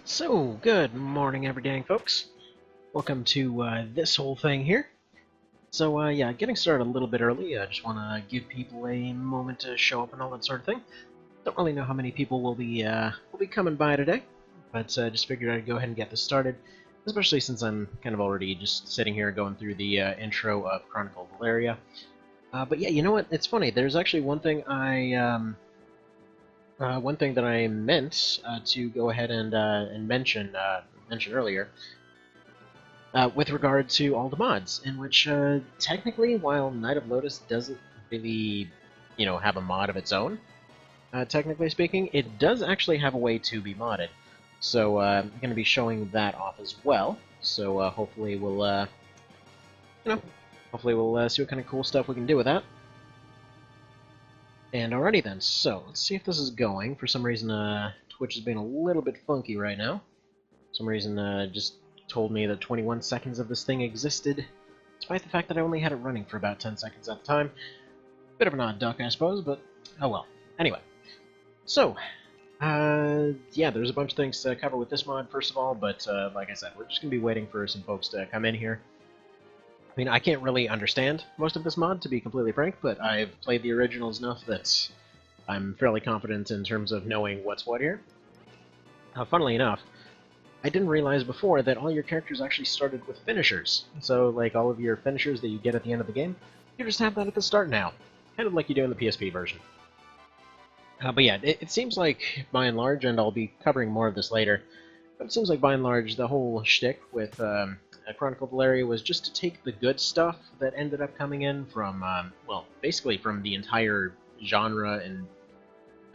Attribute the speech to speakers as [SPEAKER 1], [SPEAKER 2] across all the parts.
[SPEAKER 1] So, good morning, everyday folks. Welcome to this whole thing here. So, yeah, getting started a little bit early. I just want to give people a moment to show up and all that sort of thing. Don't really know how many people will be coming by today, but just figured I'd go ahead and get this started, especially since I'm kind of already just sitting here going through the intro of Chronicle Valaria. But yeah, you know what? It's funny. There's actually one thing that I meant to go ahead and mention earlier, with regard to all the mods, in which technically, while Knight of Lodis doesn't really, have a mod of its own, technically speaking, it does actually have a way to be modded. So I'm going to be showing that off as well. So hopefully we'll, see what kind of cool stuff we can do with that. And alrighty then, so let's see if this is going. For some reason, Twitch is being a little bit funky right now. For some reason, just told me that 21 seconds of this thing existed, despite the fact that I only had it running for about 10 seconds at the time. Bit of an odd duck, I suppose, but oh well. Anyway, so, yeah, there's a bunch of things to cover with this mod, first of all, but like I said, we're just going to be waiting for some folks to come in here. I mean, I can't really understand most of this mod, to be completely frank, but I've played the originals enough that I'm fairly confident in terms of knowing what's what here. Funnily enough, I didn't realize before that all your characters actually started with finishers. So, like, all of your finishers that you get at the end of the game, you just have that at the start now. Kind of like you do in the PSP version. But yeah, it seems like, by and large, and I'll be covering more of this later, but it seems like, by and large, the whole shtick with Chronicle Valaria was just to take the good stuff that ended up coming in from, well, basically from the entire genre and,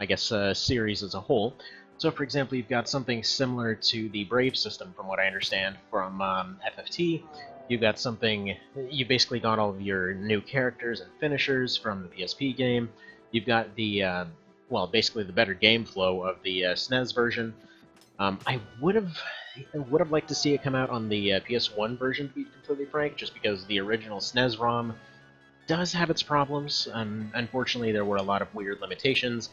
[SPEAKER 1] I guess, series as a whole. So, for example, you've got something similar to the Brave system, from what I understand, from FFT. You've got something... You basically got all of your new characters and finishers from the PSP game. You've got the, well, basically the better game flow of the SNES version. I would have liked to see it come out on the PS1 version, to be completely frank, just because the original SNES ROM does have its problems. Unfortunately, there were a lot of weird limitations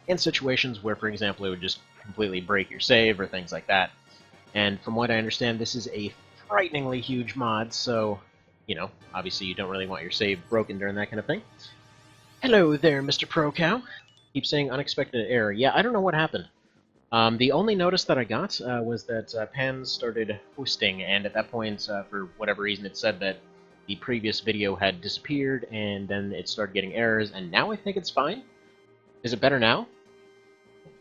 [SPEAKER 1] in situations where, for example, it would just completely break your save or things like that. And from what I understand, this is a frighteningly huge mod, so, obviously you don't really want your save broken during that kind of thing. Hello there, Mr. Pro Cow. Keep saying unexpected error. Yeah, I don't know what happened. The only notice that I got was that Pan started hosting, and at that point, for whatever reason, it said that the previous video had disappeared, and then it started getting errors, and now I think it's fine. Is it better now?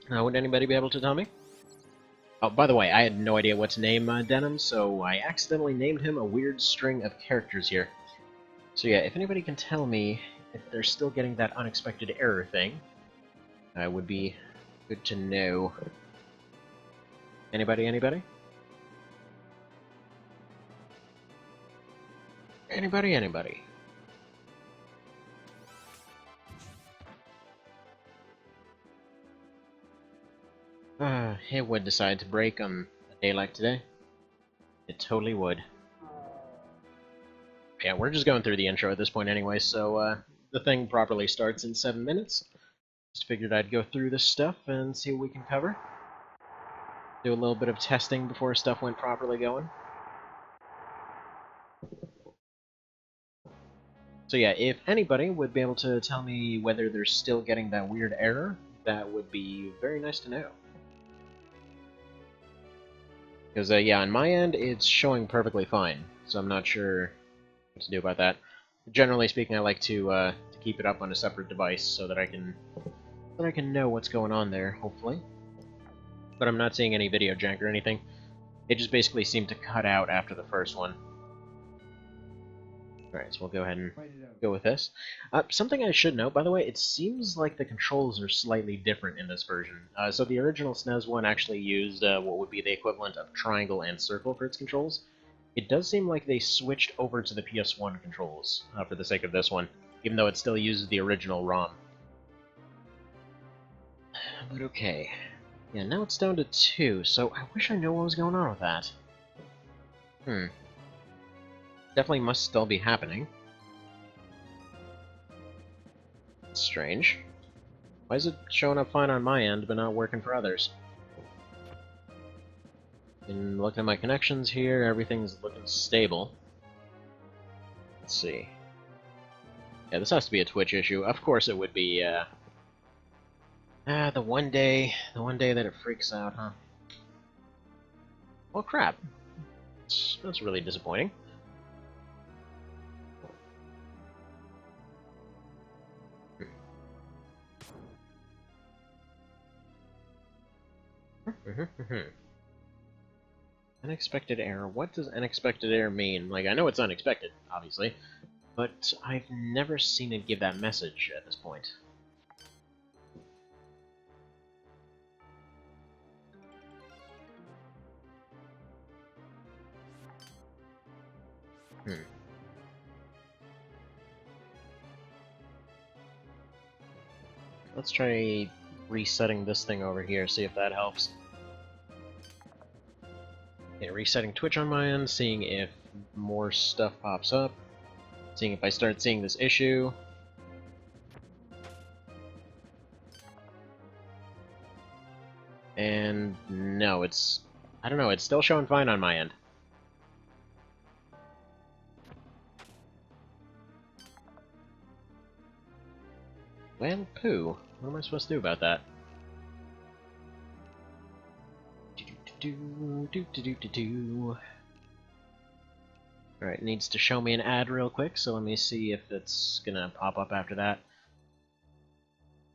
[SPEAKER 1] Would anybody be able to tell me? Oh, by the way, I had no idea what to name Denim, so I accidentally named him a weird string of characters here. So yeah, if anybody can tell me if they're still getting that unexpected error thing, would be good to know. Anybody? Anybody? Anybody? It would decide to break on a day like today. It totally would. Yeah, we're just going through the intro at this point anyway, so the thing properly starts in 7 minutes. Just figured I'd go through this stuff and see what we can cover. Do a little bit of testing before stuff went properly going. So yeah, if anybody would be able to tell me whether they're still getting that weird error, that would be very nice to know. Because, yeah, on my end, it's showing perfectly fine, so I'm not sure what to do about that. Generally speaking, I like to keep it up on a separate device so that I can know what's going on there, hopefully. But I'm not seeing any video jank or anything. It just basically seemed to cut out after the first one. Alright, so we'll go ahead and go with this. Something I should note, by the way, it seems like the controls are slightly different in this version. So the original SNES one actually used what would be the equivalent of triangle and circle for its controls. It does seem like they switched over to the PS1 controls for the sake of this one, even though it still uses the original ROM. But okay. Yeah, now it's down to 2, so I wish I knew what was going on with that. Definitely must still be happening. That's strange. Why is it showing up fine on my end, but not working for others? And looking at my connections here, everything's looking stable. Let's see. Yeah, this has to be a Twitch issue. Of course it would be, the one day that it freaks out, huh? Well, crap. That's really disappointing. Unexpected error. What does unexpected error mean? Like, I know it's unexpected, obviously, but I've never seen it give that message at this point. Let's try resetting this thing over here, see if that helps. Okay, resetting Twitch on my end, seeing if more stuff pops up, seeing if I start seeing this issue. And no, I don't know, it's still showing fine on my end. Well, poo. What am I supposed to do about that? Alright, needs to show me an ad real quick, so let me see if it's gonna pop up after that.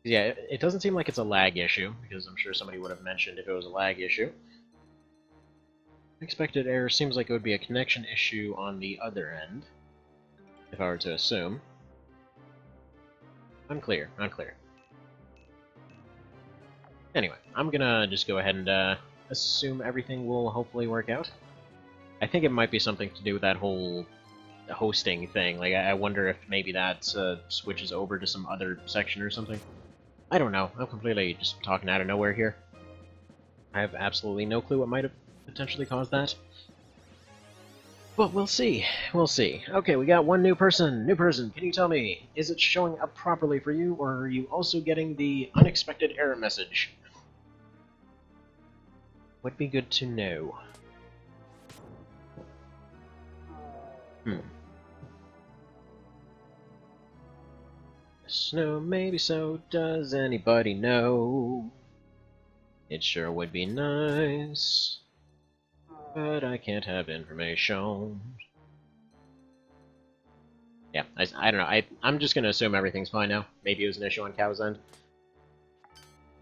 [SPEAKER 1] Yeah, it doesn't seem like it's a lag issue, because I'm sure somebody would have mentioned if it was a lag issue. Expected error seems like it would be a connection issue on the other end, if I were to assume. Unclear, unclear. Anyway, I'm gonna just go ahead and assume everything will hopefully work out. I think it might be something to do with that whole hosting thing. Like, I wonder if maybe that switches over to some other section or something. I don't know. I'm completely just talking out of nowhere here. I have absolutely no clue what might have potentially caused that. But we'll see. We'll see. Okay, we got one new person. New person, can you tell me, is it showing up properly for you, or are you also getting the unexpected error message? Would be good to know. Snow, maybe so. Does anybody know? It sure would be nice, but I can't have information. Yeah, I don't know. I'm just gonna assume everything's fine now. Maybe it was an issue on Cow's end.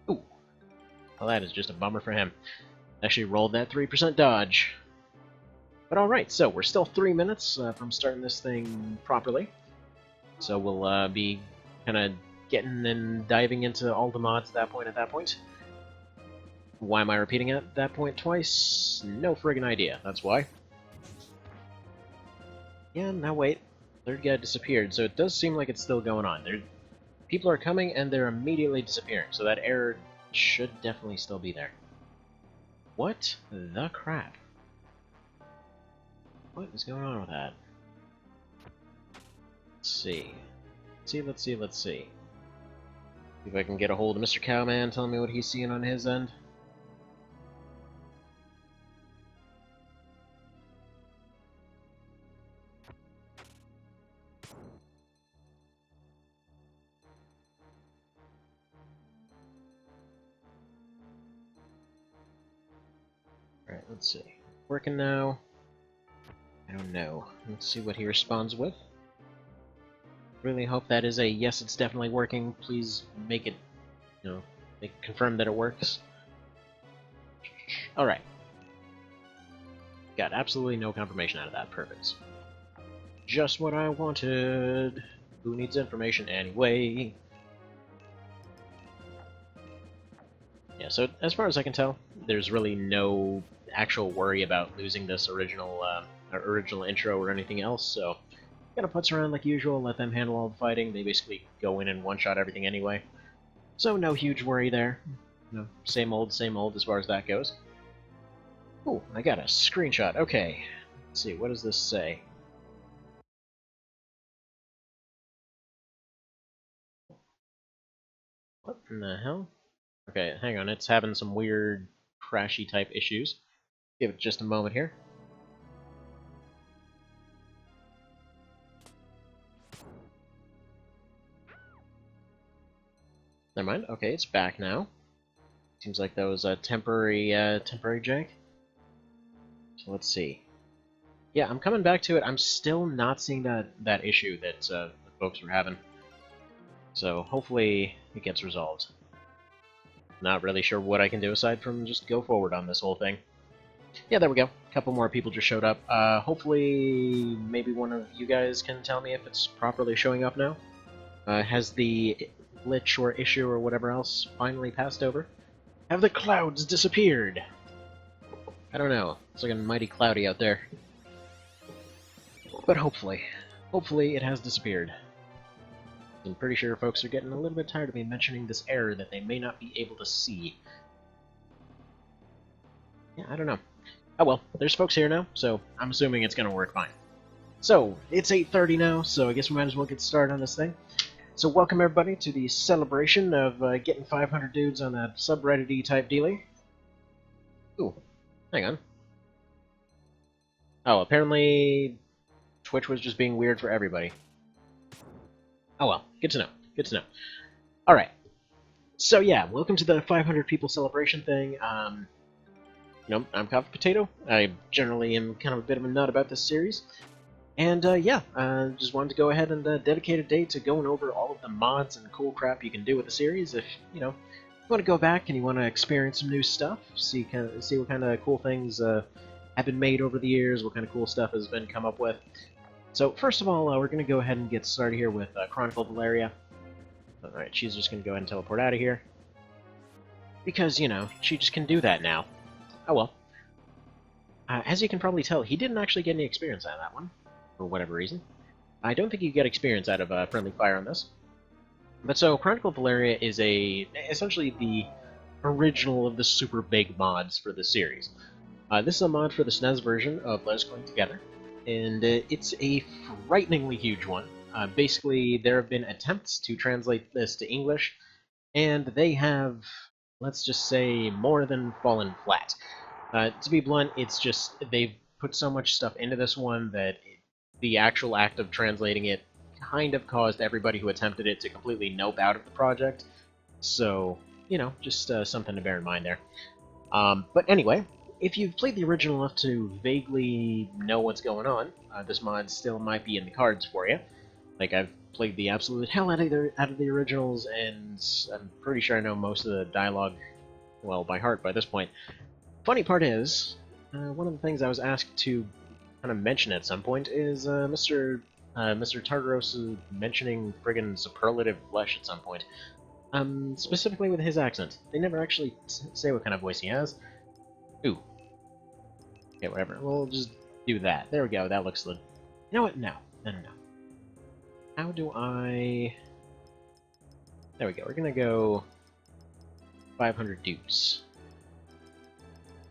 [SPEAKER 1] Ooh. Well, that is just a bummer for him. Actually rolled that 3% dodge. But alright, so we're still 3 minutes from starting this thing properly. So we'll be kind of getting and diving into all the mods at that point. Why am I repeating it at that point twice? No friggin' idea, that's why. Yeah, now wait. Third guy disappeared, so it does seem like it's still going on. People are coming and they're immediately disappearing, so that error should definitely still be there. What the crap? What is going on with that? Let's see. Let's see. See if I can get a hold of Mr. Cowman, tell me what he's seeing on his end. Alright, let's see. Working now? I don't know. Let's see what he responds with. Really hope that is a yes, it's definitely working. Please make it, confirm that it works. Alright. Got absolutely no confirmation out of that. Perfect. Just what I wanted. Who needs information anyway? Yeah, so as far as I can tell, there's really no actual worry about losing this original intro or anything else, so gonna putz around like usual, let them handle all the fighting. They basically go in and one-shot everything anyway. So no huge worry there. Same old as far as that goes. Ooh, I got a screenshot. Okay. Let's see, what does this say? What in the hell? Okay, hang on, it's having some weird crashy type issues. Give it just a moment here. Never mind. Okay, it's back now. Seems like that was a temporary jag. So let's see. Yeah, I'm coming back to it. I'm still not seeing that issue that the folks were having. So hopefully it gets resolved. Not really sure what I can do aside from just go forward on this whole thing. Yeah, there we go. A couple more people just showed up. Hopefully maybe one of you guys can tell me if it's properly showing up now. Has the glitch or issue or whatever else finally passed over? Have the clouds disappeared? I don't know. It's looking mighty cloudy out there. But hopefully it has disappeared. I'm pretty sure folks are getting a little bit tired of me mentioning this error that they may not be able to see. Yeah, I don't know. Oh well, there's folks here now, so I'm assuming it's gonna work fine. So, it's 8:30 now, so I guess we might as well get started on this thing. So welcome everybody to the celebration of getting 500 dudes on that subreddit-y type dealie. Ooh, hang on. Oh, apparently Twitch was just being weird for everybody. Oh well, good to know, good to know. Alright, so yeah, welcome to the 500 people celebration thing. You know, I'm Coffee Potato. I generally am kind of a bit of a nut about this series. And yeah, just wanted to go ahead and dedicate a day to going over all of the mods and cool crap you can do with the series. If, you know, you want to go back and you want to experience some new stuff, see what kind of cool things have been made over the years, what kind of cool stuff has been come up with. So first of all, we're going to go ahead and get started here with Chronicle Valaria. Alright, she's just going to go ahead and teleport out of here. Because, you know, she just can do that now. Oh well. As you can probably tell, he didn't actually get any experience out of that one, for whatever reason. I don't think you get experience out of Friendly Fire on this. But so, Chronicle Valaria is essentially the original of the super big mods for the series. This is a mod for the SNES version of Let Us Cling Together, and it's a frighteningly huge one. Basically, there have been attempts to translate this to English, and they have, let's just say, more than fallen flat. To be blunt, it's just, they've put so much stuff into this one that the actual act of translating it kind of caused everybody who attempted it to completely nope out of the project. So, you know, just something to bear in mind there. But anyway, if you've played the original enough to vaguely know what's going on, this mod still might be in the cards for you. Like, I've played the absolute hell out of the originals, and I'm pretty sure I know most of the dialogue, well, by heart by this point. Funny part is, one of the things I was asked to kind of mention at some point is Mr. Tartaros mentioning friggin' superlative flesh at some point. Specifically with his accent. They never actually say what kind of voice he has. Ooh. Okay, whatever. We'll just do that. There we go, that looks good. You know what? No. No. How do I... There we go, we're gonna go 500 dupes.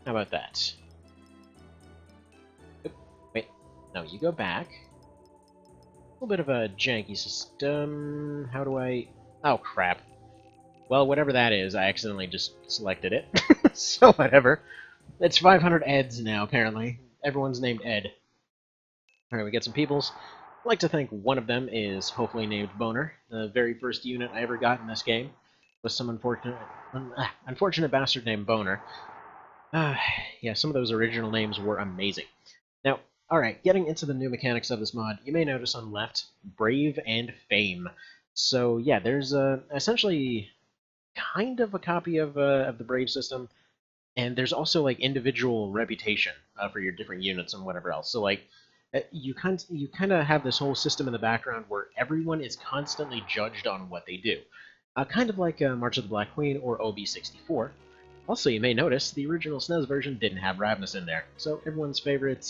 [SPEAKER 1] How about that? Oop, wait, no, you go back. A little bit of a janky system. How do I... Oh, crap. Well, whatever that is, I accidentally just selected it. So, whatever. It's 500 Eds now, apparently. Everyone's named Ed. Alright, we get some peoples. I'd like to think one of them is hopefully named Boner. The very first unit I ever got in this game was some unfortunate bastard named Boner. Yeah, some of those original names were amazing. Now, alright, getting into the new mechanics of this mod, you may notice on the left, Brave and Fame. So, yeah, there's essentially kind of a copy of the Brave system, and there's also, like, individual reputation for your different units and whatever else. So, like, you kind of have this whole system in the background where everyone is constantly judged on what they do. Kind of like March of the Black Queen or OB64. Also, you may notice, the original SNES version didn't have Ravnus in there, so everyone's favorite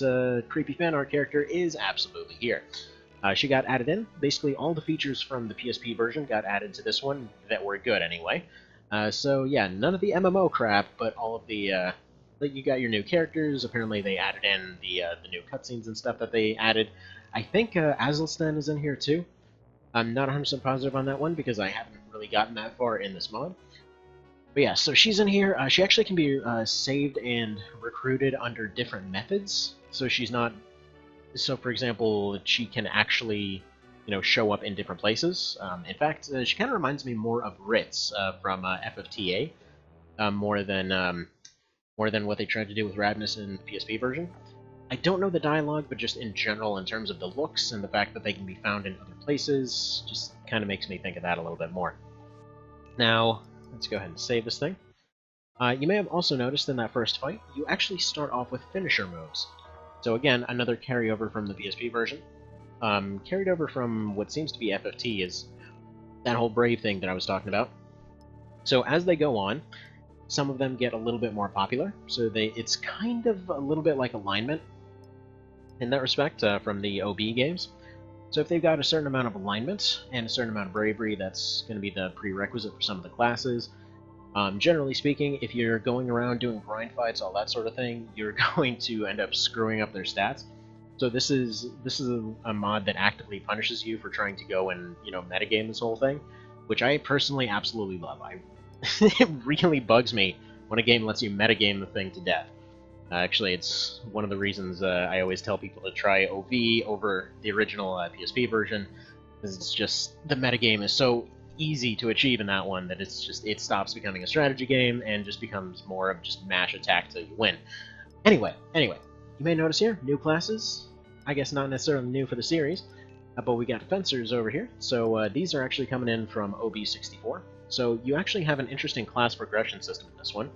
[SPEAKER 1] creepy fan art character is absolutely here. She got added in. Basically, all the features from the PSP version got added to this one that were good anyway. So yeah, none of the MMO crap, but all of the... you got your new characters. Apparently, they added in the new cutscenes and stuff that they added. I think Azelstan is in here too. I'm not 100% positive on that one because I haven't really gotten that far in this mod. But yeah, so she's in here. She actually can be saved and recruited under different methods. So she's not. So, for example, she can actually, show up in different places. In fact, she kind of reminds me more of Ritz from FFTA, more than what they tried to do with Radness in the PSP version. I don't know the dialogue, but just in general, in terms of the looks and the fact that they can be found in other places, just kind of makes me think of that a little bit more. Now, let's go ahead and save this thing. You may have also noticed in that first fight, you actually start off with finisher moves. So again, another carryover from the PSP version. Carried over from what seems to be FFT is that whole Brave thing that I was talking about. So as they go on, some of them get a little bit more popular. So it's kind of a little bit like alignment in that respect from the OB games. So if they've got a certain amount of alignment and a certain amount of bravery, that's going to be the prerequisite for some of the classes. Generally speaking, if you're going around doing grind fights, all that sort of thing, you're going to end up screwing up their stats. So this is a mod that actively punishes you for trying to go and metagame this whole thing, which I personally absolutely love. It really bugs me when a game lets you metagame the thing to death. Actually, it's one of the reasons I always tell people to try OV over the original PSP version, because it's just the metagame is so easy to achieve in that one that it stops becoming a strategy game and just becomes more of just mash attack till you win. Anyway, you may notice here, new classes. I guess not necessarily new for the series, but we got fencers over here. So these are actually coming in from OB64. So you actually have an interesting class progression system in this one,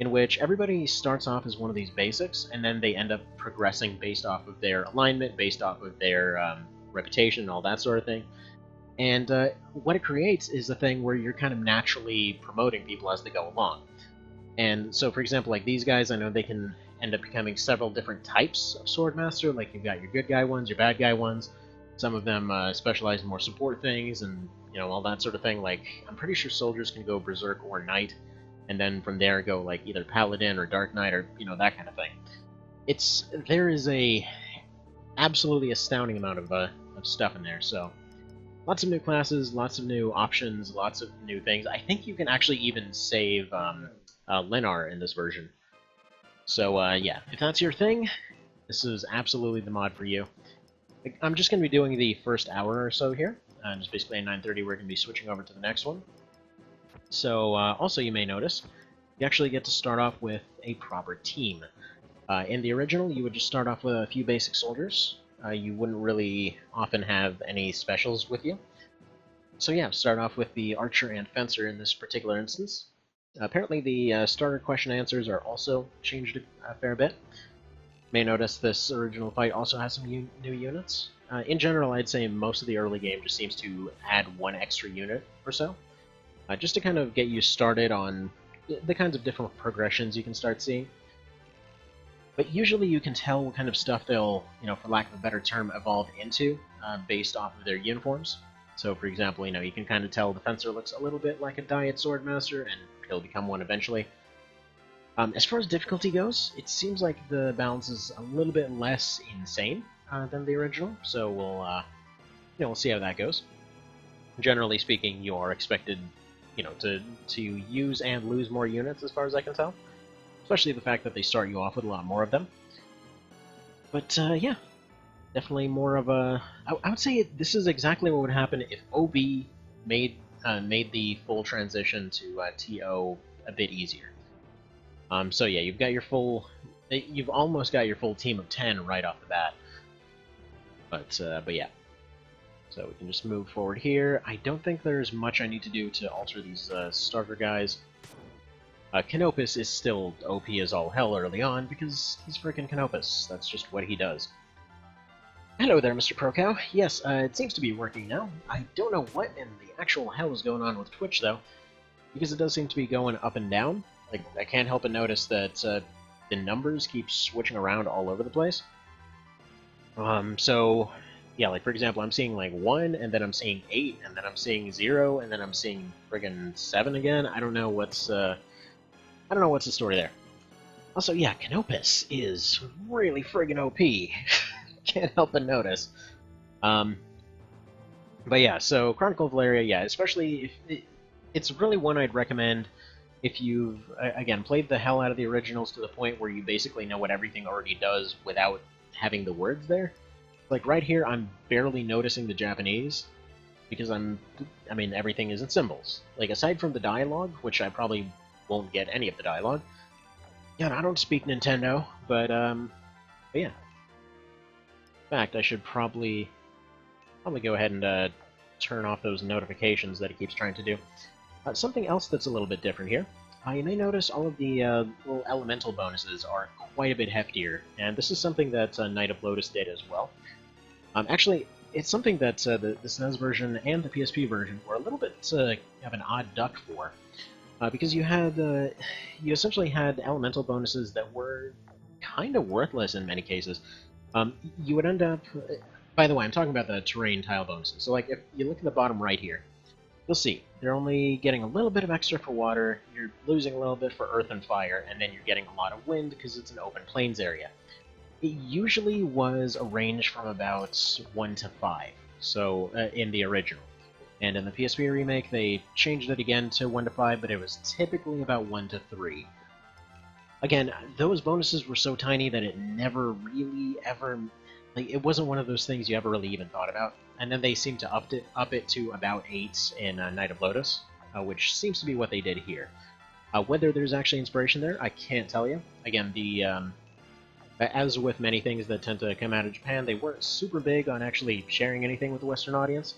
[SPEAKER 1] in which everybody starts off as one of these basics, and then they end up progressing based off of their alignment, based off of their reputation, and all that sort of thing. And what it creates is a thing where you're kind of naturally promoting people as they go along. And so, for example, like these guys, I know they can end up becoming several different types of Swordmaster. Like you've got your good guy ones, your bad guy ones. Some of them specialize in more support things and all that sort of thing. Like I'm pretty sure soldiers can go Berserk or Knight, and then from there go like either Paladin or Dark Knight or that kind of thing. There is a absolutely astounding amount of stuff in there. So lots of new classes, lots of new options, lots of new things. I think you can actually even save Lenar in this version. So yeah, if that's your thing, this is absolutely the mod for you. I'm just going to be doing the first hour or so here. Just basically at 9:30 we're going to be switching over to the next one. So also you may notice, you actually get to start off with a proper team. In the original, you would just start off with a few basic soldiers. You wouldn't really often have any specials with you. So yeah, start off with the archer and fencer in this particular instance. Apparently the starter question answers are also changed a fair bit. You may notice this original fight also has some new units. In general, I'd say most of the early game just seems to add one extra unit or so, just to kind of get you started on the kinds of different progressions you can start seeing. But usually you can tell what kind of stuff they'll, for lack of a better term, evolve into based off of their uniforms. So, for example, you can kind of tell the fencer looks a little bit like a Diet Swordmaster, and he'll become one eventually. As far as difficulty goes, it seems like the balance is a little bit less insane than the original, so we'll see how that goes. Generally speaking, you are expected, to use and lose more units, as far as I can tell. Especially the fact that they start you off with a lot more of them. But yeah, definitely more of a. I would say this is exactly what would happen if OB made the full transition to TO a bit easier. So yeah, you've almost got your full team of 10 right off the bat. But yeah, so we can just move forward here. I don't think there's much I need to do to alter these starter guys. Canopus is still OP as all hell early on, because he's freaking Canopus. That's just what he does. Hello there, Mr. Procow. Yes, it seems to be working now. I don't know what in the actual hell is going on with Twitch, though, because it does seem to be going up and down. Like, I can't help but notice that the numbers keep switching around all over the place. So, yeah, like, for example, I'm seeing, like, 1, and then I'm seeing 8, and then I'm seeing 0, and then I'm seeing friggin' 7 again. I don't know what's the story there. Also, yeah, Canopus is really friggin' OP. Can't help but notice. But yeah, so Chronicle Valaria, yeah, especially if it's really one I'd recommend if you've, again, played the hell out of the originals to the point where you basically know what everything already does without having the words there. Like, right here, I'm barely noticing the Japanese, because I mean, everything is in symbols. Like, aside from the dialogue, which I probably won't get any of the dialogue. Yeah, I don't speak Nintendo, but yeah. In fact, I should probably go ahead and turn off those notifications that it keeps trying to do. Something else that's a little bit different here. You may notice all of the little elemental bonuses are quite a bit heftier, and this is something that Knight of Lodis did as well. Actually, it's something that the SNES version and the PSP version were a little bit of an odd duck for, because you essentially had elemental bonuses that were kind of worthless in many cases. You would end up... By the way, I'm talking about the terrain tile bonuses. So, like, if you look at the bottom right here, you'll see they're only getting a little bit of extra for water, you're losing a little bit for earth and fire, and then you're getting a lot of wind because it's an open plains area. It usually was a range from about 1 to 5, so in the original. And in the PSP remake, they changed it again to 1 to 5, but it was typically about 1 to 3. Again, those bonuses were so tiny that it never really ever... Like, it wasn't one of those things you ever really even thought about. And then they seemed to up it to about 8 in Knight of Lodis, which seems to be what they did here. Whether there's actually inspiration there, I can't tell you. Again, as with many things that tend to come out of Japan, they weren't super big on actually sharing anything with the Western audience.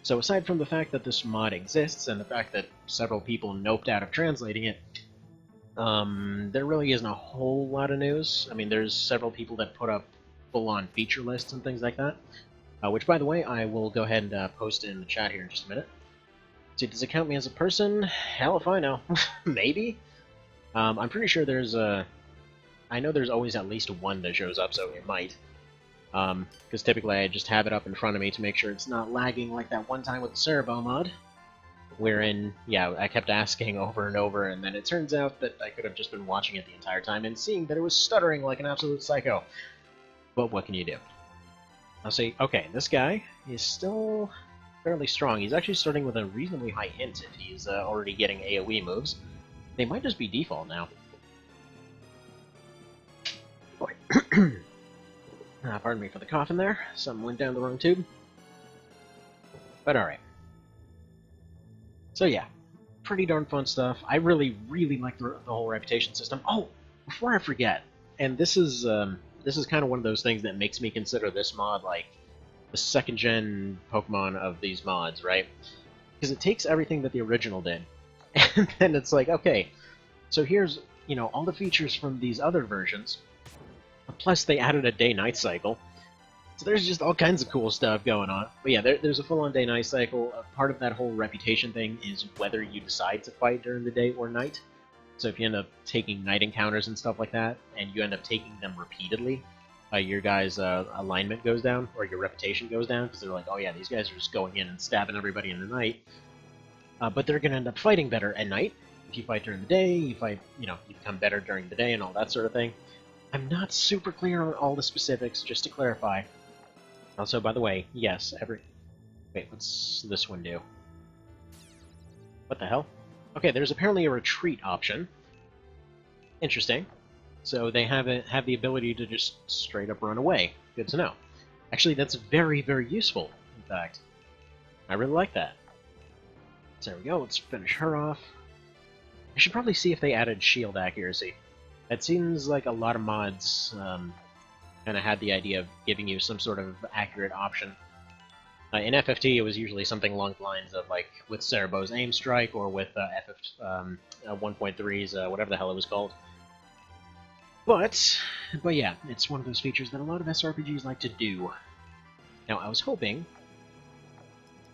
[SPEAKER 1] So aside from the fact that this mod exists, and the fact that several people noped out of translating it, there really isn't a whole lot of news. I mean, there's several people that put up full-on feature lists and things like that, which, by the way, I will go ahead and post in the chat here in just a minute. So does it count me as a person? Hell if I know. Maybe? I'm pretty sure there's I know there's always at least one that shows up, so it might. Because typically I just have it up in front of me to make sure it's not lagging like that one time with the Cerebro mod, wherein, yeah, I kept asking over and over, and then it turns out that I could have just been watching it the entire time and seeing that it was stuttering like an absolute psycho. But what can you do? I'll say, okay, this guy is still fairly strong. He's actually starting with a reasonably high int if he's already getting AoE moves. They might just be default now. Boy. Pardon me for the coughing there. Something went down the wrong tube. But alright. So yeah, pretty darn fun stuff. I really, really like the whole reputation system. Oh, before I forget, and this is kind of one of those things that makes me consider this mod like the second-gen Pokemon of these mods, right? Because it takes everything that the original did, and then it's like, okay, so here's, you know, all the features from these other versions, plus they added a day-night cycle, so there's just all kinds of cool stuff going on. But yeah, there's a full-on day-night cycle. Part of that whole reputation thing is whether you decide to fight during the day or night. So if you end up taking night encounters and stuff like that, and you end up taking them repeatedly, your guys' alignment goes down, or your reputation goes down, because they're like, oh yeah, these guys are just going in and stabbing everybody in the night. But they're going to end up fighting better at night. If you fight during the day, you become better during the day and all that sort of thing. I'm not super clear on all the specifics, just to clarify. Also, by the way, yes, Wait, what's this one do? What the hell? Okay, there's apparently a retreat option. Interesting. So they have the ability to just straight up run away. Good to know. Actually, that's very, very useful, in fact. I really like that. So there we go, let's finish her off. I should probably see if they added shield accuracy. It seems like a lot of mods kind of had the idea of giving you some sort of accurate option. In FFT, it was usually something along the lines of, like, with Cerebro's Aim Strike, or with FF 1.3's, whatever the hell it was called. But yeah, it's one of those features that a lot of SRPGs like to do. Now, I was hoping...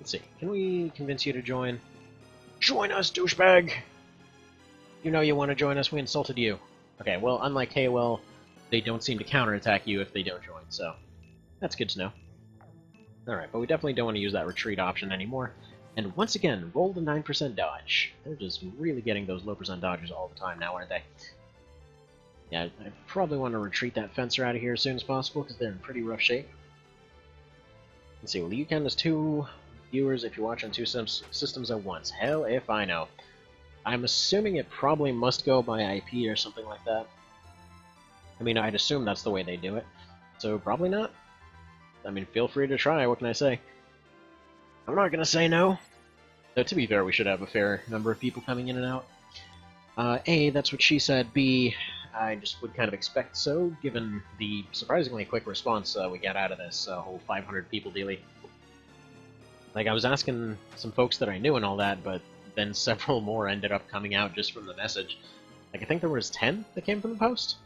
[SPEAKER 1] Let's see, can we convince you to join? Join us, douchebag! You know you want to join us, we insulted you. Okay, well, unlike KOL, they don't seem to counterattack you if they don't join, so that's good to know. Alright, but we definitely don't want to use that retreat option anymore. And once again, roll the 9% dodge. They're just really getting those low percent dodges all the time now, aren't they? Yeah, I probably want to retreat that fencer out of here as soon as possible, because they're in pretty rough shape. Let's see, will you count as 2 viewers if you watch on 2 systems at once? Hell if I know. I'm assuming it probably must go by IP or something like that. I mean, I'd assume that's the way they do it. So probably not. I mean, feel free to try, what can I say? I'm not gonna say no. Though, to be fair, we should have a fair number of people coming in and out. A, that's what she said. B, I just would kind of expect so, given the surprisingly quick response we got out of this whole 500 people dealie. Like, I was asking some folks that I knew and all that, but then several more ended up coming out just from the message. Like, I think there was 10 that came from the post?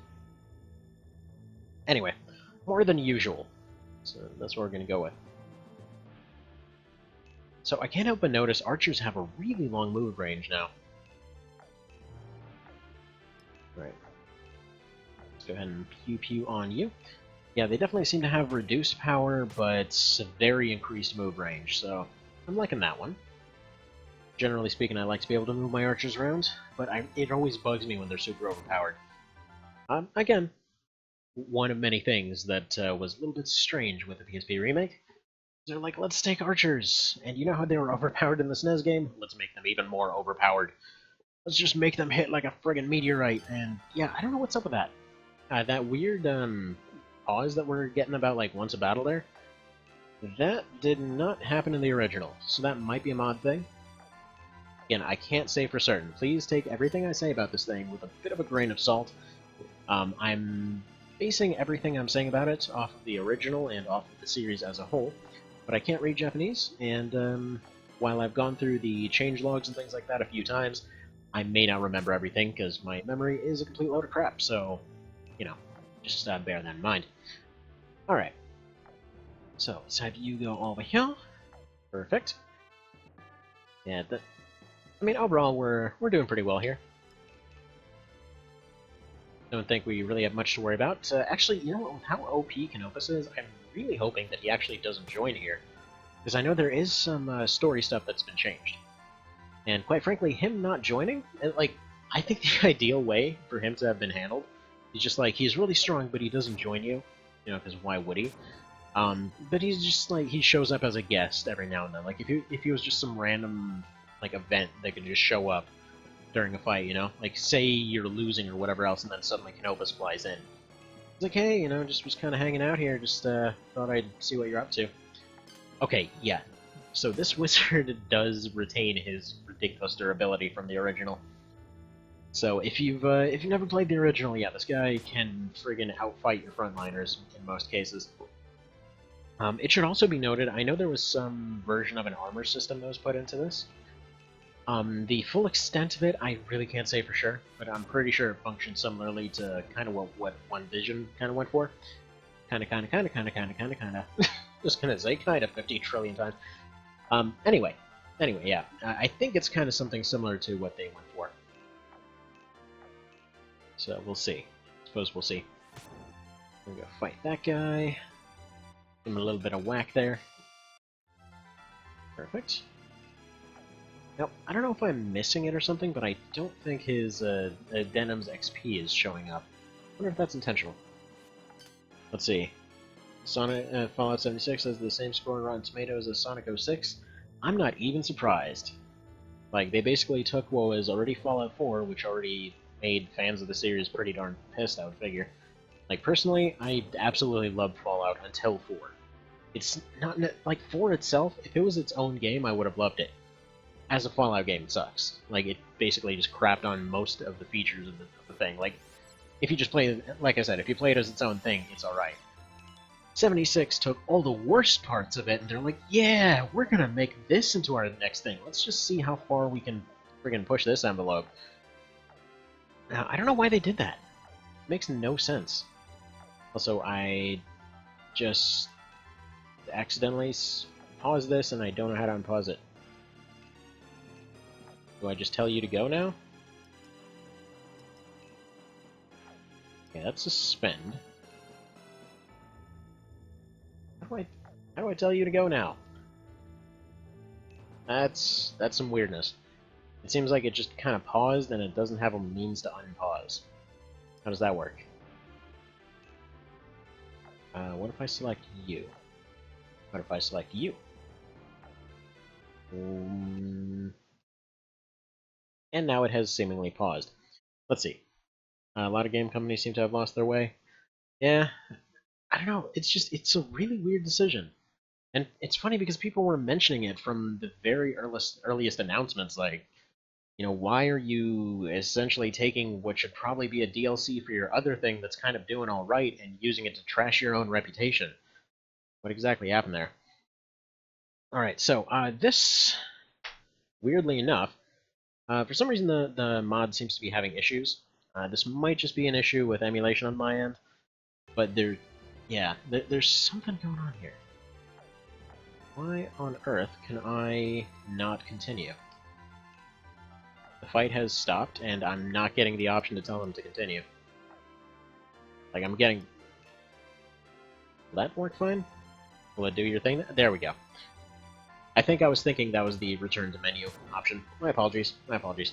[SPEAKER 1] Anyway, more than usual. So that's what we're going to go with. So I can't help but notice archers have a really long move range now. Right. Let's go ahead and pew-pew on you. Yeah, they definitely seem to have reduced power, but very increased move range, so I'm liking that one. Generally speaking, I like to be able to move my archers around, but it always bugs me when they're super overpowered. Again, one of many things that was a little bit strange with the PSP remake. They're like, let's take archers, and you know how they were overpowered in the SNES game? Let's make them even more overpowered. Let's just make them hit like a friggin' meteorite, and yeah, I don't know what's up with that. That weird pause that we're getting about like once a battle there, that did not happen in the original, so that might be a mod thing. Again, I can't say for certain. Please take everything I say about this thing with a bit of a grain of salt. I'm basing everything I'm saying about it off of the original and off of the series as a whole, but I can't read Japanese, and while I've gone through the changelogs and things like that a few times, I may not remember everything, because my memory is a complete load of crap, so, you know, just bear that in mind. Alright. So, let's have you go over here. Perfect. Yeah, I mean, overall, we're doing pretty well here. Don't think we really have much to worry about. Actually, you know what, with how OP Canopus is, I'm really hoping that he actually doesn't join here. Because I know there is some story stuff that's been changed. And quite frankly, him not joining, like, I think the ideal way for him to have been handled is just like, he's really strong, but he doesn't join you. You know, because why would he? But he's just like, he shows up as a guest every now and then. Like, if he was just some random, like, event that could just show up during a fight, you know? Like, say you're losing or whatever else, and then suddenly Canopus flies in. It's like, hey, you know, just was kind of hanging out here, just thought I'd see what you're up to. Okay, yeah. So this wizard does retain his ridiculous durability from the original. So if you've never played the original, yeah, this guy can friggin' outfight your frontliners in most cases. It should also be noted, I know there was some version of an armor system that was put into this. The full extent of it, I really can't say for sure, but I'm pretty sure it functions similarly to kind of what One Vision kind of went for. Kinda. Just gonna say kinda 50 trillion times. Anyway, yeah, I think it's kind of something similar to what they went for. So we'll see. Suppose we'll see. I'm gonna go fight that guy. Give him a little bit of whack there. Perfect. Now, I don't know if I'm missing it or something, but I don't think his Denim's XP is showing up. I wonder if that's intentional. Let's see. Sonic Fallout 76 has the same score on Rotten Tomatoes as Sonic 06. I'm not even surprised. Like, they basically took what was already Fallout 4, which already made fans of the series pretty darn pissed, I would figure. Like, personally, I absolutely loved Fallout until 4. It's not, like, 4 itself, if it was its own game, I would have loved it. As a Fallout game, it sucks. Like, it basically just crapped on most of the features of the thing. Like, if you just play it, like I said, if you play it as its own thing, it's alright. 76 took all the worst parts of it, and they're like, yeah, we're gonna make this into our next thing. Let's just see how far we can friggin' push this envelope. Now, I don't know why they did that. It makes no sense. Also, I just accidentally paused this, and I don't know how to unpause it. Do I just tell you to go now? Okay, that's suspend. How do I tell you to go now? That's some weirdness. It seems like it just kind of paused and it doesn't have a means to unpause. How does that work? What if I select you? What if I select you? and now it has seemingly paused. Let's see. A lot of game companies seem to have lost their way. Yeah, I don't know. It's a really weird decision. And it's funny because people were mentioning it from the very earliest announcements, like, why are you essentially taking what should probably be a DLC for your other thing that's kind of doing all right and using it to trash your own reputation? What exactly happened there? Alright, so, this, weirdly enough, for some reason the mod seems to be having issues. This might just be an issue with emulation on my end, but there's something going on here. Why on earth can I not continue? The fight has stopped, and I'm not getting the option to tell them to continue. Like, I'm getting... Will that work fine? Will it do your thing? There we go. I think I was thinking that was the return to menu option. My apologies. My apologies.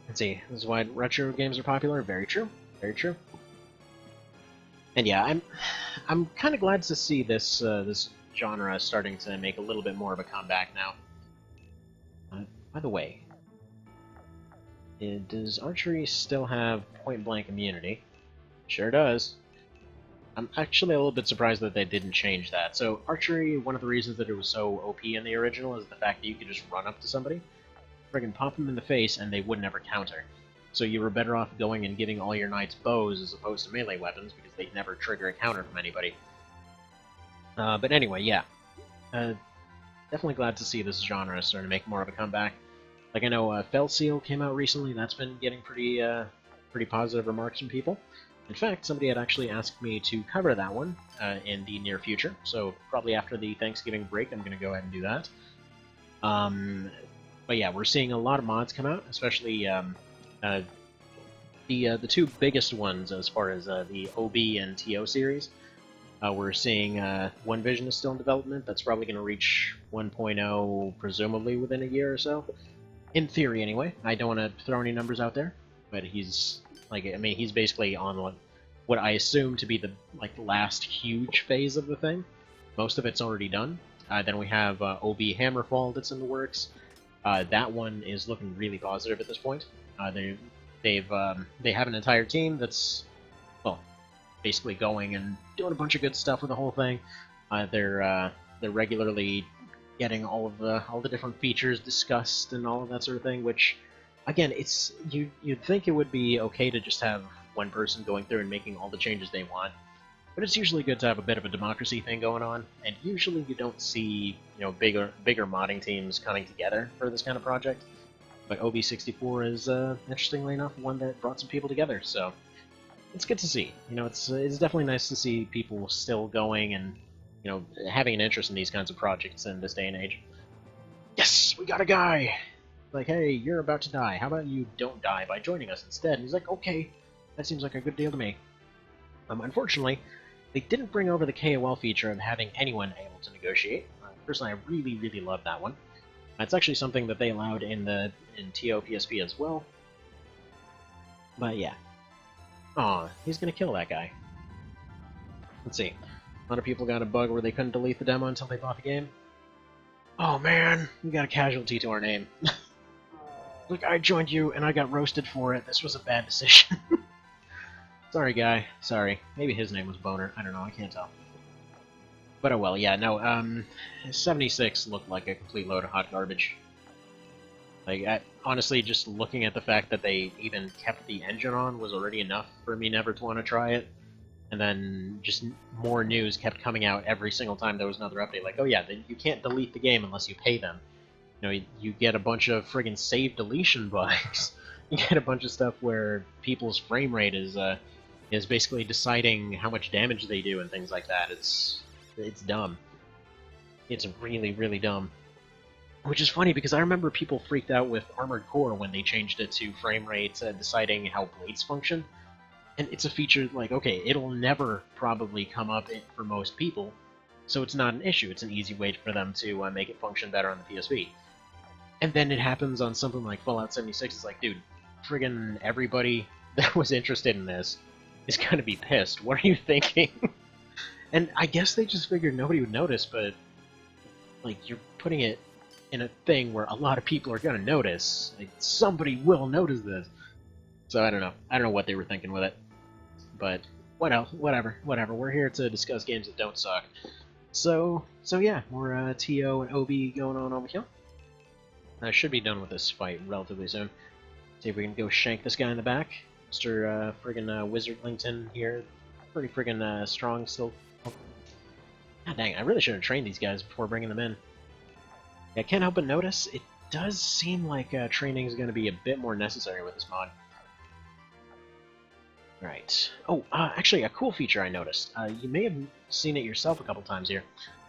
[SPEAKER 1] Let's see. This is why retro games are popular. Very true. Very true. And yeah, I'm kind of glad to see this this genre starting to make a little bit more of a comeback now. By the way, does archery still have point-blank immunity? Sure does. I'm actually a little bit surprised that they didn't change that. So archery, one of the reasons that it was so OP in the original is the fact that you could just run up to somebody, friggin' pop them in the face, and they would never counter. So you were better off going and giving all your knights bows as opposed to melee weapons, because they'd never trigger a counter from anybody. But anyway, yeah. Definitely glad to see this genre starting to make more of a comeback. Like, I know Fellseal came out recently, that's been getting pretty positive remarks from people. In fact, somebody had actually asked me to cover that one in the near future, so probably after the Thanksgiving break I'm going to go ahead and do that. But yeah, we're seeing a lot of mods come out, especially the two biggest ones as far as the OB and TO series. We're seeing One Vision is still in development. That's probably going to reach 1.0 presumably within a year or so. In theory, anyway. I don't want to throw any numbers out there, but he's he's basically on what I assume to be the last huge phase of the thing. Most of it's already done. Then we have OB Hammerfall that's in the works. That one is looking really positive at this point. They have an entire team that's, well, basically going and doing a bunch of good stuff with the whole thing. They're regularly getting all the different features discussed and all of that sort of thing, which, again, you'd think it would be okay to just have one person going through and making all the changes they want, but it's usually good to have a bit of a democracy thing going on, and usually you don't see bigger modding teams coming together for this kind of project. But OB64 is, interestingly enough, one that brought some people together, so it's good to see. It's definitely nice to see people still going and having an interest in these kinds of projects in this day and age. Yes, we got a guy. Like, hey, you're about to die. How about you don't die by joining us instead? And he's like, okay, that seems like a good deal to me. Unfortunately, they didn't bring over the KOL feature of having anyone able to negotiate. Personally, I really, really love that one. It's actually something that they allowed in TO PSP as well. But yeah. Aw, he's gonna kill that guy. Let's see. A lot of people got a bug where they couldn't delete the demo until they bought the game. Oh man, we got a casualty to our name. Look, I joined you and I got roasted for it. This was a bad decision. Sorry, guy. Sorry. Maybe his name was Boner. I don't know. I can't tell. But oh well, yeah, no, 76 looked like a complete load of hot garbage. Like, honestly, just looking at the fact that they even kept the engine on was already enough for me never to want to try it. And then just more news kept coming out every single time there was another update. Like, oh yeah, you can't delete the game unless you pay them. You get a bunch of friggin' save deletion bugs. You get a bunch of stuff where people's frame rate is basically deciding how much damage they do and things like that. It's dumb. It's really, really dumb. Which is funny because I remember people freaked out with Armored Core when they changed it to frame rates deciding how blades function. And it's a feature like, okay, it'll never probably come up for most people, so it's not an issue. It's an easy way for them to make it function better on the PSP. And then it happens on something like Fallout 76. It's like, dude, friggin' everybody that was interested in this is gonna be pissed. What are you thinking? And I guess they just figured nobody would notice, but like, you're putting it in a thing where a lot of people are gonna notice. Like, somebody will notice this. So I don't know. I don't know what they were thinking with it. But what else? Whatever. We're here to discuss games that don't suck. So yeah, more TO and OB going on over here. I should be done with this fight relatively soon. See if we can go shank this guy in the back. Mr. Friggin' Wizardlington here. Pretty friggin' strong still. Oh. God dang, I really should have trained these guys before bringing them in. Yeah, I can't help but notice, it does seem like training is going to be a bit more necessary with this mod. Right. Oh, actually, a cool feature I noticed. You may have seen it yourself a couple times here.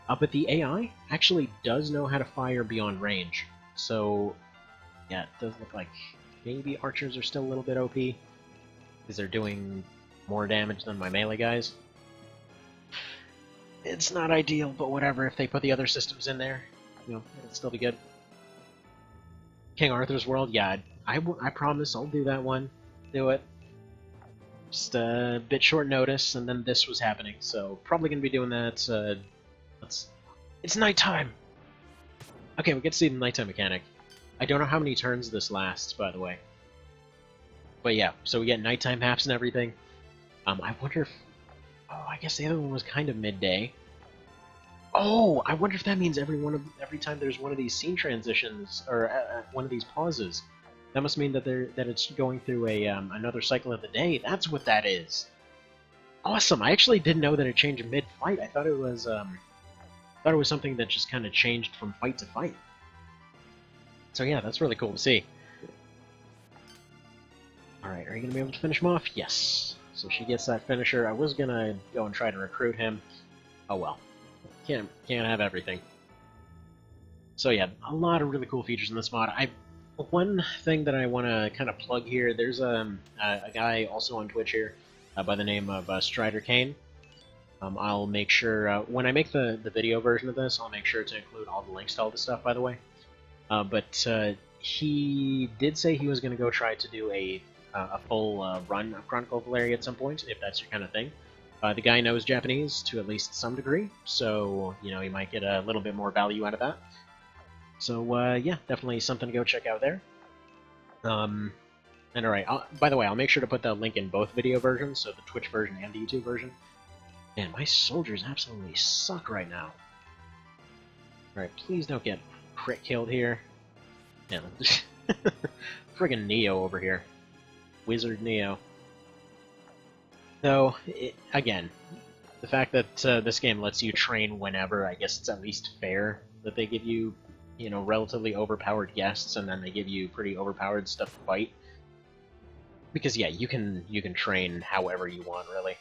[SPEAKER 1] But the AI actually does know how to fire beyond range. So, yeah, it does look like maybe archers are still a little bit OP, because they're doing more damage than my melee guys. It's not ideal, but whatever. If they put the other systems in there, you know, it'll still be good. King Arthur's World, yeah, I promise I'll do that one. Do it. Just a bit short notice, and then this was happening, so probably gonna be doing that. It's nighttime. Okay, we get to see the nighttime mechanic. I don't know how many turns this lasts, by the way. But yeah, so we get nighttime haps and everything. I wonder if... Oh, I guess the other one was kind of midday. Oh, I wonder if that means every time there's one of these scene transitions, or one of these pauses, that must mean that it's going through a another cycle of the day. That's what that is. Awesome! I actually didn't know that it changed mid-fight. I thought it was something that just kind of changed from fight to fight. So yeah, that's really cool to see. Alright, are you going to be able to finish him off? Yes. So she gets that finisher. I was going to go and try to recruit him. Oh well. Can't have everything. So yeah, a lot of really cool features in this mod. One thing that I want to kind of plug here, there's a guy also on Twitch here by the name of Strider Kane. I'll make sure, when I make the video version of this, I'll make sure to include all the links to all the stuff, by the way. But he did say he was going to go try to do a full run of Chronicle Valaria at some point, if that's your kind of thing. The guy knows Japanese to at least some degree, so, you know, you might get a little bit more value out of that. So, yeah, definitely something to go check out there. And alright, by the way, I'll make sure to put the link in both video versions, so the Twitch version and the YouTube version. Man, my soldiers absolutely suck right now. Alright, please don't get crit killed here. Yeah, friggin' Neo over here. Wizard Neo. Though, again, the fact that this game lets you train whenever, I guess it's at least fair that they give you, you know, relatively overpowered guests, and then they give you pretty overpowered stuff to fight. Because yeah, you can train however you want, really.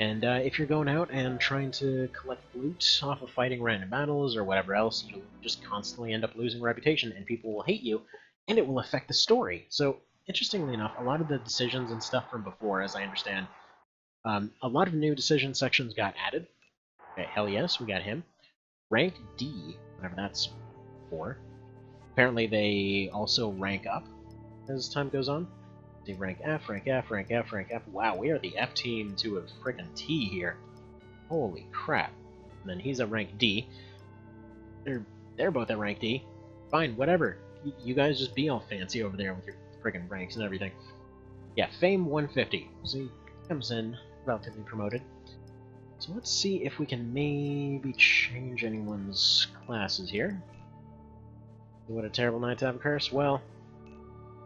[SPEAKER 1] And if you're going out and trying to collect loot off of fighting random battles or whatever else, you'll just constantly end up losing reputation, and people will hate you, and it will affect the story. So, interestingly enough, a lot of the decisions and stuff from before, as I understand, a lot of new decision sections got added. Okay, hell yes, we got him. Rank D, whatever that's for. Apparently they also rank up as time goes on. They rank F, rank F, rank F, rank F. Wow, we are the F team to a frickin' T here. Holy crap. And then he's at rank D. They're both at rank D. Fine, whatever. You guys just be all fancy over there with your friggin' ranks and everything. Yeah, Fame 150. So he comes in relatively promoted. So let's see if we can maybe change anyone's classes here. What a terrible night to have a curse. Well,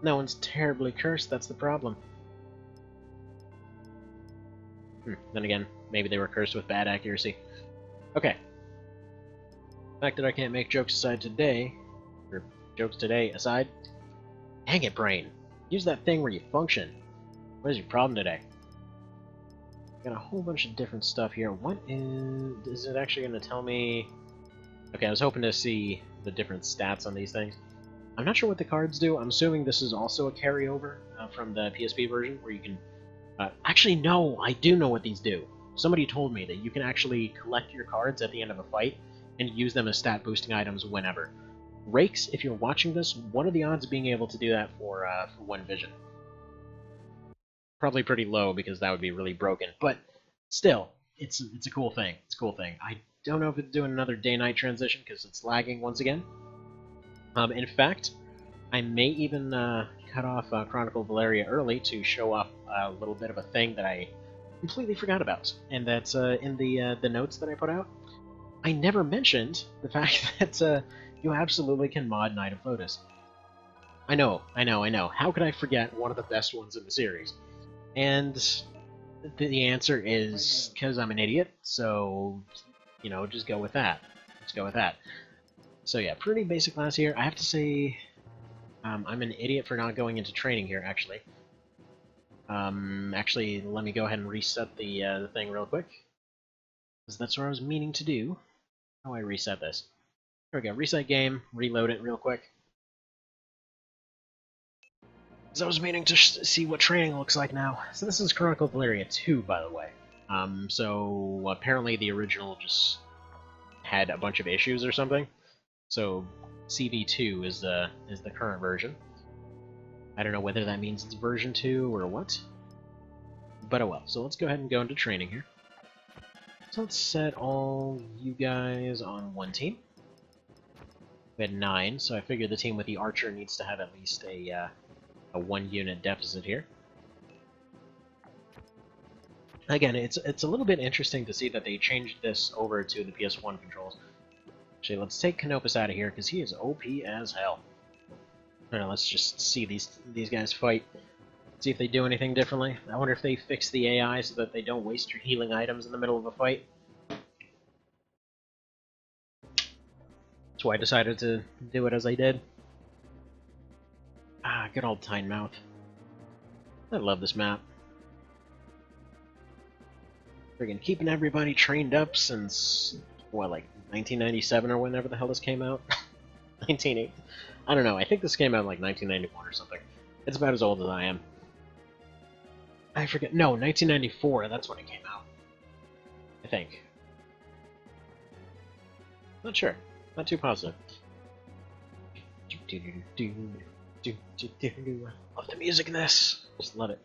[SPEAKER 1] no one's terribly cursed, that's the problem. Then again, maybe they were cursed with bad accuracy. Okay. The fact that I can't make jokes aside today, or jokes today aside, dang it, brain. Use that thing where you function. What is your problem today? Got a whole bunch of different stuff here. What is it actually going to tell me? Okay, I was hoping to see the different stats on these things. I'm not sure what the cards do. I'm assuming this is also a carryover from the PSP version, where you can... actually, no, I do know what these do. Somebody told me that you can actually collect your cards at the end of a fight and use them as stat-boosting items whenever. Rakes, if you're watching this, what are the odds of being able to do that for one vision? Probably pretty low, because that would be really broken, but still, it's a cool thing. It's a cool thing. don't know if it's doing another day-night transition because it's lagging once again. In fact, I may even cut off Chronicle Valaria early to show off a little bit of a thing that I completely forgot about, and that's in the notes that I put out. I never mentioned the fact that you absolutely can mod Knight of Lodis. I know. How could I forget one of the best ones in the series? And the answer is because I'm an idiot, so, you know, just go with that. Let's go with that. So yeah, pretty basic class here. I have to say, I'm an idiot for not going into training here, actually. Actually, let me go ahead and reset the thing real quick. Because that's what I was meaning to do. How do I reset this? There we go, reset game, reload it real quick. Because I was meaning to see what training looks like now. So this is Chronicle Valaria 2, by the way. So apparently the original just had a bunch of issues or something. So CV2 is the current version. I don't know whether that means it's version 2 or what. But oh well. So let's go ahead and go into training here. So let's set all you guys on one team. We had 9, so I figure the team with the archer needs to have at least a 1-unit deficit here. Again, it's a little bit interesting to see that they changed this over to the PS1 controls. Actually, let's take Canopus out of here, because he is OP as hell. Alright, let's just see these guys fight. See if they do anything differently. I wonder if they fix the AI so that they don't waste your healing items in the middle of a fight. That's why I decided to do it as I did. Ah, good old Tynemouth. I love this map. Friggin' keeping everybody trained up since, what, like 1997 or whenever the hell this came out? 1980. I don't know, I think this came out in like 1991 or something. It's about as old as I am. I forget. No, 1994, that's when it came out. I think. Not sure. Not too positive. Love the music in this. Just love it.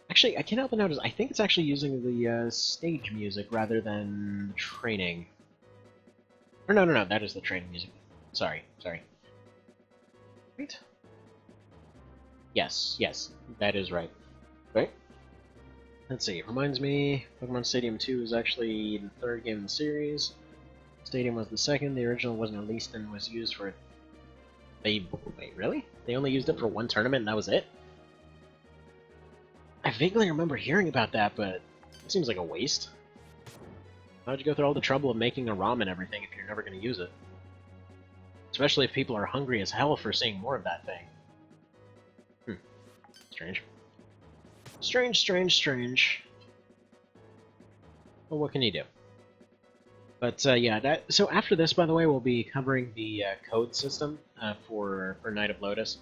[SPEAKER 1] Actually, I can't help but notice, I think it's actually using the stage music rather than training. Or no, that is the training music. Sorry. Right? Yes, that is right. Right? Let's see, it reminds me, Pokemon Stadium 2 is actually the 3rd game in the series. Stadium was the 2nd, the original wasn't released and was used for... Wait, really? They only used it for 1 tournament and that was it? I vaguely remember hearing about that, but it seems like a waste. Why'd you go through all the trouble of making a ROM and everything if you're never going to use it? Especially if people are hungry as hell for seeing more of that thing. Strange. Strange. Well, what can you do? But yeah, so after this, by the way, we'll be covering the code system for Knight of Lodis.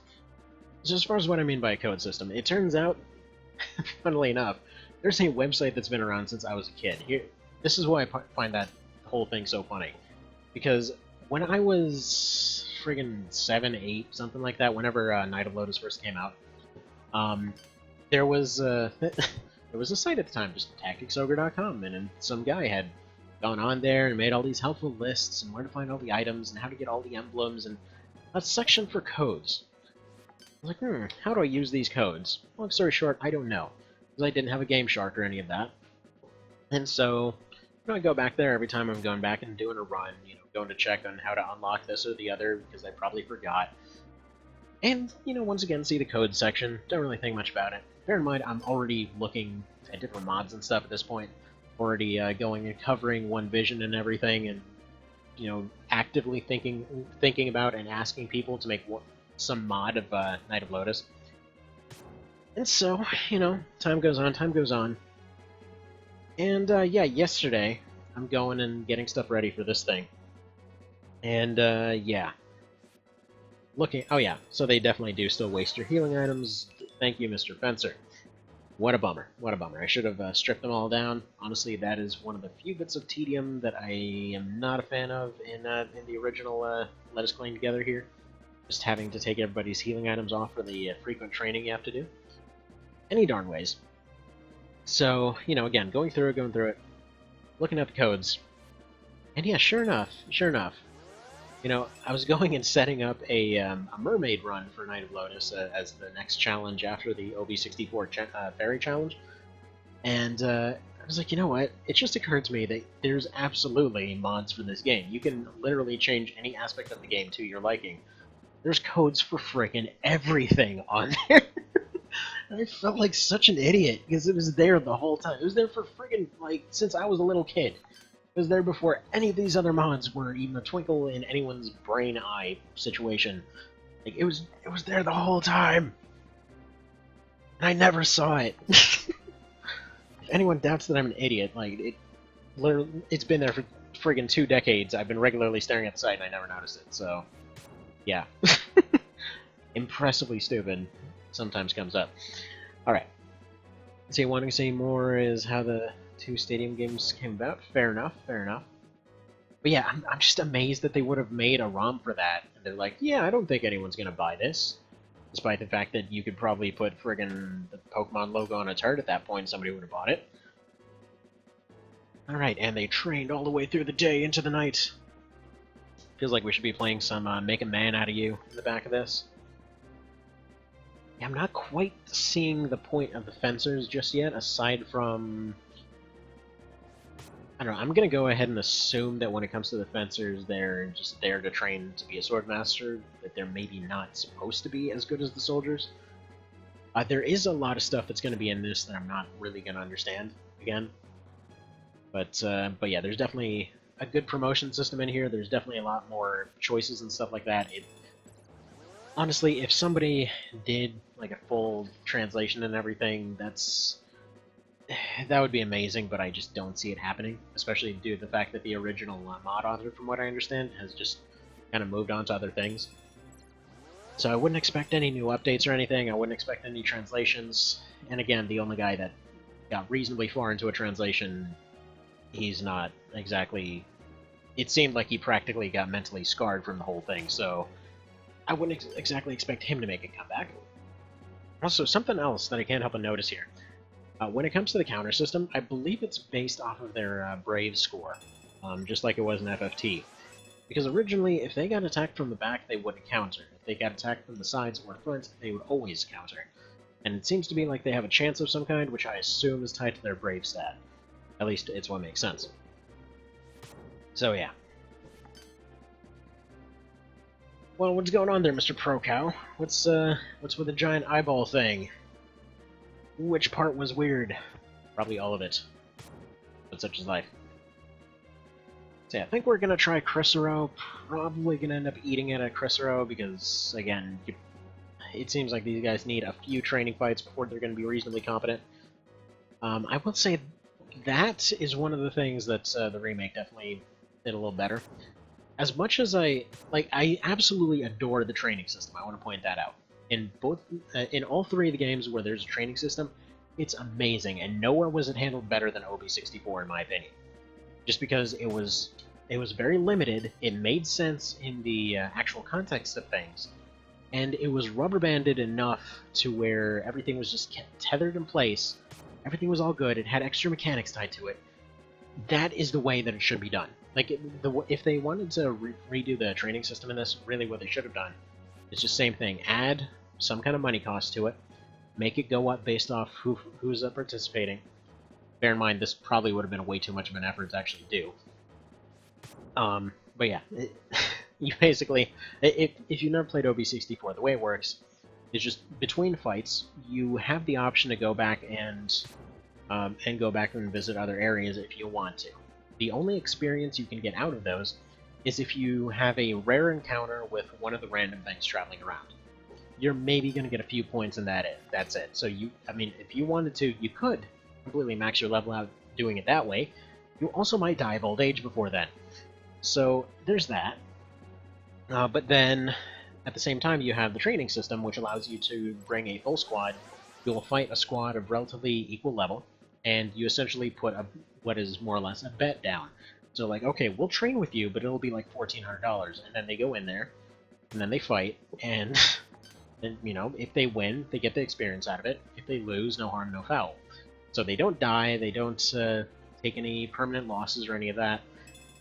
[SPEAKER 1] So as far as what I mean by a code system, it turns out, funnily enough, there's a website that's been around since I was a kid. This is why I find that whole thing so funny. Because when I was friggin' 7, 8, something like that, whenever Knight of Lodis first came out, there was a site at the time, just tacticsogre.com, and some guy had gone on there and made all these helpful lists and where to find all the items and how to get all the emblems and a section for codes. I was like, how do I use these codes? Long story short, I don't know, because I didn't have a Game Shark or any of that. And so, I go back there every time I'm going back and doing a run, going to check on how to unlock this or the other, because I probably forgot. And, once again, see the code section. Don't really think much about it. Bear in mind, I'm already looking at different mods and stuff at this point. Already going and covering One Vision and everything, and, actively thinking about and asking people to make some mod of Knight of Lodis. And so, time goes on. And, yeah, yesterday, I'm going and getting stuff ready for this thing. And, yeah. Oh yeah, so they definitely do still waste your healing items. Thank you, Mr. Fencer. What a bummer. I should have stripped them all down. Honestly, that is one of the few bits of tedium that I am not a fan of in the original Let Us Clean Together here. Just having to take everybody's healing items off for the frequent training you have to do. Any darn ways. So, again, going through it, looking at the codes. And yeah, sure enough, you know, I was going and setting up a mermaid run for Night of Lodis as the next challenge after the OB64 Fairy Challenge, and I was like, you know what? It just occurred to me that there's absolutely mods for this game. You can literally change any aspect of the game to your liking. There's codes for frickin' everything on there. I felt like such an idiot because it was there the whole time. It was there for friggin' like since I was a little kid. It was there before any of these other mods were even a twinkle in anyone's brain eye situation. Like it was there the whole time, and I never saw it. If anyone doubts that I'm an idiot, like it's been there for friggin' 2 decades. I've been regularly staring at the site and I never noticed it. So, yeah, impressively stupid. Sometimes comes up. Alright. So you wanting to see more is how the 2 stadium games came about? Fair enough, fair enough. But yeah, I'm just amazed that they would have made a ROM for that. And they're like, yeah, I don't think anyone's gonna buy this. Despite the fact that you could probably put friggin' the Pokemon logo on a turret at that point and somebody would have bought it. Alright, and they trained all the way through the day into the night. Feels like we should be playing some Make a Man Out of You in the back of this. Yeah, I'm not quite seeing the point of the fencers just yet, aside from... I don't know, I'm gonna go ahead and assume that when it comes to the fencers, they're just there to train to be a swordmaster, that they're maybe not supposed to be as good as the soldiers. There is a lot of stuff that's gonna be in this that I'm not really gonna understand, again. But yeah, there's definitely a good promotion system in here, there's definitely a lot more choices and stuff like that. Honestly, if somebody did like a full translation and everything, that would be amazing, but I just don't see it happening, especially due to the fact that the original mod author, from what I understand, has just kind of moved on to other things. So I wouldn't expect any new updates or anything, I wouldn't expect any translations, and again, the only guy that got reasonably far into a translation, he's not exactly... It seemed like he practically got mentally scarred from the whole thing, so I wouldn't exactly expect him to make a comeback. Also, something else that I can't help but notice here. When it comes to the counter system, I believe it's based off of their Brave score, just like it was in FFT. Because originally, if they got attacked from the back, they wouldn't counter. If they got attacked from the sides or front, they would always counter. And it seems to be like they have a chance of some kind, which I assume is tied to their Brave stat. At least it's what makes sense. So yeah. Well, what's going on there, Mr. Pro Cow? What's with the giant eyeball thing? Which part was weird? Probably all of it. But such is life. So yeah, I think we're gonna try Chrysero. Probably gonna end up eating it at Chrysero because, again, it seems like these guys need a few training fights before they're gonna be reasonably competent. I will say that is one of the things that the remake definitely did a little better. As much as I absolutely adore the training system. I want to point that out. In all 3 of the games where there's a training system, it's amazing, and nowhere was it handled better than OB64 in my opinion. Just because it was very limited, it made sense in the actual context of things, and it was rubber banded enough to where everything was just tethered in place. Everything was all good. It had extra mechanics tied to it. That is the way that it should be done. Like, if they wanted to redo the training system in this, really what they should have done is just same thing. Add some kind of money cost to it. Make it go up based off who's participating. Bear in mind, this probably would have been way too much of an effort to actually do. But yeah, you basically, if you've never played OB64, the way it works is just between fights, you have the option to go back and go back and visit other areas if you want to. The only experience you can get out of those is if you have a rare encounter with one of the random things traveling around. You're maybe going to get a few points in that's it. So I mean, if you wanted to, you could completely max your level out doing it that way. You also might die of old age before then. So there's that. But then, at the same time, you have the training system, which allows you to bring a full squad. You will fight a squad of relatively equal level, and you essentially put what is more or less a bet down. So like, okay, we'll train with you, but it'll be like $1,400, and then they go in there, and then they fight, and you know, if they win, they get the experience out of it. If they lose, no harm, no foul. So they don't die, they don't take any permanent losses or any of that,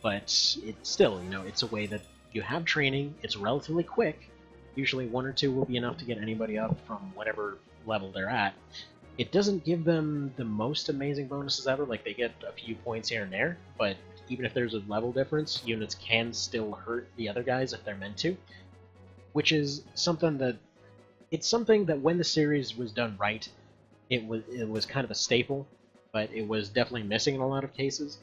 [SPEAKER 1] but it's still, you know, it's a way that you have training, it's relatively quick, usually 1 or 2 will be enough to get anybody up from whatever level they're at. It doesn't give them the most amazing bonuses ever, like they get a few points here and there, but even if there's a level difference, units can still hurt the other guys if they're meant to, which is something that, it's something that when the series was done right, it was kind of a staple, but it was definitely missing in a lot of cases.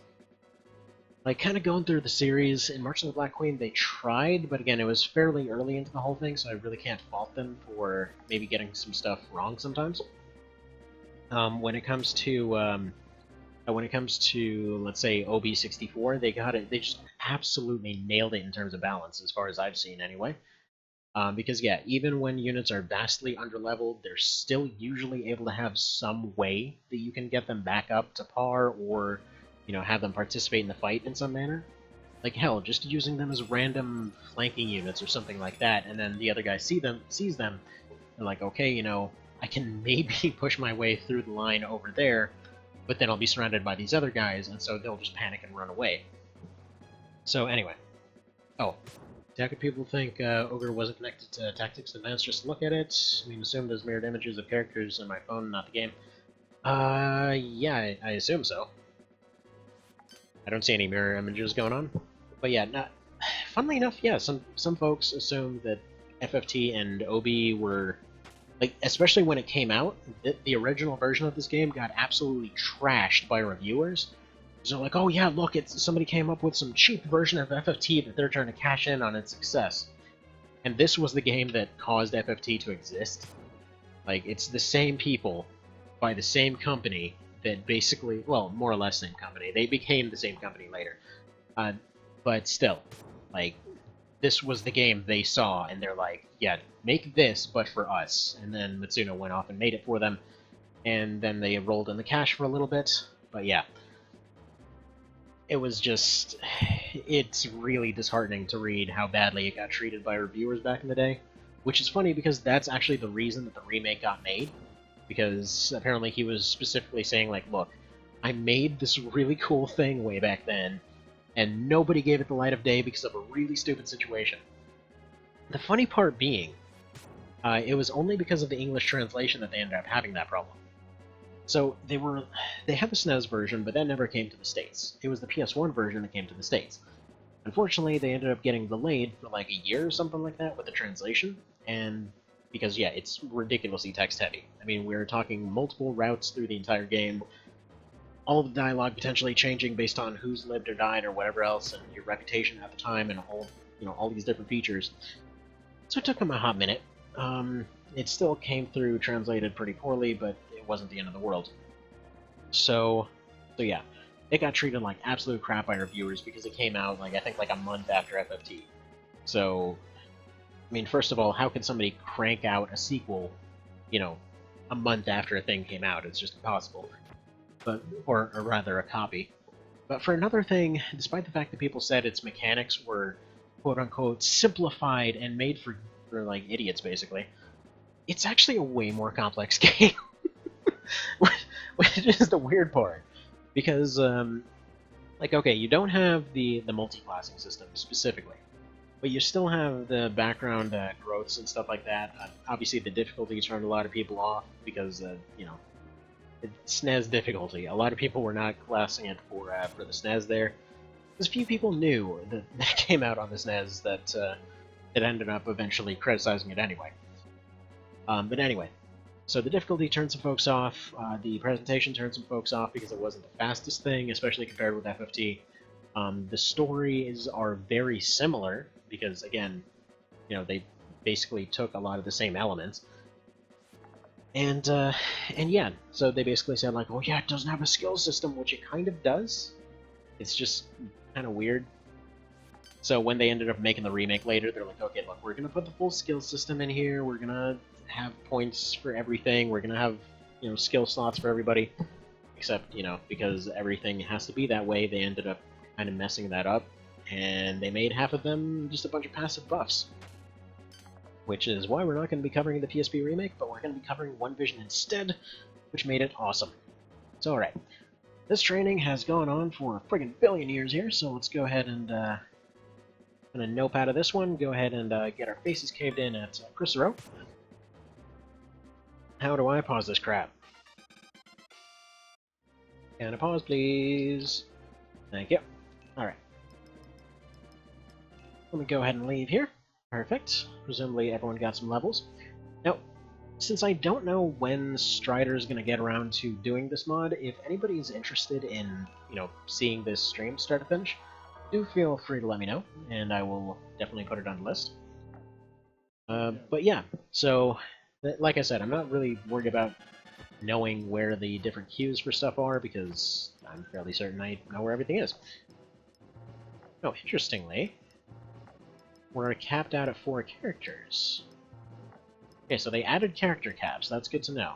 [SPEAKER 1] Like, kind of going through the series, in March of the Black Queen, they tried, but again, it was fairly early into the whole thing, so I really can't fault them for maybe getting some stuff wrong sometimes. When it comes to, let's say, OB64, they got it, they just absolutely nailed it in terms of balance, as far as I've seen anyway. Because, yeah, even when units are vastly underleveled, they're still usually able to have some way that you can get them back up to par, or, you know, have them participate in the fight in some manner. Like, hell, just using them as random flanking units or something like that, and then the other guy sees them, and like, okay, you know, I can maybe push my way through the line over there, but then I'll be surrounded by these other guys, and so they'll just panic and run away. So anyway. Oh. How could people think Ogre wasn't connected to Tactics Advanced? Just look at it. I mean, assume there's mirrored images of characters in my phone, not the game. Yeah, I assume so. I don't see any mirror images going on. But yeah, funnily enough, yeah, some folks assume that FFT and OB were, like, especially when it came out, the original version of this game got absolutely trashed by reviewers. So like, oh yeah, look, somebody came up with some cheap version of FFT that they're trying to cash in on its success. And this was the game that caused FFT to exist. Like, it's the same people by the same company that basically, well, more or less same company. They became the same company later. But still, like, this was the game they saw, and they're like, yeah, make this, but for us. And then Matsuno went off and made it for them, and then they rolled in the cash for a little bit. But yeah. It was just, it's really disheartening to read how badly it got treated by reviewers back in the day. Which is funny because that's actually the reason that the remake got made. Because apparently he was specifically saying, like, look, I made this really cool thing way back then, and nobody gave it the light of day because of a really stupid situation. The funny part being, it was only because of the English translation that they ended up having that problem. So they had the SNES version, but that never came to the States. It was the PS1 version that came to the States. Unfortunately, they ended up getting delayed for like a year or something like that with the translation, and because, yeah, it's ridiculously text-heavy. I mean, we're talking multiple routes through the entire game, all the dialogue potentially changing based on who's lived or died or whatever else, and your reputation at the time, and all these different features. So it took them a hot minute. It still came through translated pretty poorly, but it wasn't the end of the world. So yeah, it got treated like absolute crap by reviewers because it came out, like, I think like a month after FFT. So, I mean, first of all, how can somebody crank out a sequel, you know, a month after a thing came out? It's just impossible. But, or rather, a copy. But for another thing, despite the fact that people said its mechanics were quote-unquote simplified and made for like idiots, basically, it's actually a way more complex game. Which is the weird part. Because, like, okay, you don't have the multi-classing system specifically, but you still have the background growths and stuff like that. Obviously, the difficulty turned a lot of people off because, you know, it's SNES difficulty. A lot of people were not classing it for the SNES there. There's a few people new that came out on the SNES that ended up eventually criticizing it anyway. But anyway, so the difficulty turned some folks off, the presentation turned some folks off because it wasn't the fastest thing, especially compared with FFT. The stories are very similar because, again, you know, they basically took a lot of the same elements. And yeah, so they basically said, like, oh yeah, it doesn't have a skill system, which it kind of does. It's just kind of weird. So when they ended up making the remake later, they're like, okay, look, we're going to put the full skill system in here, we're going to have points for everything, we're going to have, you know, skill slots for everybody. Except, you know, because everything has to be that way, they ended up kind of messing that up, and they made half of them just a bunch of passive buffs. Which is why we're not going to be covering the PSP remake, but we're going to be covering One Vision instead, which made it awesome. So alright. This training has gone on for a friggin' billion years here, so let's go ahead and, gonna nope out of this one, go ahead and get our faces caved in at Chrysero. How do I pause this crap? Can I pause, please? Thank you. Alright. Let me go ahead and leave here. Perfect. Presumably everyone got some levels. Now, since I don't know when Strider is going to get around to doing this mod, if anybody's interested in, seeing this stream start to finish, do feel free to let me know, and I will definitely put it on the list. But yeah, so, like I said, I'm not really worried about knowing where the different queues for stuff are, because I'm fairly certain I know where everything is. Oh, interestingly, we're capped out at 4 characters. Okay, so they added character caps. That's good to know.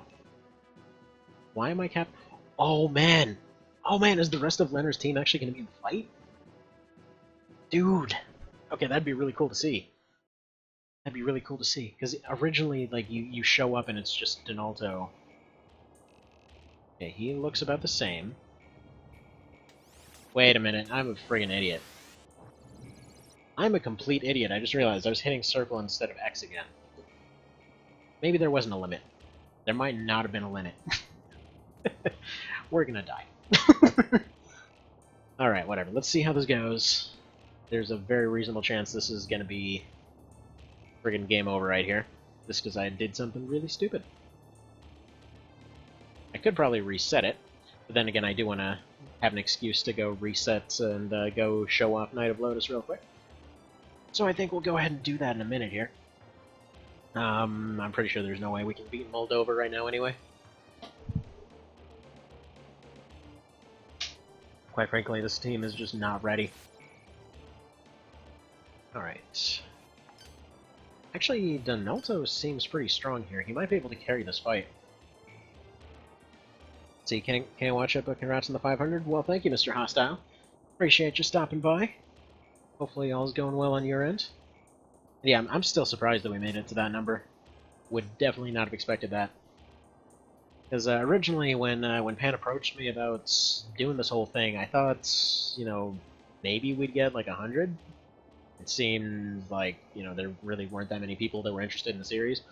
[SPEAKER 1] Why am I capped? Oh, man! Oh, man, is the rest of Leonard's team actually going to be in the fight? Dude! Okay, that'd be really cool to see. That'd be really cool to see. Because originally, like, you show up and it's just Donalto. Okay, he looks about the same. Wait a minute, I'm a friggin' idiot. I'm a complete idiot. I just realized I was hitting circle instead of X again. Maybe there wasn't a limit. There might not have been a limit. We're gonna die. Alright, whatever. Let's see how this goes. There's a very reasonable chance this is gonna be friggin' game over right here. Just because I did something really stupid. I could probably reset it, but then again I do want to have an excuse to go reset and go show off Knight of Lodis real quick. So I think we'll go ahead and do that in a minute here. I'm pretty sure there's no way we can beat Moldova right now anyway. Quite frankly, this team is just not ready. Alright. Actually, Donalto seems pretty strong here. He might be able to carry this fight. See, can I watch it, but congrats on the 500? Well, thank you, Mr. Hostile. Appreciate you stopping by. Hopefully all's going well on your end. Yeah, I'm still surprised that we made it to that number. Would definitely not have expected that. Because originally, when Pan approached me about doing this whole thing, I thought, maybe we'd get like 100. It seemed like, there really weren't that many people that were interested in the series.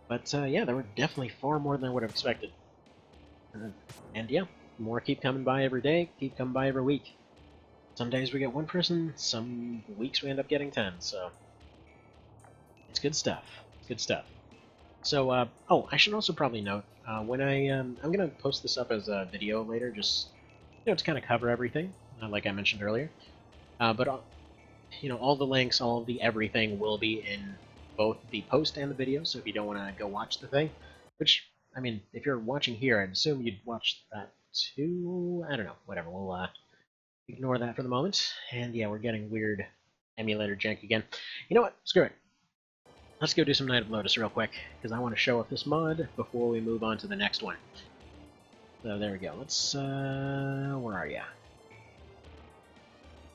[SPEAKER 1] But yeah, there were definitely far more than I would have expected. And yeah, more keep coming by every day, keep coming by every week. Some days we get 1 person, some weeks we end up getting 10, so... It's good stuff. It's good stuff. So, oh, I should also probably note, when I'm gonna post this up as a video later, just, to kind of cover everything, like I mentioned earlier. But, all the links, all of the everything will be in both the post and the video, so if you don't want to go watch the thing, which, I mean, if you're watching here, I'd assume you'd watch that too. I don't know, whatever, we'll, ignore that for the moment. And yeah, we're getting weird emulator jank again. You know what? Screw it. Let's go do some Knight of Lodis real quick, because I want to show off this mod before we move on to the next one. So there we go. Let's, where are ya?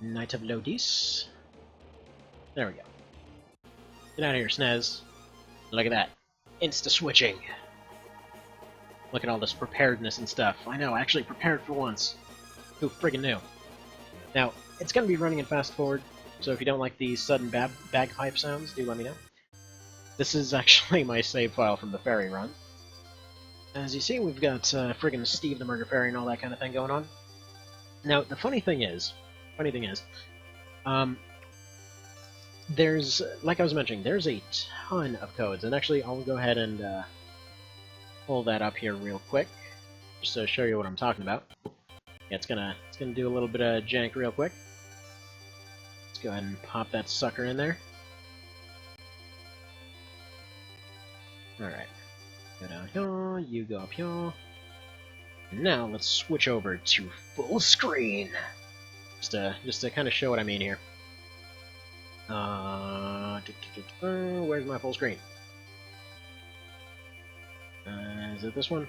[SPEAKER 1] Knight of Lodis. There we go. Get out of here, SNES. Look at that. Insta-switching. Look at all this preparedness and stuff. I know, actually prepared for once. Who friggin' knew? Now, it's going to be running in fast forward, so if you don't like these sudden bagpipe sounds, do let me know. This is actually my save file from the ferry run. As you see, we've got friggin' Steve the Murder Fairy and all that kind of thing going on. Now, the funny thing is, there's, like I was mentioning, there's a ton of codes, and actually I'll go ahead and pull that up here real quick, just to show you what I'm talking about. Yeah, it's gonna do a little bit of jank real quick. Let's go ahead and pop that sucker in there. Alright. Go down here, you go up here. Now let's switch over to full screen. Just to kind of show what I mean here. Where's my full screen? Is it this one?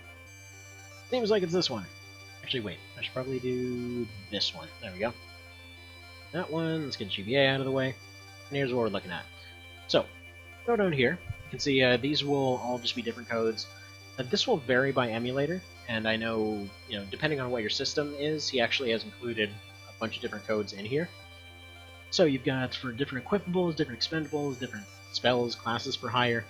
[SPEAKER 1] Seems like it's this one. Actually, wait. I should probably do this one. There we go. That one. Let's get GBA out of the way. And here's what we're looking at. So, go down here. You can see these will all just be different codes. This will vary by emulator, and I know, depending on what your system is, he actually has included a bunch of different codes in here. So you've got for different equipables, different expendables, different spells, classes for hire.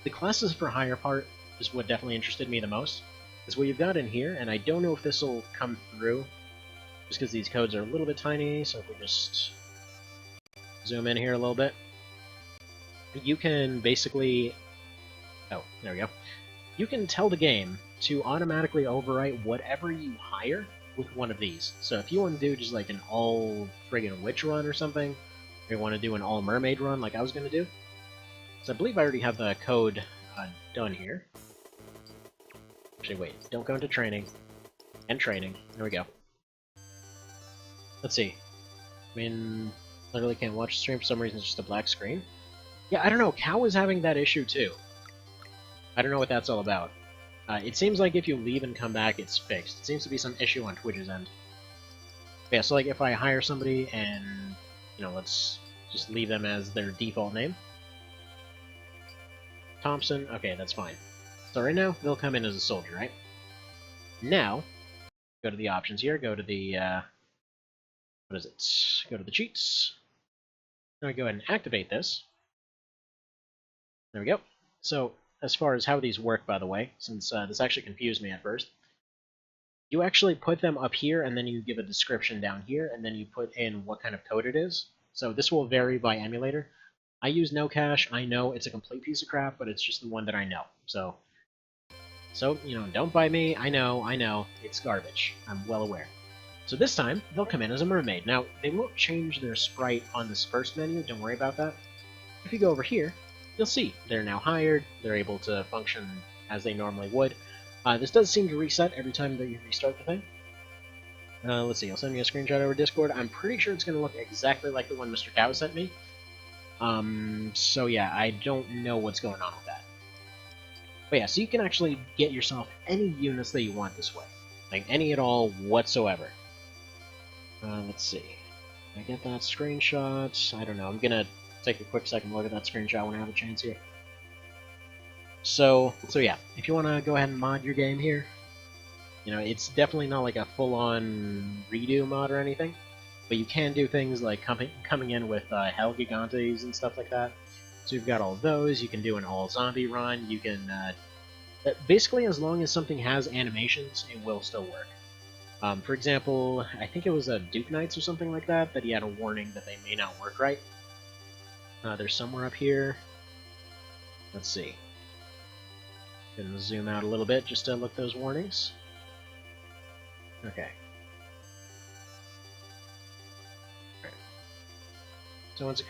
[SPEAKER 1] The classes for hire part is what definitely interested me the most, is what you've got in here, and I don't know if this will come through, just because these codes are a little bit tiny, so if we just zoom in here a little bit, you can basically... Oh, there we go. You can tell the game to automatically overwrite whatever you hire with one of these. So if you want to do just like an all friggin' witch run or something, or you want to do an all mermaid run like I was going to do, so I believe I already have the code done here. Actually, wait, don't go into training. And training. There we go. Let's see. I mean, literally can't watch the stream for some reason, it's just a black screen. Yeah, I don't know, Cow is having that issue too. I don't know what that's all about. It seems like if you leave and come back, it's fixed. It seems to be some issue on Twitch's end. But yeah, so like if I hire somebody and, let's just leave them as their default name. Thompson, okay, that's fine. So right now, they'll come in as a soldier, right? Now, go to the options here, go to the, what is it? Go to the cheats. Now we go ahead and activate this. There we go. So, as far as how these work, by the way, since this actually confused me at first, you actually put them up here, and then you give a description down here, and then you put in what kind of code it is. So this will vary by emulator. I use no cache. I know it's a complete piece of crap, but it's just the one that I know. So don't buy me. I know, it's garbage. I'm well aware. So this time, they'll come in as a mermaid. Now, they won't change their sprite on this first menu, don't worry about that. If you go over here, you'll see they're now hired, they're able to function as they normally would. This does seem to reset every time that you restart the thing. Let's see, I'll send you a screenshot over Discord. I'm pretty sure it's going to look exactly like the one Mr. Cow sent me. So yeah, I don't know what's going on with that. But yeah, so you can actually get yourself any units that you want this way. Like, any at all whatsoever. Let's see. Can I get that screenshot? I don't know, I'm gonna take a quick second look at that screenshot when I have a chance here. So yeah, if you want to go ahead and mod your game here, it's definitely not like a full-on redo mod or anything, but you can do things like coming in with Hell Gigantes and stuff like that. So you've got all of those, you can do an all-zombie run, you can... basically, as long as something has animations, it will still work. For example, I think it was Duke Knights or something like that, that he had a warning that they may not work right. They're somewhere up here. Let's see. Gonna zoom out a little bit just to look those warnings. Okay. Right. So once a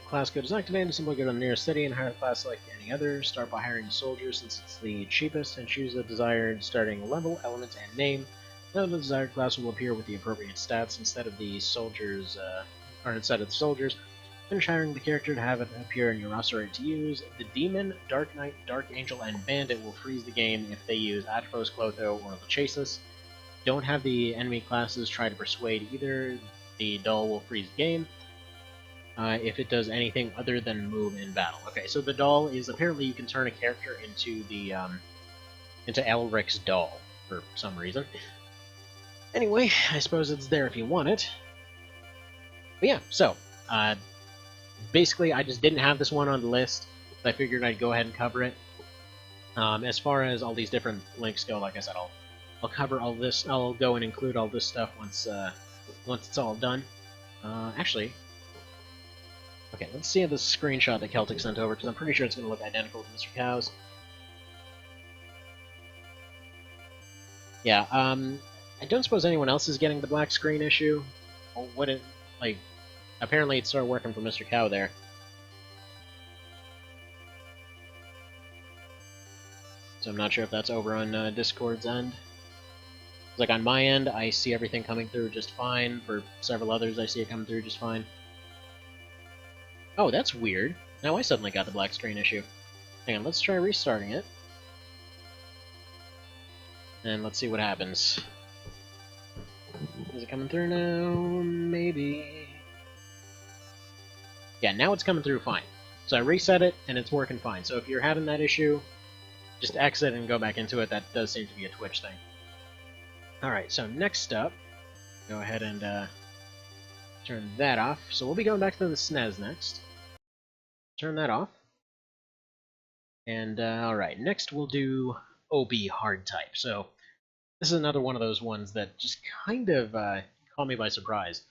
[SPEAKER 1] class code is activated, simply go to the nearest city and hire the class like any other. Start by hiring a soldier since it's the cheapest, and choose the desired starting level, element, and name. Now the desired class will appear with the appropriate stats instead of the soldiers, Finish hiring the character to have it appear in your roster ready to use. The Demon, Dark Knight, Dark Angel, and Bandit will freeze the game if they use Atropos, Clotho, or Lachesis. Don't have the enemy classes try to persuade either. The Doll will freeze the game if it does anything other than move in battle. Okay, so the Doll is apparently you can turn a character into the into Elric's doll for some reason. Anyway, I suppose it's there if you want it. But yeah, so basically, I just didn't have this one on the list, so I figured I'd go ahead and cover it. As far as all these different links go, like I said, I'll cover all this. I'll go and include all this stuff once it's all done. Actually, okay, let's see the screenshot that Celtic sent over, because I'm pretty sure it's going to look identical to Mr. Cow's. Yeah, I don't suppose anyone else is getting the black screen issue. Or what it, like... Apparently it started working for Mr. Cow there. So I'm not sure if that's over on Discord's end. Like on my end, I see everything coming through just fine. For several others, I see it coming through just fine. Oh, that's weird. Now I suddenly got the black screen issue. Hang on, let's try restarting it. And let's see what happens. Is it coming through now? Maybe... Yeah, now it's coming through fine. So I reset it, and it's working fine. So if you're having that issue, just exit and go back into it. That does seem to be a Twitch thing. Alright, so next up, go ahead and turn that off. So we'll be going back to the SNES next. Turn that off. And alright, next we'll do OB hard type. So this is another one of those ones that just kind of caught me by surprise.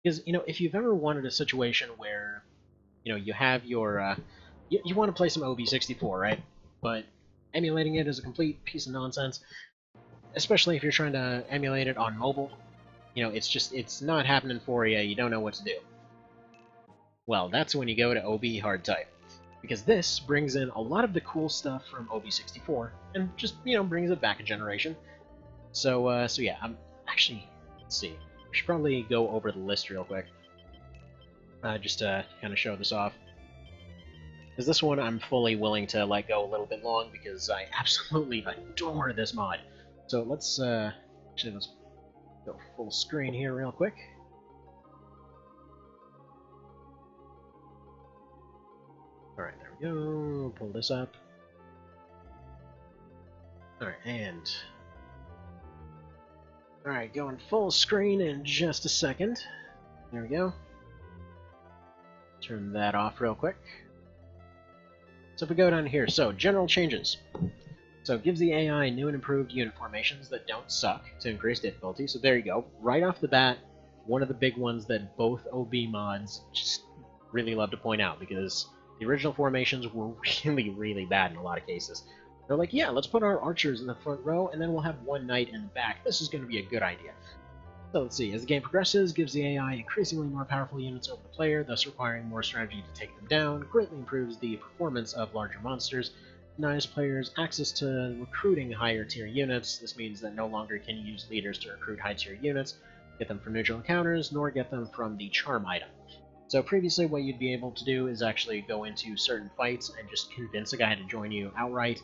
[SPEAKER 1] Because, you know, if you've ever wanted a situation where, you know, you have your, you want to play some OB64, right? But emulating it is a complete piece of nonsense, especially if you're trying to emulate it on mobile. You know, it's not happening for you, you don't know what to do. Well, that's when you go to OB hard type. Because this brings in a lot of the cool stuff from OB64, and just, you know, brings it back a generation. So yeah, I'm actually, let's see, we should probably go over the list real quick, just to kind of show this off. Because this one I'm fully willing to let go a little bit long, because I absolutely adore this mod. So let's, actually let's go full screen here real quick. Alright, there we go, pull this up. Alright, and... Alright, going full screen in just a second. There we go. Turn that off real quick. So if we go down here, so general changes. So it gives the AI new and improved unit formations that don't suck to increase difficulty. So there you go. Right off the bat, one of the big ones that both OB mods just really love to point out, because the original formations were really, really bad in a lot of cases. They're like, yeah, let's put our archers in the front row, and then we'll have one knight in the back. This is going to be a good idea. So let's see, as the game progresses, gives the AI increasingly more powerful units over the player, thus requiring more strategy to take them down, greatly improves the performance of larger monsters, denies players access to recruiting higher tier units. This means that no longer can you use leaders to recruit high tier units, get them from neutral encounters, nor get them from the charm item. So previously what you'd be able to do is actually go into certain fights and just convince a guy to join you outright.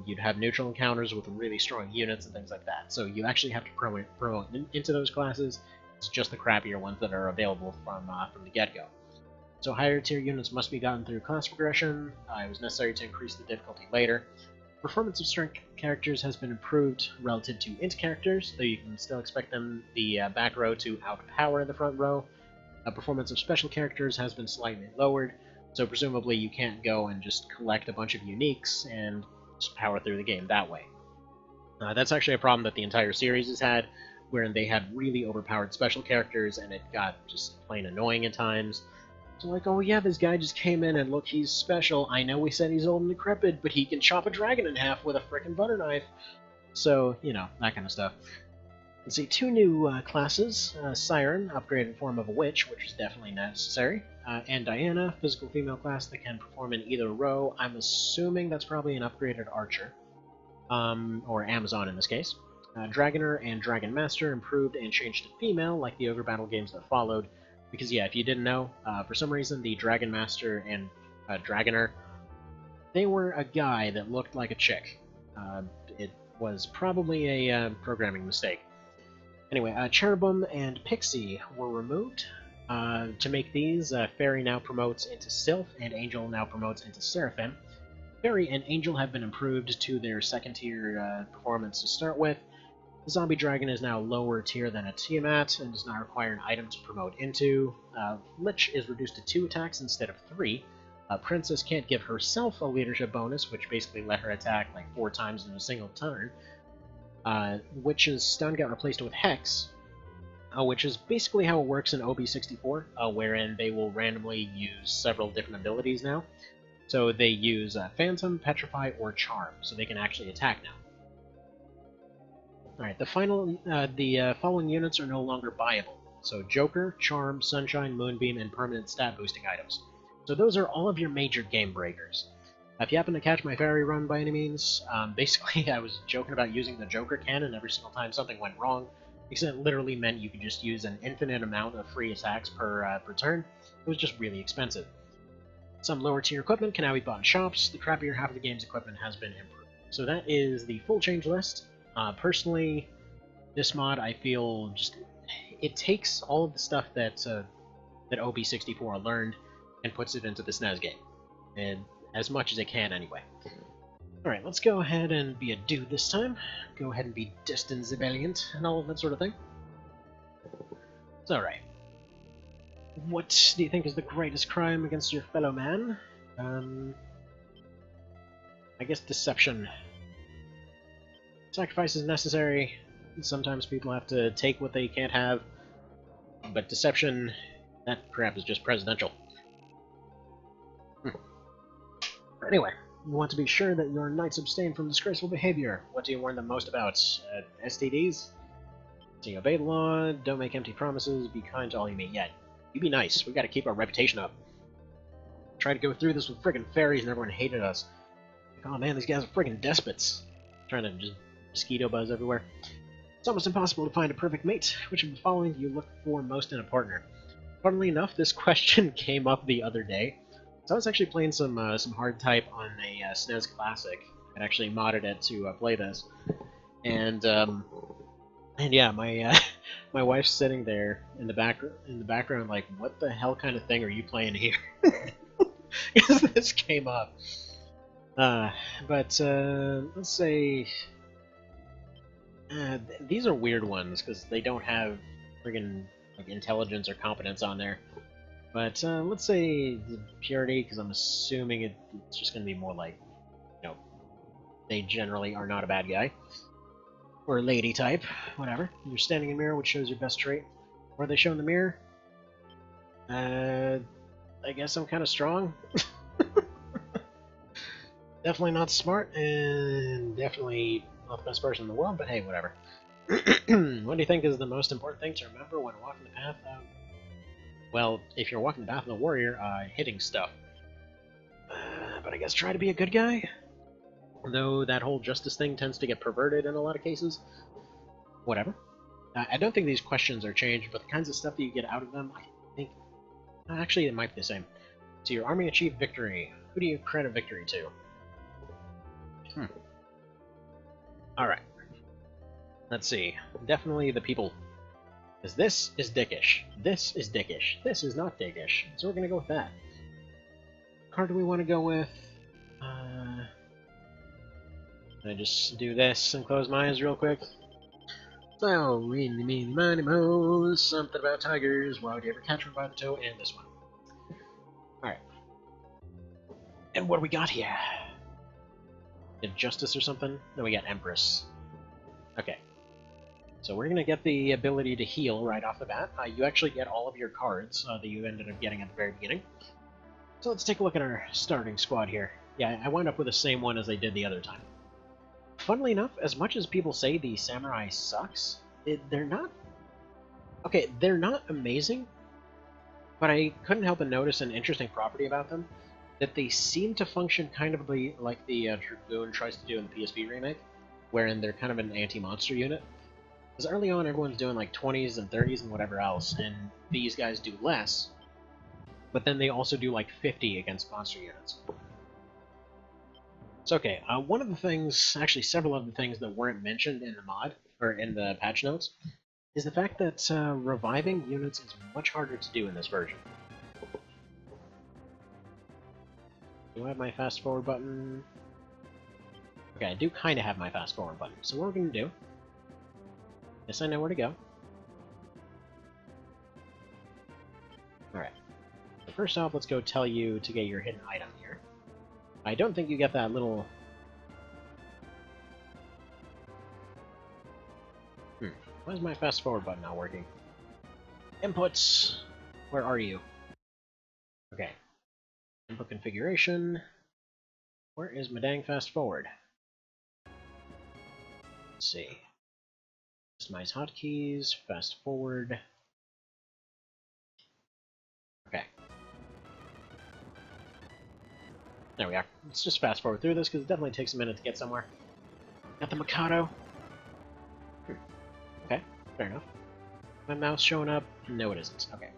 [SPEAKER 1] You'd have neutral encounters with really strong units and things like that. So you actually have to promote into those classes. It's just the crappier ones that are available from the get-go. So higher tier units must be gotten through class progression. It was necessary to increase the difficulty later. Performance of strength characters has been improved relative to int characters, though you can still expect them, the back row, to outpower the front row. Performance of special characters has been slightly lowered, so presumably you can't go and just collect a bunch of uniques and just power through the game that way. That's actually a problem that the entire series has had, wherein they had really overpowered special characters and it got just plain annoying at times. So like, oh yeah, this guy just came in and look, he's special. I know we said he's old and decrepit, but he can chop a dragon in half with a frickin' butter knife. So, you know, that kind of stuff. Let's see, two new classes. Siren, upgraded form of a witch, which is definitely necessary. And Diana, physical female class that can perform in either row. I'm assuming that's probably an upgraded archer. Or Amazon in this case. Dragoner and Dragon Master, improved and changed to female, like the Ogre Battle games that followed. Because yeah, if you didn't know, for some reason the Dragon Master and Dragoner, they were a guy that looked like a chick. It was probably a programming mistake. Anyway, Cherubim and Pixie were removed. To make these, Fairy now promotes into Sylph, and Angel now promotes into Seraphim. Fairy and Angel have been improved to their second tier performance to start with. The Zombie Dragon is now lower tier than a Tiamat, and does not require an item to promote into. Lich is reduced to 2 attacks instead of 3. Princess can't give herself a leadership bonus, which basically let her attack like 4 times in a single turn. Witch's stun got replaced with Hex, which is basically how it works in OB64, wherein they will randomly use several different abilities now. So they use Phantom, Petrify, or Charm, so they can actually attack now. Alright, the following units are no longer buyable. So Joker, Charm, Sunshine, Moonbeam, and permanent stat boosting items. So those are all of your major game breakers. If you happen to catch my fairy run by any means, basically I was joking about using the Joker cannon every single time something went wrong, because it literally meant you could just use an infinite amount of free attacks per turn. It was just really expensive. Some lower tier equipment can now be bought in shops. The crappier half of the game's equipment has been improved. So that is the full change list. Personally, this mod I feel just, it takes all of the stuff that OB64 learned and puts it into the SNES game, and as much as it can anyway. Alright, let's go ahead and be a dude this time. Go ahead and be distant valiant and all of that sort of thing. It's alright. What do you think is the greatest crime against your fellow man? I guess deception. Sacrifice is necessary. Sometimes people have to take what they can't have. But deception, that perhaps is just presidential. Anyway, you want to be sure that your knights abstain from disgraceful behavior. What do you warn them most about? STDs? So you obey the law, don't make empty promises, be kind to all you meet. Yeah, you be nice. We gotta keep our reputation up. Tried to go through this with friggin' fairies and everyone hated us. Like, oh man, these guys are friggin' despots. Trying to just mosquito buzz everywhere. It's almost impossible to find a perfect mate. Which of the following do you look for most in a partner? Funnily enough, this question came up the other day. So I was actually playing some hard type on a SNES Classic. I'd actually modded it to play this, and yeah, my my wife's sitting there in the background, like, what the hell kind of thing are you playing here? Because this came up. But let's say these are weird ones because they don't have friggin' like intelligence or competence on there. But let's say purity, because I'm assuming it's just going to be more like, you know, they generally are not a bad guy. Or lady type, whatever. You're standing in a mirror, which shows your best trait. What are they show in the mirror? I guess I'm kind of strong. Definitely not smart, and definitely not the best person in the world, but hey, whatever. What do you think is the most important thing to remember when walking the path of... Well, if you're walking the path of the warrior, hitting stuff. But I guess try to be a good guy? Though that whole justice thing tends to get perverted in a lot of cases. Whatever. I don't think these questions are changed, but the kinds of stuff that you get out of them, I think... Actually, it might be the same. So your army achieved victory. Who do you credit victory to? Alright. Let's see. Definitely the people. Because this is dickish. This is dickish. This is not dickish. So we're going to go with that. What card do we want to go with? Can I just do this and close my eyes real quick? So, really mean animals, something about tigers, why would you ever catch one by the toe, and this one. Alright. And what do we got here? Justice or something? No, we got Empress. Okay. So we're going to get the ability to heal right off the bat. You actually get all of your cards that you ended up getting at the very beginning. So let's take a look at our starting squad here. Yeah, I wound up with the same one as I did the other time. Funnily enough, as much as people say the samurai sucks, they're not... Okay, they're not amazing, but I couldn't help but notice an interesting property about them, that they seem to function kind of like the Dragoon tries to do in the PSP remake, wherein they're kind of an anti-monster unit. Because early on, everyone's doing like 20s and 30s and whatever else, and these guys do less, but then they also do like 50 against monster units. So okay, one of the things, actually several of the things that weren't mentioned in the mod, or in the patch notes, is the fact that reviving units is much harder to do in this version. Do I have my fast forward button? Okay, I do kind of have my fast forward button, so what we're going to do... Yes, I know where to go. Alright. First off, let's go tell you to get your hidden item here. I don't think you get that little... Why is my fast forward button not working? Inputs! Where are you? Okay. Input configuration. Where is my dang fast forward? Let's see. Customize hotkeys, fast forward. Okay. There we are. Let's just fast forward through this because it definitely takes a minute to get somewhere. Got the Mikado. Okay, fair enough. My mouse showing up? No, it isn't. Okay.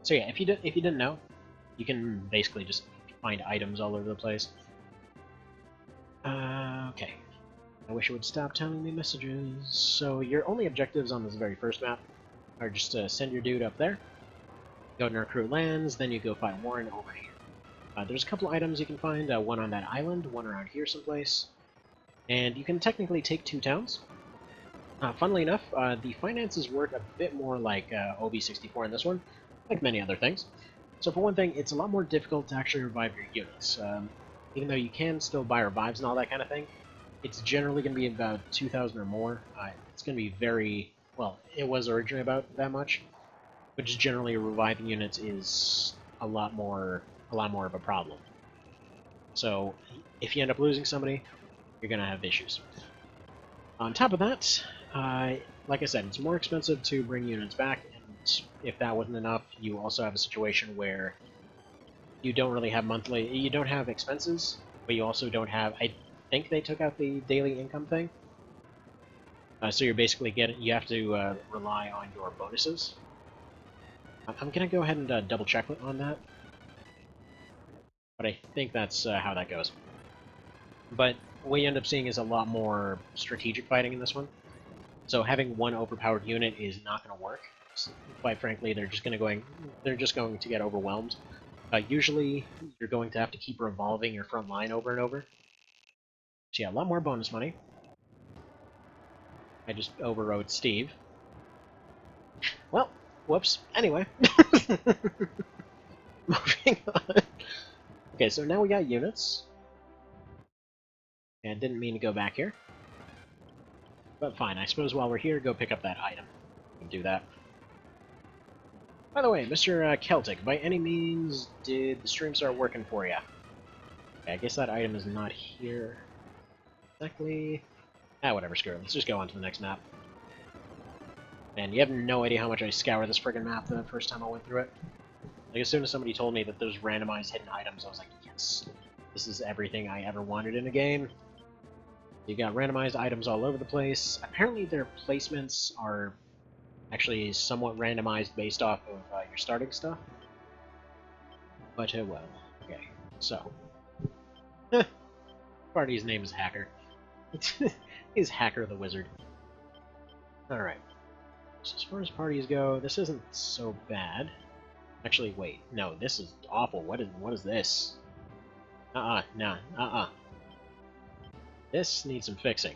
[SPEAKER 1] So yeah, if you didn't know, you can basically just find items all over the place. Okay. I wish it would stop telling me messages. So your only objectives on this very first map are just to send your dude up there, go to our crew lands, then you go find Warren over here. There's a couple items you can find, one on that island, one around here someplace. and you can technically take 2 towns. Funnily enough, the finances work a bit more like OB64 in this one, like many other things. So for one thing, it's a lot more difficult to actually revive your units. Even though you can still buy revives and all that kind of thing, it's generally going to be about 2,000 or more. It's going to be very... well, it was originally about that much, but just generally reviving units is a lot more of a problem. So if you end up losing somebody, you're going to have issues. On top of that, like I said, it's more expensive to bring units back, and if that wasn't enough, you also have a situation where you don't really have you don't have expenses, but you also don't have, I think they took out the daily income thing. So you're basically you have to rely on your bonuses. I'm gonna go ahead and double check on that, but I think that's how that goes. But what you end up seeing is a lot more strategic fighting in this one. So having one overpowered unit is not going to work. Quite frankly, they're just going to get overwhelmed. Usually, you're going to have to keep revolving your front line over and over. So yeah, a lot more bonus money. I just overrode Steve. Well, whoops. Anyway. Moving on. Okay, so now we got units. And didn't mean to go back here. But fine, I suppose while we're here, go pick up that item. We can do that. By the way, Mr. Celtic, by any means, did the stream start working for you? Okay, I guess that item is not here exactly. Whatever, screw it. Let's just go on to the next map. And you have no idea how much I scoured this friggin' map the first time I went through it. Like, as soon as somebody told me that there's randomized hidden items, I was like, yes, this is everything I ever wanted in a game. You got randomized items all over the place. Apparently their placements are actually somewhat randomized based off of your starting stuff. But, well, okay, so. Party's name is Hacker. He's Hacker the Wizard. Alright. So as far as parties go, this isn't so bad. Actually, wait. No, this is awful. What is this? Nah. This needs some fixing.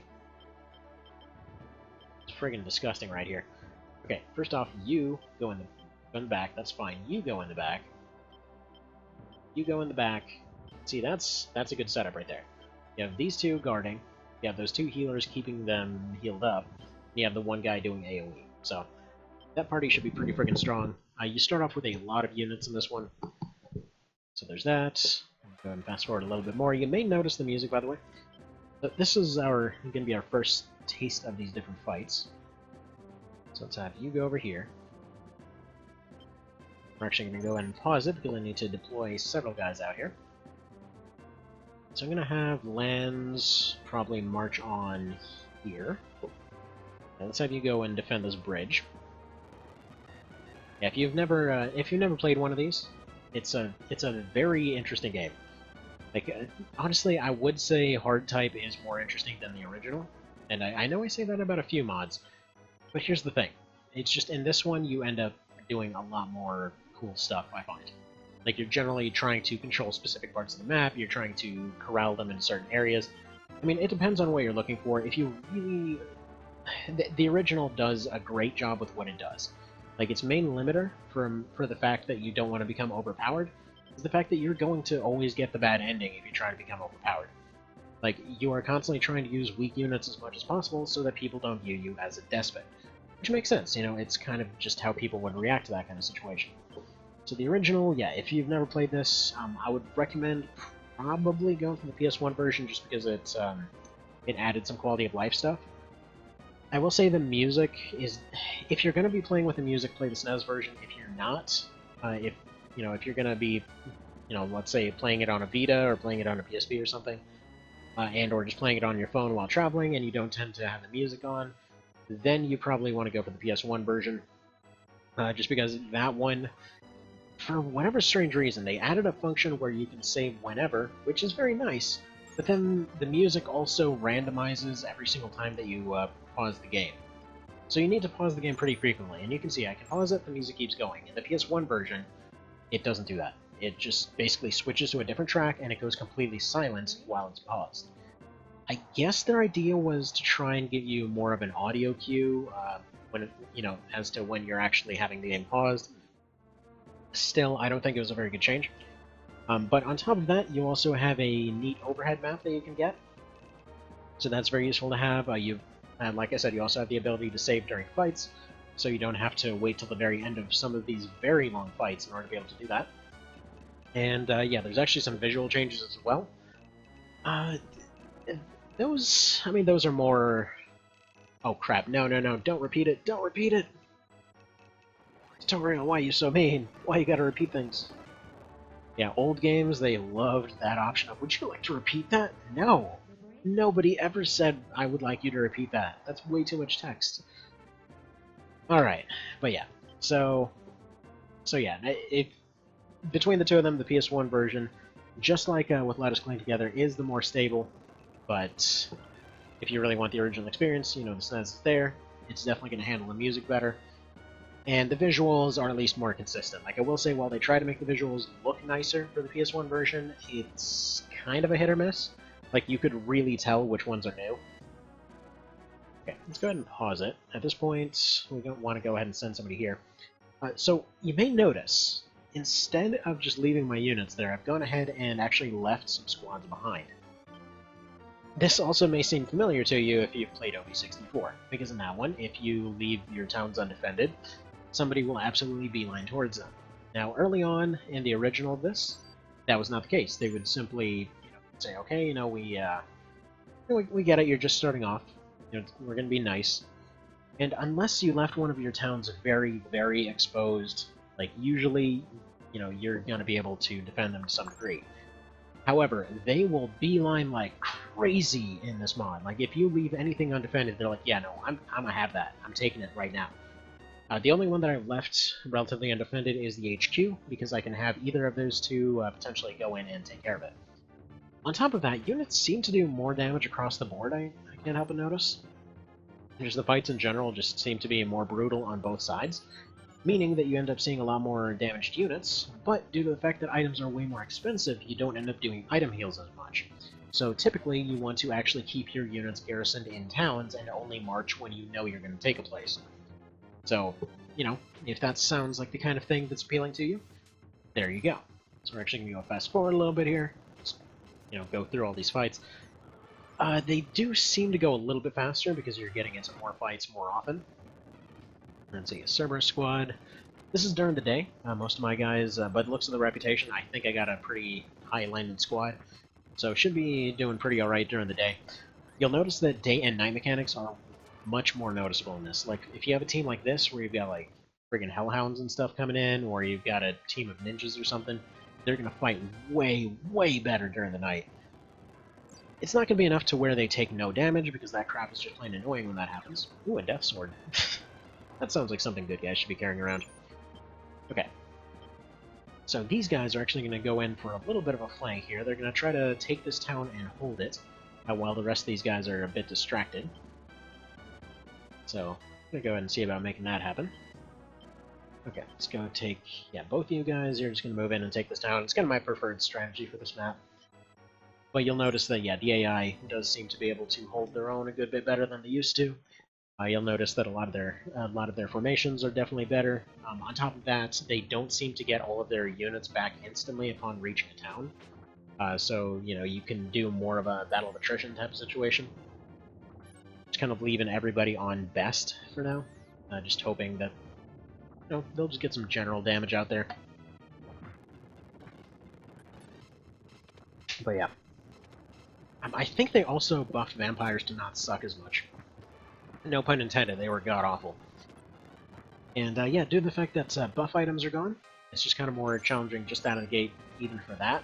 [SPEAKER 1] It's friggin' disgusting right here. Okay, first off, you go in the back. That's fine. You go in the back. You go in the back. See, that's a good setup right there. You have these two guarding. You have those two healers keeping them healed up. You have the one guy doing AoE. So that party should be pretty friggin' strong. You start off with a lot of units in this one. So there's that. Go ahead and fast forward a little bit more. You may notice the music, by the way. This is going to be our first taste of these different fights. So let's have you go over here. We're actually going to go ahead and pause it because I need to deploy several guys out here. So I'm going to have Lands probably march on here. Now let's have you go and defend this bridge. Yeah, if you've never played one of these, it's a very interesting game. Like, honestly, I would say hard type is more interesting than the original, and I know I say that about a few mods, but here's the thing. It's just in this one you end up doing a lot more cool stuff, I find. Like, you're generally trying to control specific parts of the map, you're trying to corral them in certain areas. I mean, it depends on what you're looking for. If you really... The original does a great job with what it does. Like, its main limiter for the fact that you don't want to become overpowered is the fact that you're going to always get the bad ending if you try to become overpowered. Like, you are constantly trying to use weak units as much as possible so that people don't view you as a despot. Which makes sense, you know, it's kind of just how people would react to that kind of situation. So the original, yeah, if you've never played this, I would recommend probably going for the PS1 version just because it added some quality of life stuff. I will say the music is... If you're going to be playing with the music, play the SNES version. If you're not, if you're going to be, let's say playing it on a Vita or playing it on a PSP or something, or just playing it on your phone while traveling and you don't tend to have the music on, then you probably want to go for the PS1 version. Just because that one, for whatever strange reason, they added a function where you can save whenever, which is very nice, but then the music also randomizes every single time that you pause the game. So you need to pause the game pretty frequently, and you can see I can pause it, the music keeps going. In the PS1 version, it doesn't do that. It just basically switches to a different track, and it goes completely silent while it's paused. I guess their idea was to try and give you more of an audio cue when, as to when you're actually having the game paused. Still, I don't think it was a very good change. But on top of that, you also have a neat overhead map that you can get. So that's very useful to have. And like I said, you also have the ability to save during fights, so you don't have to wait till the very end of some of these very long fights in order to be able to do that. And yeah, there's actually some visual changes as well. Those are more... Oh crap, no, don't repeat it, don't repeat it! Tutorial, why are you so mean? Why you gotta repeat things? Yeah, old games, they loved that option of, would you like to repeat that? No! Nobody ever said, I would like you to repeat that. That's way too much text. Alright, but yeah. So yeah, between the two of them, the PS1 version, just like with Lodis Cling Together, is the more stable, but if you really want the original experience, the SNES is there. It's definitely going to handle the music better. And the visuals are at least more consistent. Like, I will say, while they try to make the visuals look nicer for the PS1 version, it's kind of a hit or miss. Like, you could really tell which ones are new. Okay, let's go ahead and pause it. At this point, we don't want to go ahead and send somebody here. So, you may notice, instead of just leaving my units there, I've gone ahead and actually left some squads behind. This also may seem familiar to you if you've played OV64, because in that one, if you leave your towns undefended, somebody will absolutely beeline towards them. Now, early on in the original of this, that was not the case. They would simply, say, okay, we get it, you're just starting off, we're going to be nice. And unless you left one of your towns very, very exposed, like, usually, you're going to be able to defend them to some degree. However, they will beeline like crazy in this mod. Like, if you leave anything undefended, they're like, yeah, no, I'm gonna have that. I'm taking it right now. The only one that I've left relatively undefended is the HQ, because I can have either of those two potentially go in and take care of it. On top of that, units seem to do more damage across the board, I can't help but notice. Just the fights in general just seem to be more brutal on both sides, meaning that you end up seeing a lot more damaged units, but due to the fact that items are way more expensive, you don't end up doing item heals as much. So typically, you want to actually keep your units garrisoned in towns and only march when you know you're going to take a place. So, if that sounds like the kind of thing that's appealing to you, there you go. So we're actually going to go fast forward a little bit here, just, go through all these fights. They do seem to go a little bit faster because you're getting into more fights more often. Let's see, a Cerberus squad. This is during the day. Most of my guys, by the looks of the reputation, I think I got a pretty high-landed squad, so should be doing pretty alright during the day. You'll notice that day and night mechanics are much more noticeable in this. Like, if you have a team like this, where you've got, like, friggin' hellhounds and stuff coming in, or you've got a team of ninjas or something, they're gonna fight way, way better during the night. It's not gonna be enough to where they take no damage, because that crap is just plain annoying when that happens. Ooh, a death sword. That sounds like something good guys should be carrying around. Okay. So these guys are actually going to go in for a little bit of a flank here. They're going to try to take this town and hold it, while the rest of these guys are a bit distracted. So, I'm going to go ahead and see about making that happen. Okay, let's go take... Yeah, both of you guys, you're just going to move in and take this town. It's kind of my preferred strategy for this map. But you'll notice that, yeah, the AI does seem to be able to hold their own a good bit better than they used to. You'll notice that a lot of their formations are definitely better. On top of that, they don't seem to get all of their units back instantly upon reaching a town. So, you can do more of a battle of attrition type of situation. Just kind of leaving everybody on best for now. Just hoping that, they'll just get some general damage out there. But yeah. I think they also buffed vampires to not suck as much. No pun intended, they were god-awful. And yeah, due to the fact that buff items are gone, it's just kind of more challenging just out of the gate, even for that.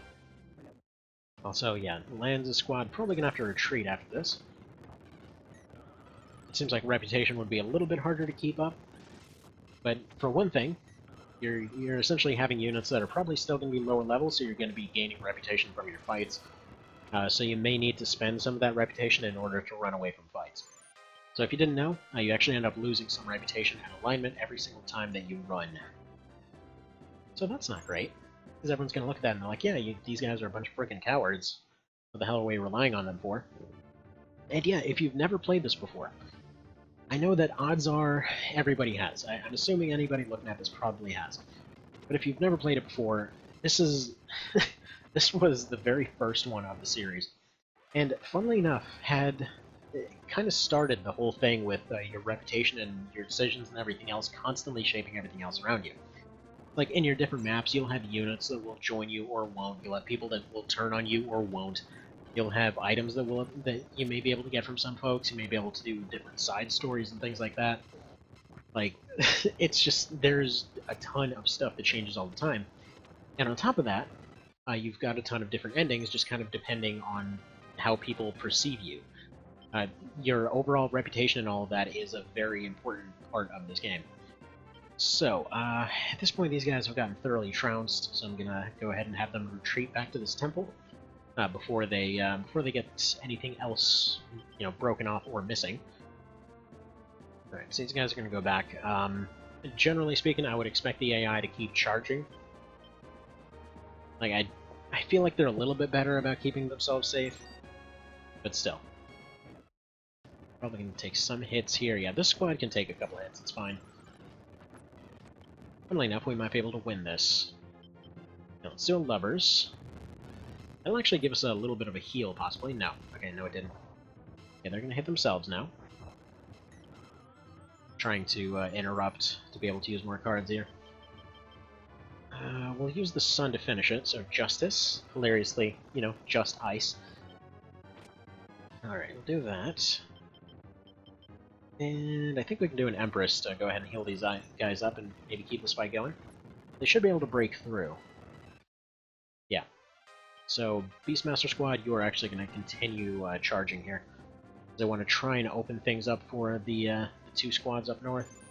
[SPEAKER 1] Also, yeah, Lands' squad probably gonna have to retreat after this. It seems like Reputation would be a little bit harder to keep up. But for one thing, you're essentially having units that are probably still going to be lower level, so you're going to be gaining Reputation from your fights. So you may need to spend some of that Reputation in order to run away from fights. So if you didn't know, you actually end up losing some reputation and alignment every single time that you run. So that's not great, because everyone's going to look at that and they're like, yeah, these guys are a bunch of freaking cowards. What the hell are we relying on them for? And yeah, if you've never played this before, I know that odds are everybody has. I'm assuming anybody looking at this probably has. But if you've never played it before, this is... this was the very first one of the series. And funnily enough, it kind of started the whole thing with your reputation and your decisions and everything else constantly shaping everything else around you. Like, in your different maps, you'll have units that will join you or won't. You'll have people that will turn on you or won't. You'll have items that you may be able to get from some folks. You may be able to do different side stories and things like that. Like, it's just, there's a ton of stuff that changes all the time. And on top of that, you've got a ton of different endings, just kind of depending on how people perceive you. Your overall reputation and all of that is a very important part of this game. So, at this point these guys have gotten thoroughly trounced, so I'm gonna go ahead and have them retreat back to this temple before they get anything else, broken off or missing. Alright, so these guys are gonna go back. Generally speaking, I would expect the AI to keep charging. Like, I feel like they're a little bit better about keeping themselves safe, but still. Probably gonna take some hits here. Yeah, this squad can take a couple hits, it's fine. Funnily enough, we might be able to win this. Now, let's do a Lovers. That'll actually give us a little bit of a heal, possibly. No. Okay, no it didn't. Yeah, they're gonna hit themselves now. Trying to interrupt to be able to use more cards here. We'll use the Sun to finish it, so Justice. Hilariously, just ice. Alright, we'll do that. And I think we can do an Empress to go ahead and heal these guys up and maybe keep this fight going. They should be able to break through. Yeah. So, Beastmaster Squad, you are actually going to continue charging here. I want to try and open things up for the two squads up north.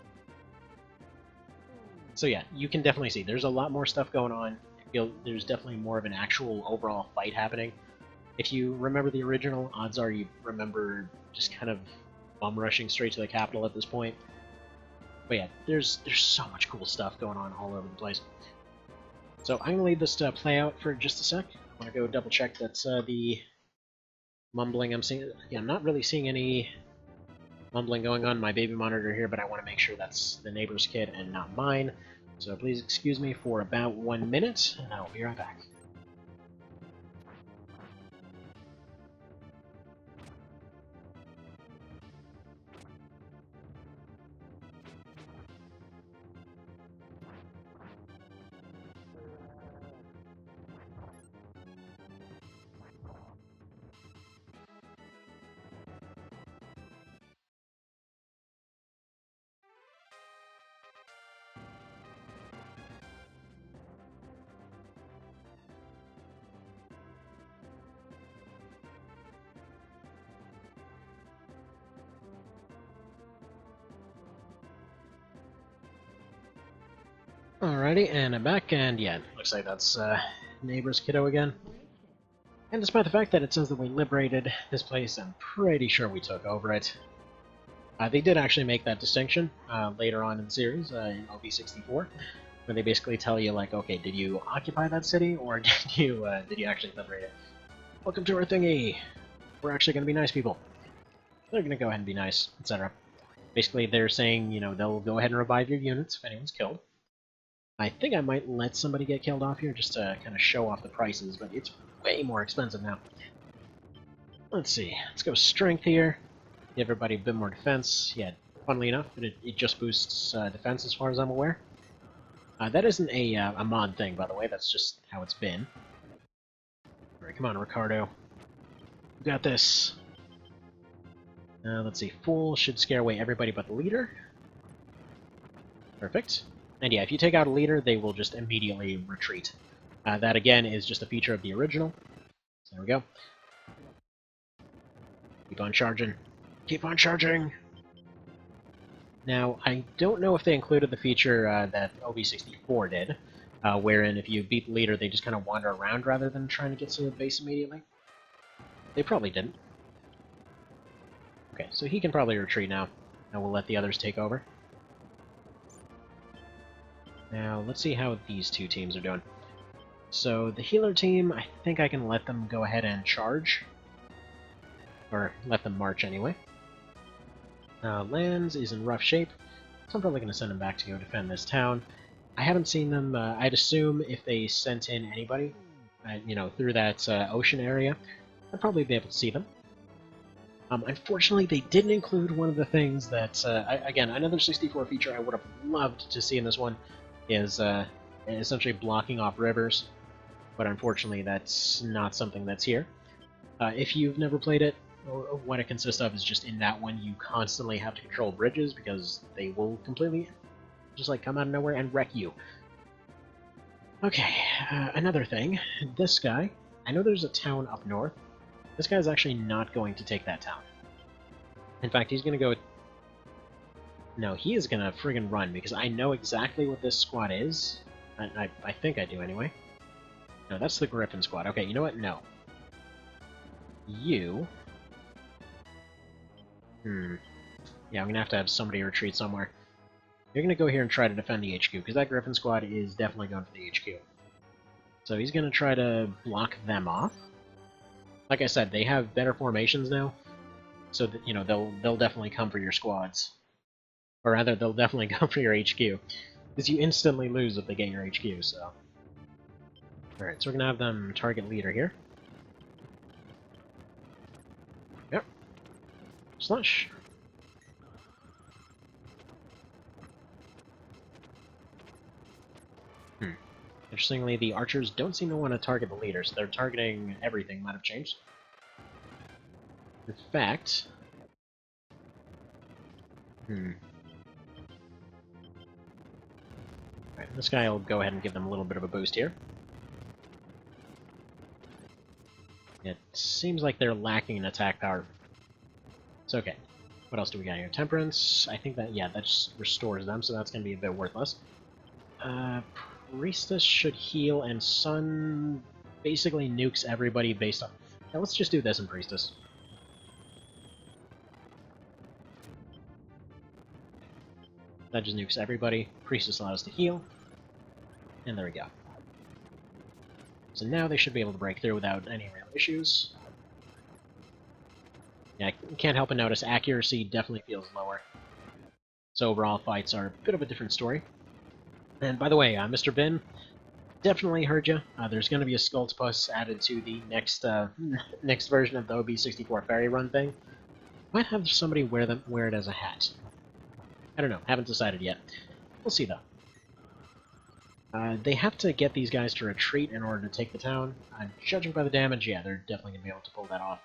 [SPEAKER 1] So yeah, you can definitely see there's a lot more stuff going on. There's definitely more of an actual overall fight happening. If you remember the original, odds are you remember just kind of bum rushing straight to the capital at this point. But yeah, there's so much cool stuff going on all over the place. So I'm gonna leave this to play out for just a sec. I want to go double check that the mumbling I'm seeing. Yeah, I'm not really seeing any mumbling going on my baby monitor here, but I want to make sure that's the neighbor's kid and not mine. So please excuse me for about 1 minute, and I will be right back. Alrighty, and I'm back, and yeah, looks like that's neighbor's kiddo again. And despite the fact that it says that we liberated this place, I'm pretty sure we took over it. They did actually make that distinction later on in the series, in OB64, where they basically tell you, like, okay, did you occupy that city, or did you actually liberate it? Welcome to our thingy! We're actually going to be nice people. They're going to go ahead and be nice, etc. Basically, they're saying, they'll go ahead and revive your units if anyone's killed. I think I might let somebody get killed off here just to kind of show off the prices, but it's way more expensive now. Let's see, let's go strength here. Give everybody a bit more defense. Yeah, funnily enough, it just boosts defense as far as I'm aware. That isn't a mod thing, by the way, that's just how it's been. Alright, come on, Ricardo. You got this. Let's see, full should scare away everybody but the leader. Perfect. And yeah, if you take out a leader, they will just immediately retreat. That, again, is just a feature of the original. So there we go. Keep on charging. Keep on charging! Now, I don't know if they included the feature that OB64 did, wherein if you beat the leader, they just kind of wander around rather than trying to get to the base immediately. They probably didn't. Okay, so he can probably retreat now, and we'll let the others take over. Now, let's see how these two teams are doing. So, the healer team, I think I can let them go ahead and charge. Or let them march anyway. Lands is in rough shape, so I'm probably going to send them back to go defend this town. I haven't seen them. I'd assume if they sent in anybody, you know, through that ocean area, I'd probably be able to see them. Unfortunately, they didn't include one of the things that, again, another 64 feature I would have loved to see in this one is essentially blocking off rivers, but unfortunately that's not something that's here. If you've never played it, what it consists of is just in that one you constantly have to control bridges because they will completely just like come out of nowhere and wreck you. Okay, another thing. This guy, I know there's a town up north. This guy's actually not going to take that town. In fact, he's going to go... No, he is going to friggin' run, because I know exactly what this squad is. I think I do, anyway. No, that's the Griffin squad. Okay, you know what? No. You... Yeah, I'm going to have somebody retreat somewhere. You're going to go here and try to defend the HQ, because that Griffin squad is definitely going for the HQ. So he's going to try to block them off. Like I said, they have better formations now, so that, you know, they'll definitely come for your squads. Or rather, they'll definitely come for your HQ. Because you instantly lose if they get your HQ, so... Alright, so we're gonna have them target leader here. Yep. Slush. Interestingly, the archers don't seem to want to target the leader, so they're targeting everything. Might have changed. In fact... Alright, this guy will go ahead and give them a little bit of a boost here. It seems like they're lacking in attack power. It's okay. What else do we got here? Temperance. I think that, yeah, that just restores them, so that's going to be a bit worthless. Priestess should heal, and Sun basically nukes everybody based on... Now let's just do this in Priestess. That just nukes everybody. Priestess allows us to heal. And there we go. So now they should be able to break through without any real issues. Yeah, I can't help but notice accuracy definitely feels lower. So overall, fights are a bit of a different story. And by the way, Mr. Bin, definitely heard you. There's going to be a Skulltopus added to the next next version of the OB64 Ferry Run thing. Might have somebody wear it as a hat. I don't know, haven't decided yet. We'll see though. They have to get these guys to retreat in order to take the town. Judging by the damage, yeah, they're definitely going to be able to pull that off.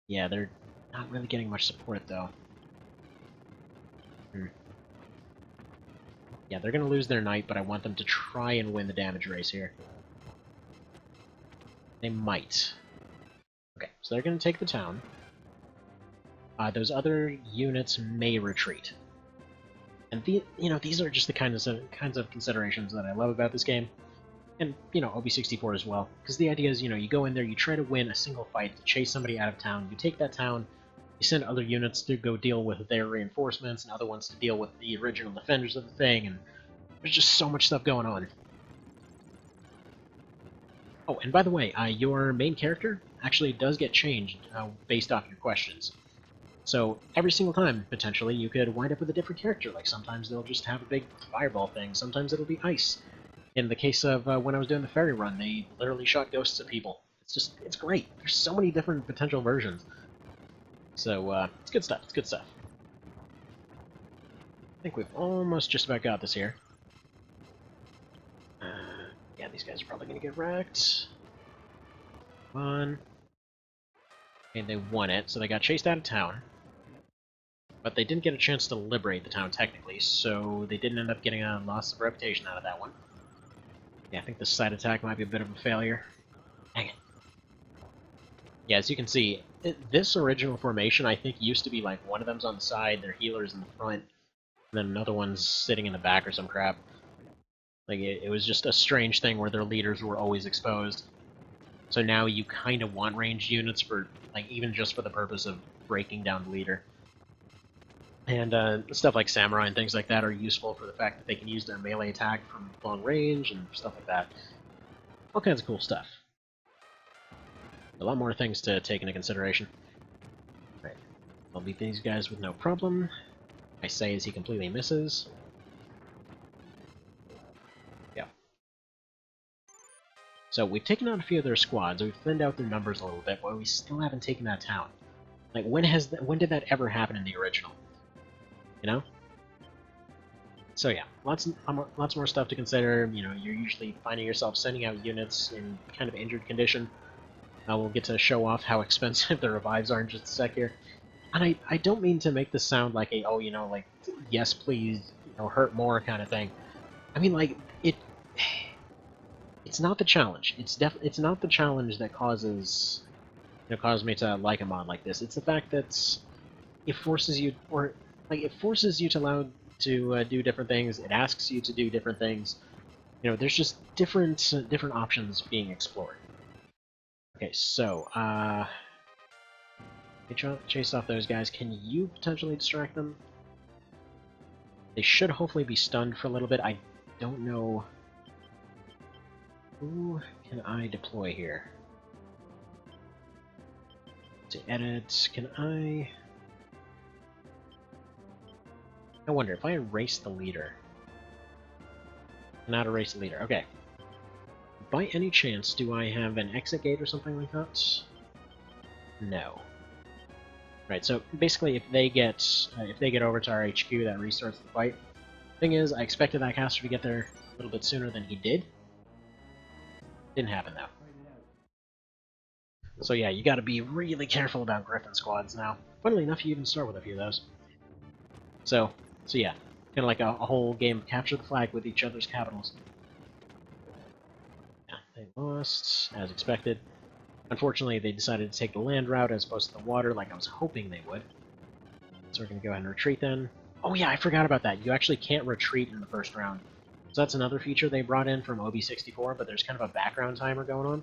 [SPEAKER 1] Yeah, they're not really getting much support though. Yeah, they're going to lose their knight, but I want them to try and win the damage race here. They might. Okay, so they're going to take the town. Those other units may retreat. And these are just the kinds of considerations that I love about this game. And, OB64 as well. Because the idea is, you go in there, you try to win a single fight to chase somebody out of town, you take that town, you send other units to go deal with their reinforcements, and other ones to deal with the original defenders of the thing, and there's just so much stuff going on. Oh, and by the way, your main character actually does get changed based off your questions. So every single time, potentially, you could wind up with a different character. Like sometimes they'll just have a big fireball thing, sometimes it'll be ice. In the case of when I was doing the ferry run, they literally shot ghosts at people. It's great. There's so many different potential versions. So, it's good stuff, it's good stuff. I think we've almost just about got this here. Yeah, these guys are probably gonna get wrecked. Come on. Okay, they won it, so they got chased out of town. But they didn't get a chance to liberate the town, technically, so they didn't end up getting a loss of reputation out of that one. Yeah, I think the side attack might be a bit of a failure. Dang it. Yeah, as you can see, this original formation, I think, used to be like one of them's on the side, their healer's in the front, and then another one's sitting in the back or some crap. Like, it was just a strange thing where their leaders were always exposed. So now you kind of want ranged units for, like, even just for the purpose of breaking down the leader. And stuff like Samurai and things like that are useful for the fact that they can use their melee attack from long range and stuff like that. All kinds of cool stuff. A lot more things to take into consideration. Right. I'll beat these guys with no problem. I say as he completely misses. Yeah. So we've taken out a few of their squads, we've thinned out their numbers a little bit, but we still haven't taken that town. Like, when did that ever happen in the original? You know? So yeah, lots more stuff to consider. You know, you're usually finding yourself sending out units in kind of injured condition. We'll get to show off how expensive the revives are in just a sec here. And I don't mean to make this sound like a, oh, you know, like, yes, please, you know, hurt more kind of thing. I mean, like, it's not the challenge. It's not the challenge that causes me to like a mod like this. It's the fact that it forces you, or like, it forces you to do different things. It asks you to do different things. You know, there's just different options being explored. Okay, so they chased off those guys. Can you potentially distract them? They should hopefully be stunned for a little bit. I don't know. Who can I deploy here? To edit, can I wonder if I erase the leader. Not erase the leader. Okay. By any chance, do I have an exit gate or something like that? No. Right, so basically if they get over to our HQ, that restarts the fight. Thing is, I expected that caster to get there a little bit sooner than he did. Didn't happen though. So yeah, you gotta be really careful about Griffin squads now. Funnily enough, you even start with a few of those. So yeah, kind of like a whole game of capture the flag with each other's capitals. Yeah, they lost, as expected. Unfortunately, they decided to take the land route as opposed to the water, like I was hoping they would. So we're going to go ahead and retreat then. Oh yeah, I forgot about that. You actually can't retreat in the first round. So that's another feature they brought in from OB64, but there's kind of a background timer going on.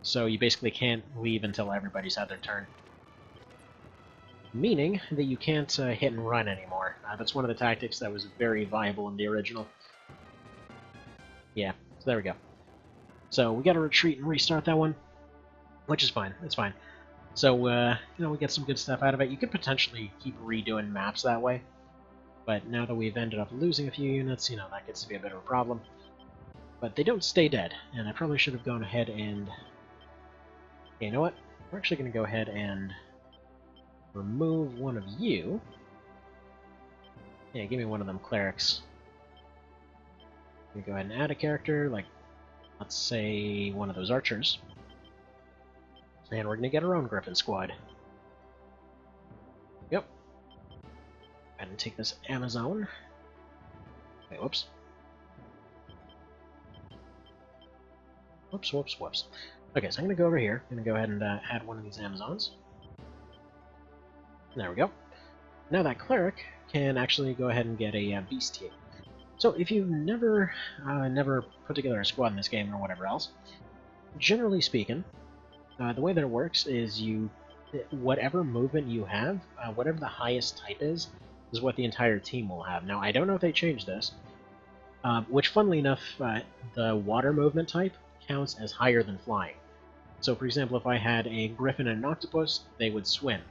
[SPEAKER 1] So you basically can't leave until everybody's had their turn. Meaning that you can't hit and run anymore. That's one of the tactics that was very viable in the original. Yeah, so there we go. So we gotta retreat and restart that one, which is fine. It's fine. So, you know, we get some good stuff out of it. You could potentially keep redoing maps that way, but now that we've ended up losing a few units, you know, that gets to be a bit of a problem. But they don't stay dead, and I probably should have gone ahead and... Okay, you know what? We're actually going to go ahead and remove one of you. Yeah, give me one of them clerics. Let me go ahead and add a character, like, let's say one of those archers. And we're going to get our own Griffin squad. Yep. Go ahead and take this Amazon. Wait, whoops. Whoops, whoops, whoops. Okay, so I'm going to go over here. I'm going to go ahead and add one of these Amazons. There we go. Now that cleric can actually go ahead and get a beast team. So if you've never put together a squad in this game or whatever else, generally speaking, the way that it works is whatever movement you have, whatever the highest type is what the entire team will have. Now, I don't know if they changed this, which, funnily enough, the water movement type counts as higher than flying. So, for example, if I had a griffin and an octopus, they would swim.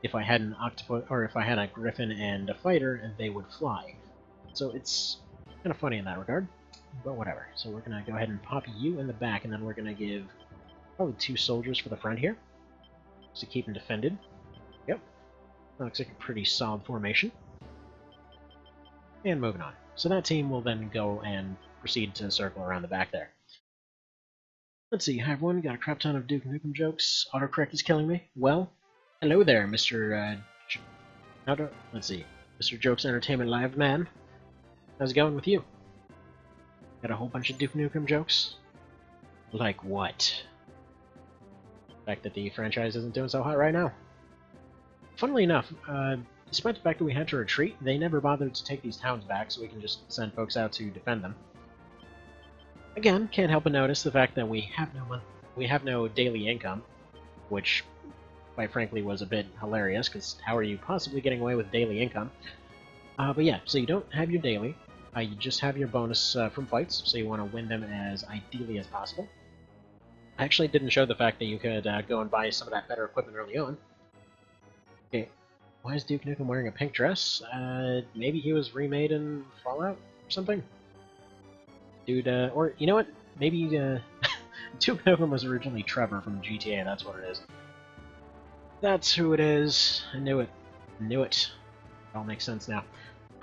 [SPEAKER 1] If I had an octopus, or if I had a griffin and a fighter, they would fly. So it's kind of funny in that regard, but whatever. So we're going to go ahead and pop you in the back, and then we're going to give probably 2 soldiers for the front here, just to keep them defended. Yep. That looks like a pretty solid formation. And moving on. So that team will then go and proceed to circle around the back there. Let's see, hi everyone, got a crap ton of Duke Nukem jokes. Autocorrect is killing me. Well, hello there, Mr. Let's see, Mr. Jokes Entertainment Live man. How's it going with you? Got a whole bunch of Duke Nukem jokes? Like what? The fact that the franchise isn't doing so hot right now. Funnily enough, despite the fact that we had to retreat, they never bothered to take these towns back, so we can just send folks out to defend them. Again, can't help but notice the fact that we have no daily income, which, quite frankly, was a bit hilarious, because how are you possibly getting away with daily income? But yeah, so you don't have your daily, you just have your bonus from fights, so you want to win them as ideally as possible. I actually didn't show the fact that you could go and buy some of that better equipment early on. Okay, why is Duke Nukem wearing a pink dress? Maybe he was remade in Fallout or something? Dude, or, you know what? Maybe, Duke Nukem was originally Trevor from GTA, that's what it is. That's who it is. I knew it. Knew it. It all makes sense now.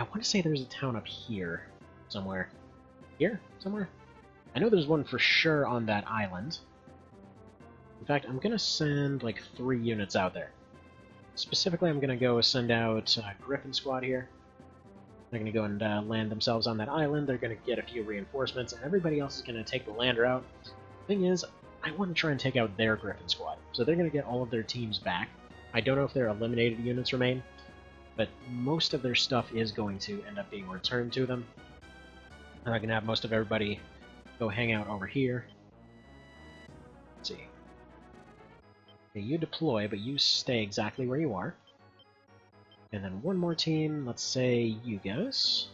[SPEAKER 1] I want to say there's a town up here somewhere. Here? Somewhere? I know there's one for sure on that island. In fact, I'm going to send like 3 units out there. Specifically, I'm going to go send out Griffin Squad here. They're going to go and land themselves on that island. They're going to get a few reinforcements, and everybody else is going to take the lander out. Thing is, I want to try and take out their Griffin Squad. So they're going to get all of their teams back. I don't know if their eliminated units remain, but most of their stuff is going to end up being returned to them. And I'm going to have most of everybody go hang out over here. Let's see. Okay, you deploy, but you stay exactly where you are. And then one more team, let's say you guys.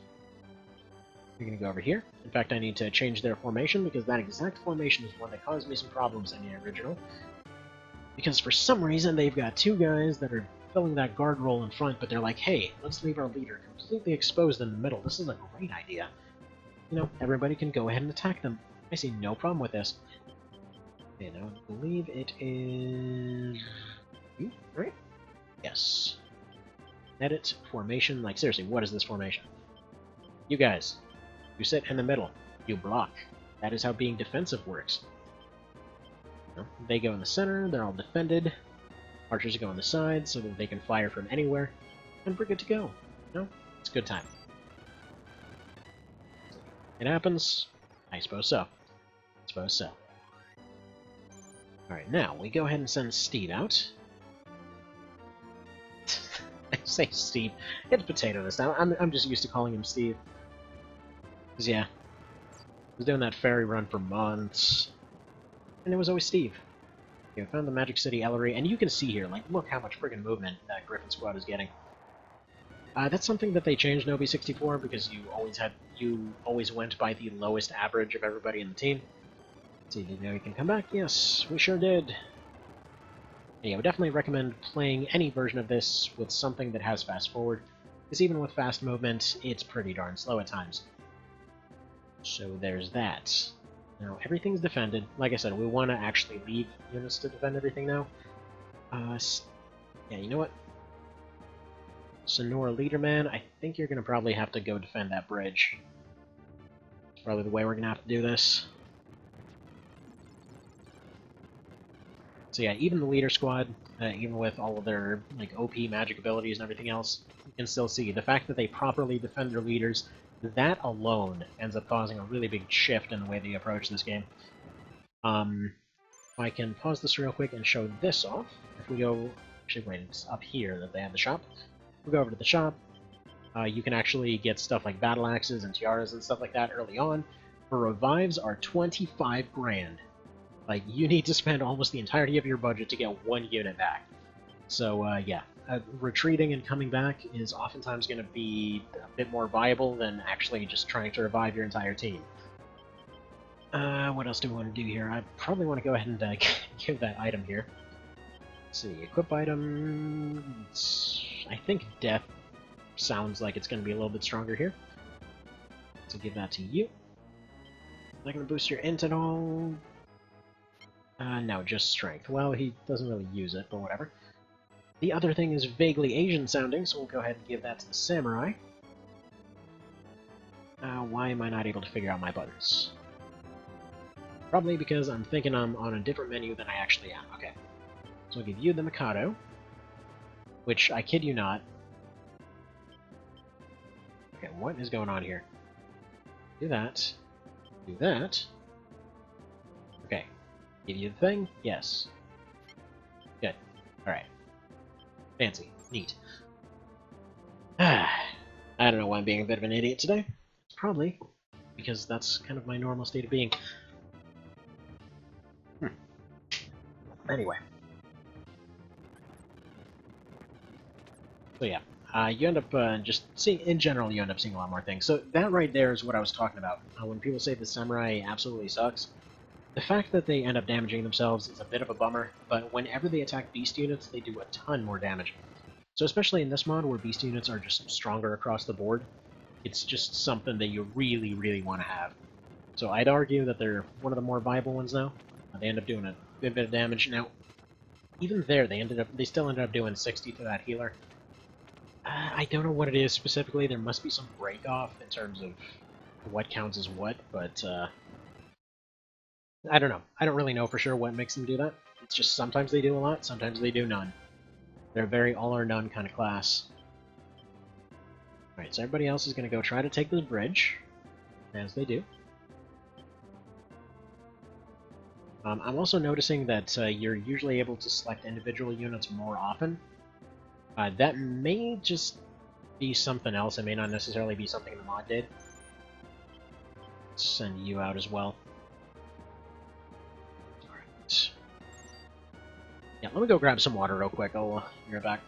[SPEAKER 1] You're going to go over here. In fact, I need to change their formation, because that exact formation is one that caused me some problems in the original. Because for some reason, they've got 2 guys that are filling that guard role in front, but they're like, hey, let's leave our leader completely exposed in the middle. This is a great idea. You know, everybody can go ahead and attack them. I see no problem with this. Okay, now I believe it is... you, right? Yes. Edit formation. Like, seriously, what is this formation? You guys, you sit in the middle. You block. That is how being defensive works. You know, they go in the center, they're all defended. Archers go on the side so that they can fire from anywhere. And we're good to go. You know, it's a good time. It happens? I suppose so. I suppose so. Alright, now we go ahead and send Steve out. I say Steve. It's Potato this time. I'm just used to calling him Steve. Because, yeah, I was doing that ferry run for months. And it was always Steve. Okay, I found the Magic City Ellery, and you can see here, like, look how much friggin' movement that Griffin Squad is getting. That's something that they changed in OB64, because you always went by the lowest average of everybody in the team. Let's see, did you know you can come back? Yes, we sure did. Yeah, I would definitely recommend playing any version of this with something that has fast forward, because even with fast movement, it's pretty darn slow at times. So there's that. Now, everything's defended. Like I said, we want to actually leave units to defend everything now. Yeah, you know what? Sonora Leaderman, I think you're going to probably have to go defend that bridge. It's probably the way we're going to have to do this. So yeah, even the leader squad, even with all of their like OP magic abilities and everything else, you can still see the fact that they properly defend their leaders. That alone ends up causing a really big shift in the way they approach this game. I can pause this real quick and show this off. If we go, actually wait, it's up here that they have the shop. If we go over to the shop, you can actually get stuff like battle axes and tiaras and stuff like that early on. For revives are 25 grand. Like, you need to spend almost the entirety of your budget to get 1 unit back. So, yeah. Retreating and coming back is oftentimes going to be a bit more viable than actually just trying to revive your entire team. What else do we want to do here? I probably want to go ahead and give that item here. Let's see, equip item... I think death sounds like it's going to be a little bit stronger here. So give that to you. Is that going to boost your int at all? No, just strength. Well, he doesn't really use it, but whatever. The other thing is vaguely Asian sounding, so we'll go ahead and give that to the samurai. Why am I not able to figure out my buttons? Probably because I'm thinking I'm on a different menu than I actually am. Okay. So I'll give you the Mikado, which, I kid you not... Okay, what is going on here? Do that. Do that. Okay. Give you the thing? Yes. Good. Alright. Fancy. Neat. I don't know why I'm being a bit of an idiot today. It's probably because that's kind of my normal state of being. Anyway. So yeah, you end up just seeing, in general, you end up seeing a lot more things. So that right there is what I was talking about. When people say the samurai absolutely sucks, The fact that they end up damaging themselves is a bit of a bummer, but whenever they attack beast units, they do a ton more damage. So especially in this mod, where beast units are just stronger across the board, it's just something that you really, really want to have. So I'd argue that they're one of the more viable ones now. They end up doing a good bit of damage. Now, even there, they still ended up doing 60 to that healer. I don't know what it is specifically. There must be some break-off in terms of what counts as what, but I don't know. I don't really know for sure what makes them do that. It's just sometimes they do a lot, sometimes they do none. They're a very all-or-none kind of class. Alright, so everybody else is going to go try to take this bridge, as they do. I'm also noticing that you're usually able to select individual units more often. That may just be something else. It may not necessarily be something the mod did. Let's send you out as well. Alright. Yeah, let me go grab some water real quick. I'll be right back.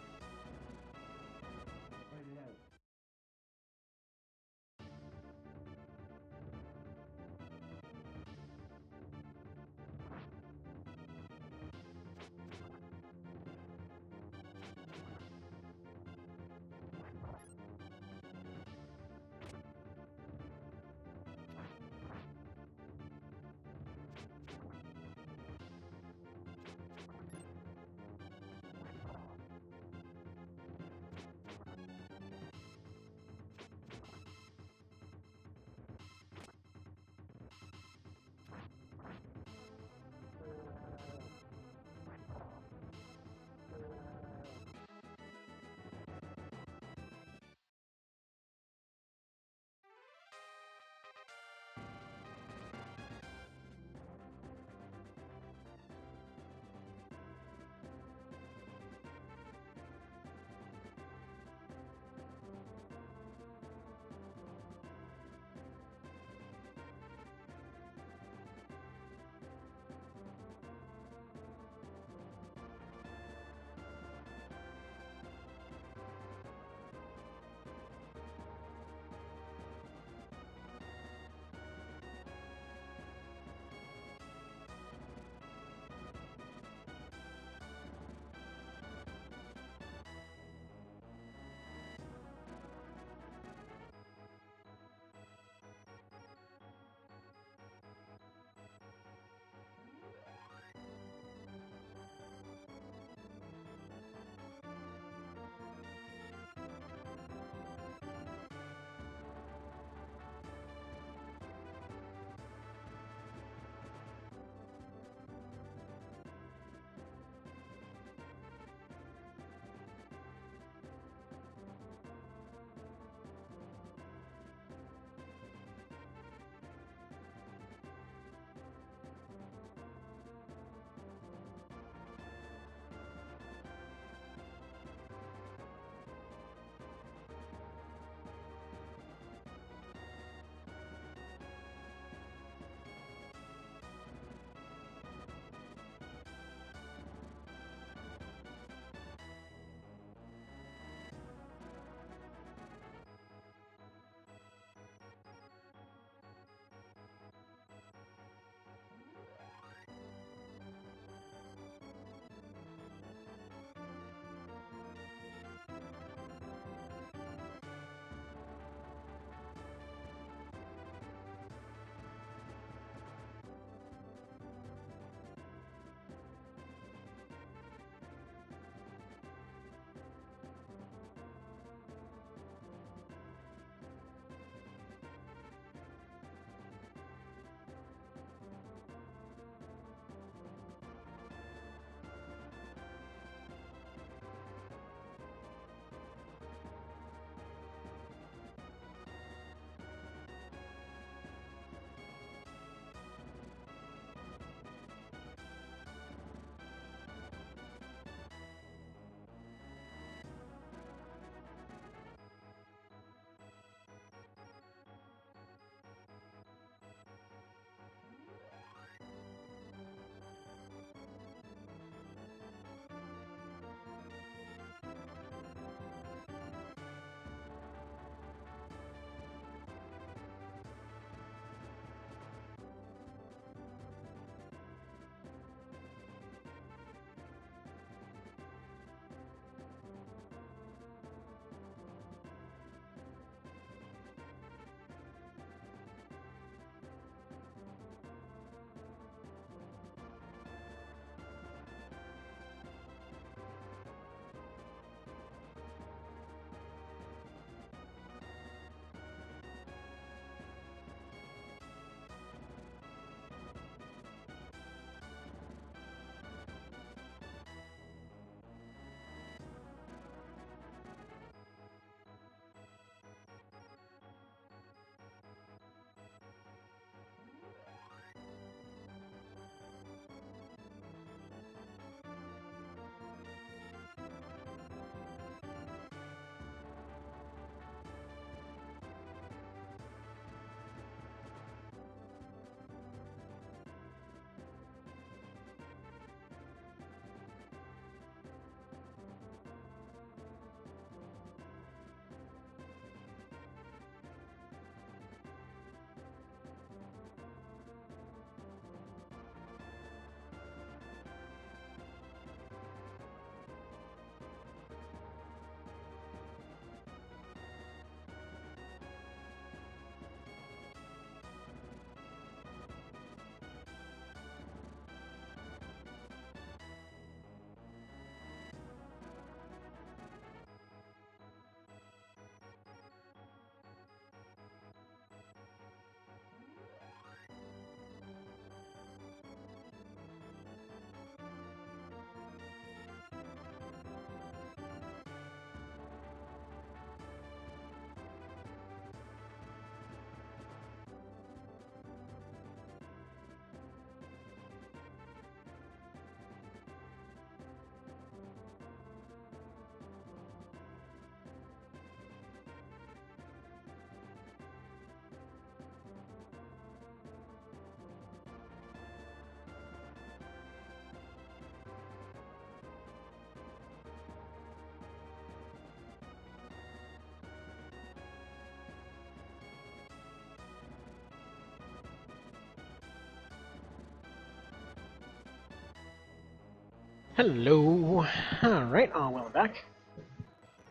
[SPEAKER 1] Hello! Alright, well, I'm back.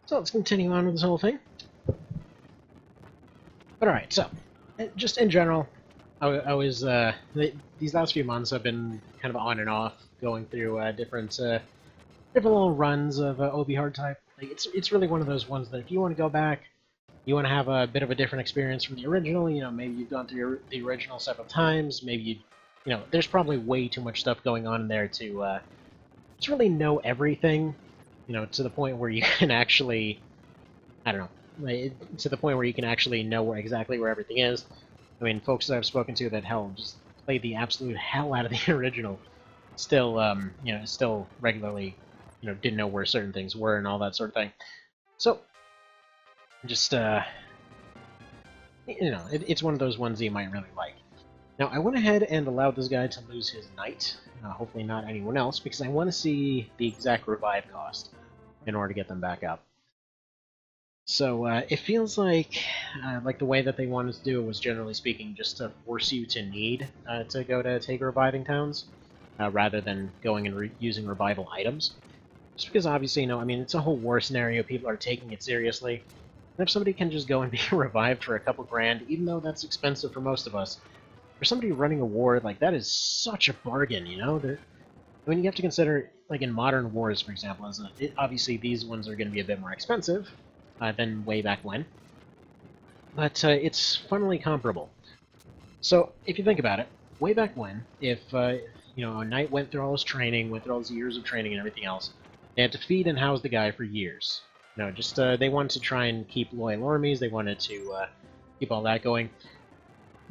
[SPEAKER 1] So let's continue on with this whole thing. But alright, so, just in general, I was, these last few months I've been kind of on and off, going through different little runs of OB hard type. Like, it's really one of those ones that if you want to go back, you want to have a bit of a different experience from the original, you know, maybe you've gone through the original several times, maybe you know, there's probably way too much stuff going on in there to really know everything, you know, to the point where you can actually, I don't know, to the point where you can actually know exactly where everything is. I mean, folks that I've spoken to that hell just played the absolute hell out of the original, still, you know, still regularly, you know, didn't know where certain things were and all that sort of thing. So, just, you know, it's one of those ones that you might really like. Now, I went ahead and allowed this guy to lose his knight, hopefully not anyone else, because I want to see the exact revive cost in order to get them back up. So, it feels like the way that they wanted to do it was, generally speaking, just to force you to need to go to take reviving towns, rather than going and using revival items. Just because, obviously, you know, I mean, it's a whole war scenario, people are taking it seriously, and if somebody can just go and be revived for a couple grand, even though that's expensive for most of us, for somebody running a war, like, that is such a bargain, you know? I mean, you have to consider, like, in modern wars, for example, obviously these ones are going to be a bit more expensive than way back when, but it's funnily comparable. So, if you think about it, way back when, if, you know, a knight went through all his training, went through all his years of training and everything else, they had to feed and house the guy for years. You know, just, they wanted to try and keep loyal armies, they wanted to keep all that going.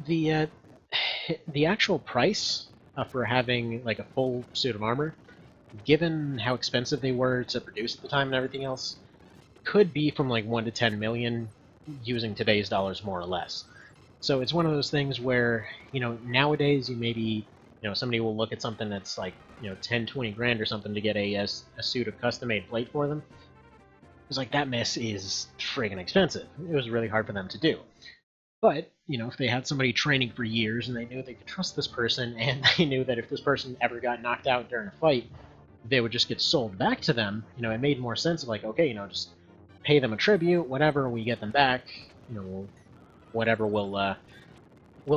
[SPEAKER 1] The actual price for having like a full suit of armor, given how expensive they were to produce at the time and everything else, could be from like 1 to 10 million using today's dollars more or less. So it's one of those things where, you know, nowadays you maybe, you know, somebody will look at something that's like, you know, 10, 20 grand or something to get a suit of custom-made plate for them. It's like, that mess is friggin' expensive. It was really hard for them to do. But, you know, if they had somebody training for years and they knew they could trust this person, and they knew that if this person ever got knocked out during a fight, they would just get sold back to them, you know, it made more sense of like, okay, you know, just pay them a tribute, whatever, we get them back, you know, whatever, we'll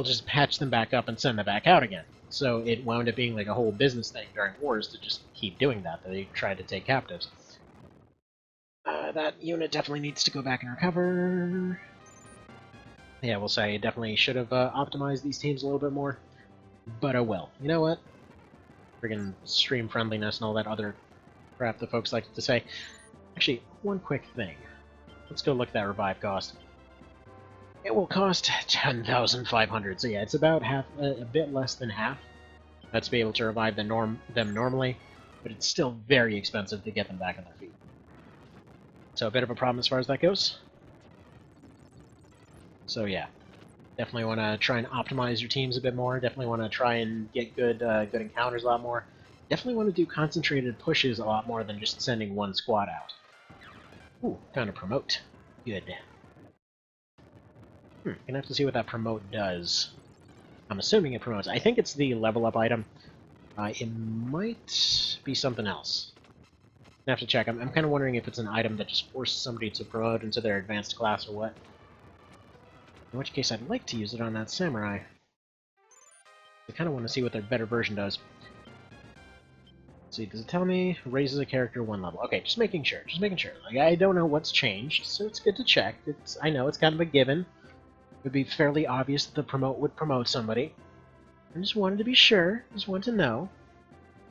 [SPEAKER 1] just patch them back up and send them back out again. So it wound up being like a whole business thing during wars to just keep doing that. They tried to take captives. That unit definitely needs to go back and recover. Yeah, we'll say I definitely should have optimized these teams a little bit more, but oh well. You know what? Friggin' stream friendliness and all that other crap that folks like to say. Actually, one quick thing. Let's go look at that revive cost. It will cost 10,500, so yeah, it's about half, a bit less than half. To be able to revive them normally, but it's still very expensive to get them back on their feet. So a bit of a problem as far as that goes. So yeah, definitely want to try and optimize your teams a bit more. Definitely want to try and get good encounters a lot more. Definitely want to do concentrated pushes a lot more than just sending one squad out. Ooh, found a promote. Good. Gonna have to see what that promote does. I'm assuming it promotes. I think it's the level up item. It might be something else. I have to check. I'm kind of wondering if it's an item that just forces somebody to promote into their advanced class or what. In which case, I'd like to use it on that samurai. I kind of want to see what their better version does. Let's see, does it tell me? Raises a character 1 level. Okay, just making sure. Just making sure. Like, I don't know what's changed, so it's good to check. I know it's kind of a given. It would be fairly obvious that the promote would promote somebody. I just wanted to be sure. Just wanted to know.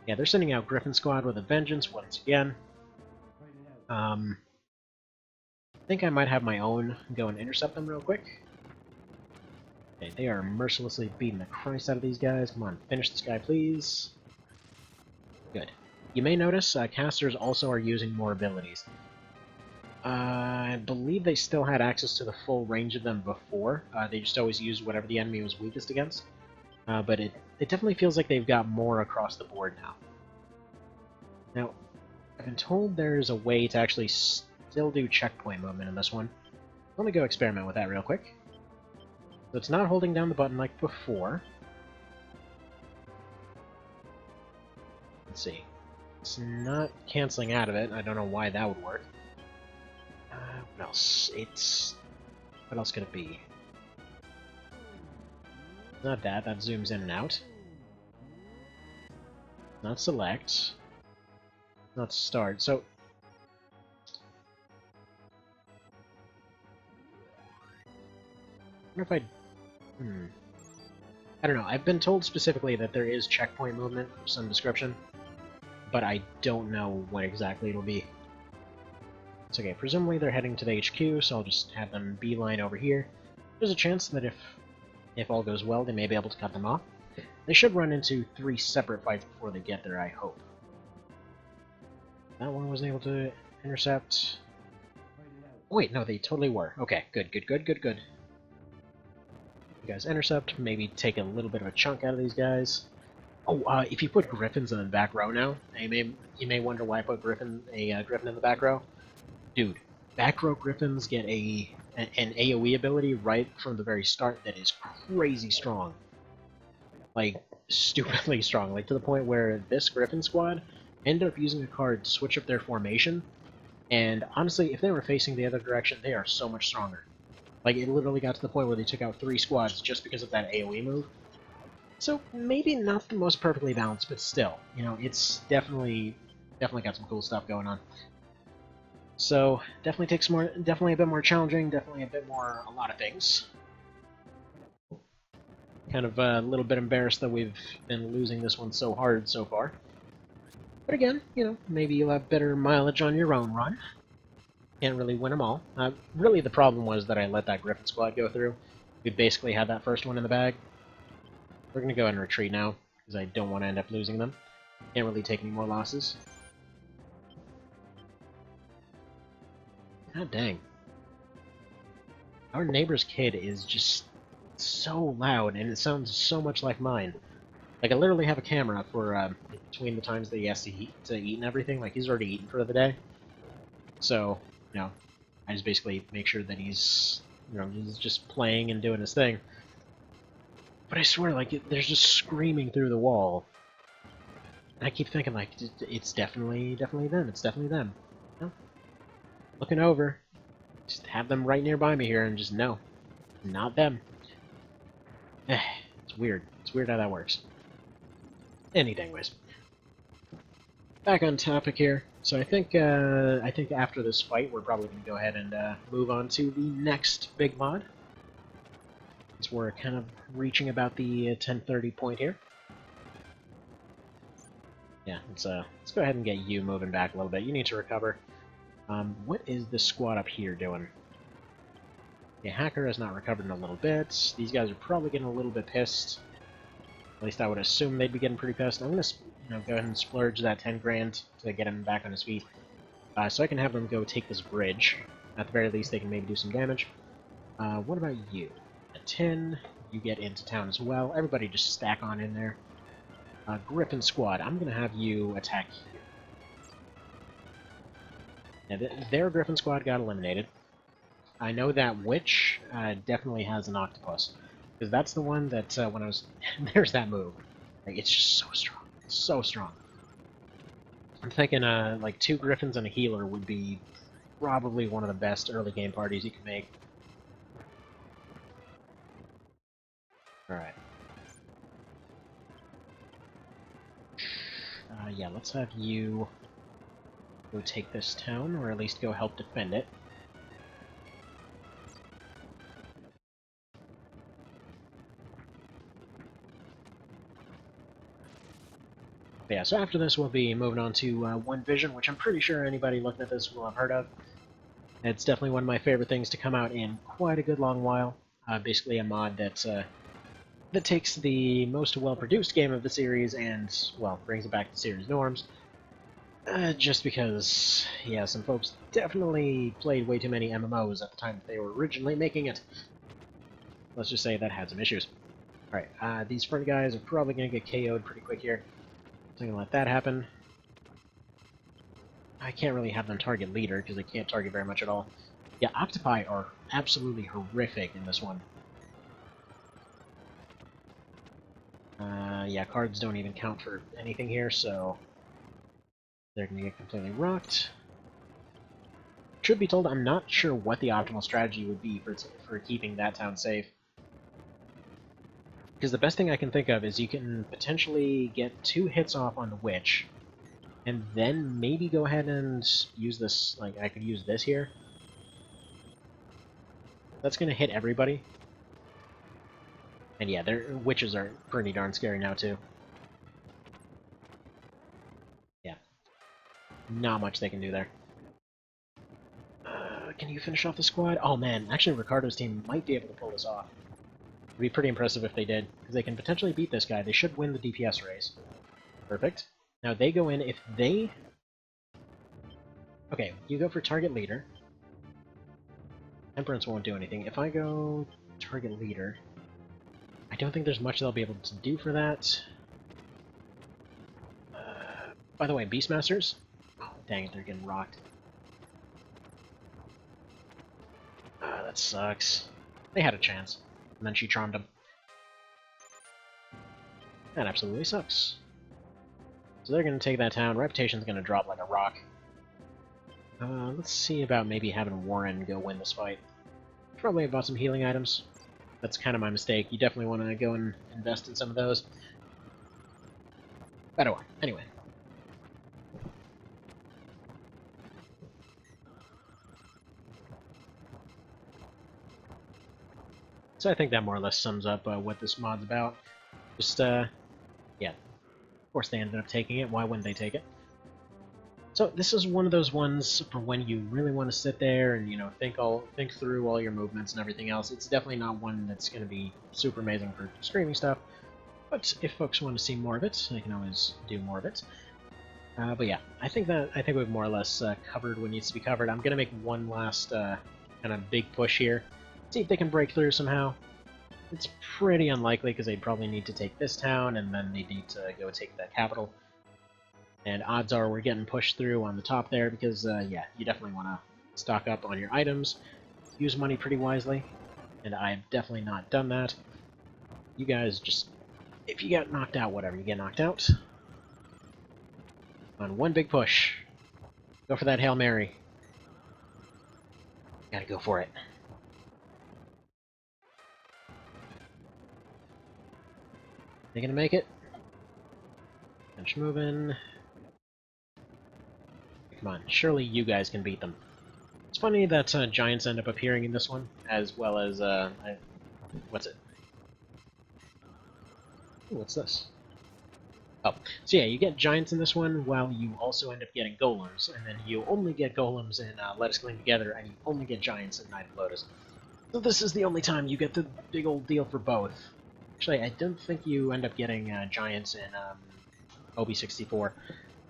[SPEAKER 1] Yeah, they're sending out Griffin Squad with a vengeance once again. I think I might have my own go and intercept them real quick. Okay, they are mercilessly beating the Christ out of these guys. Come on, finish this guy, please. Good. You may notice casters also are using more abilities. I believe they still had access to the full range of them before. They just always used whatever the enemy was weakest against. But it definitely feels like they've got more across the board now. Now, I've been told there's a way to actually still do checkpoint movement in this one. Let me go experiment with that real quick. So it's not holding down the button like before. Let's see. It's not canceling out of it. I don't know why that would work. What else? What else could it be? Not that. That zooms in and out. Not select. Not start. So... I wonder if I don't know. I've been told specifically that there is checkpoint movement of some description, but I don't know when exactly it'll be. It's okay. Presumably they're heading to the HQ, so I'll just have them beeline over here. There's a chance that if all goes well, they may be able to cut them off. They should run into 3 separate fights before they get there, I hope. That one wasn't able to intercept. Oh, wait, no, they totally were. Okay, good. You guys intercept, maybe take a little bit of a chunk out of these guys. Oh, if you put griffins in the back row now, you may wonder why I put a griffin in the back row. Dude, back row griffins get an AoE ability right from the very start that is crazy strong. Like, stupidly strong. Like, to the point where this griffin squad ended up using a card to switch up their formation, and honestly, if they were facing the other direction, they are so much stronger. Like, it literally got to the point where they took out 3 squads just because of that AoE move. So, maybe not the most perfectly balanced, but still, you know, it's definitely got some cool stuff going on. So, definitely a bit more challenging, definitely a bit more a lot of things. Kind of a little bit embarrassed that we've been losing this one so hard so far. But again, you know, maybe you'll have better mileage on your own run. Can't really win them all. Really, the problem was that I let that Griffin squad go through. We basically had that first one in the bag. We're going to go ahead and retreat now, because I don't want to end up losing them. Can't really take any more losses. God dang. Our neighbor's kid is just so loud, and it sounds so much like mine. Like, I literally have a camera for, between the times that he has to eat and everything. Like, he's already eaten for the day. So, you know, I just basically make sure that he's, you know, he's just playing and doing his thing. But I swear, like, there's just screaming through the wall. And I keep thinking, like, it's definitely them. It's definitely them. You know? Looking over. Just have them right nearby me here and just, no. Not them. It's weird. It's weird how that works. Anyways. Back on topic here. So I think after this fight, we're probably going to go ahead and move on to the next big mod. Since we're kind of reaching about the 10:30 point here. Yeah, let's go ahead and get you moving back a little bit. You need to recover. What is this squad up here doing? Yeah, Hacker has not recovered in a little bit. These guys are probably getting a little bit pissed. At least I would assume they'd be getting pretty pissed. I'm gonna, go ahead and splurge that 10 grand to get him back on his feet, so I can have them go take this bridge. At the very least, they can maybe do some damage. What about you? At 10, you get into town as well. Everybody just stack on in there. Griffin Squad, I'm gonna have you attack here. Now, their Griffin Squad got eliminated. I know that Witch definitely has an octopus, because that's the one that when I was there's that move. Like, it's just so strong. It's so strong. I'm thinking like 2 Griffins and a healer would be probably one of the best early game parties you can make. Alright. Yeah, let's have you go take this town, or at least go help defend it. But yeah, so after this we'll be moving on to One Vision, which I'm pretty sure anybody looking at this will have heard of. It's definitely one of my favorite things to come out in quite a good long while. Basically a mod that takes the most well-produced game of the series and, well, brings it back to series norms. Just because, yeah, some folks definitely played way too many MMOs at the time that they were originally making it. Let's just say that had some issues. Alright, these front guys are probably going to get KO'd pretty quick here. So I'm going to let that happen. I can't really have them target leader, because they can't target very much at all. Yeah, Octopi are absolutely horrific in this one. Yeah, cards don't even count for anything here, so They're gonna get completely rocked. Truth be told, I'm not sure what the optimal strategy would be for keeping that town safe. Because the best thing I can think of is you can potentially get 2 hits off on the witch, and then maybe go ahead and use this, like, I could use this here. That's gonna hit everybody. And yeah, their witches are pretty darn scary now, too. Yeah. Not much they can do there. Can you finish off the squad? Oh man, actually Ricardo's team might be able to pull this off. It'd be pretty impressive if they did, because they can potentially beat this guy. They should win the DPS race. Perfect. Now they go in, if they... Okay, you go for target leader. Temperance won't do anything. If I go target leader, I don't think there's much they'll be able to do for that. By the way, Beastmasters? Oh, dang it, they're getting rocked. That sucks. They had a chance, and then she charmed them. That absolutely sucks. So they're going to take that town. Reputation's going to drop like a rock. Let's see about maybe having Warren go win this fight. Probably about some healing items. That's kind of my mistake. You definitely want to go and invest in some of those. But anyway. So I think that more or less sums up what this mod's about. Just, yeah. Of course they ended up taking it. Why wouldn't they take it? So this is one of those ones for when you really want to sit there and, you know, think through all your movements and everything else. It's definitely not one that's going to be super amazing for streaming stuff. But if folks want to see more of it, they can always do more of it. But yeah, I think we've more or less covered what needs to be covered. I'm going to make one last kind of big push here. See if they can break through somehow. It's pretty unlikely because they'd probably need to take this town and then they'd need to go take that capital. And odds are we're getting pushed through on the top there because, yeah, you definitely want to stock up on your items, use money pretty wisely, and I've definitely not done that. You guys just, if you get knocked out, whatever, you get knocked out. On one big push. Go for that Hail Mary. Gotta go for it. They gonna make it? Finish moving. Come on, surely you guys can beat them. It's funny that giants end up appearing in this one, as well as, what's it? Ooh, what's this? Oh, so yeah, you get giants in this one, while you also end up getting golems, and then you only get golems in Let Us Cling Together, and you only get giants in Night of Lodis. So this is the only time you get the big old deal for both. Actually, I don't think you end up getting giants in OB64.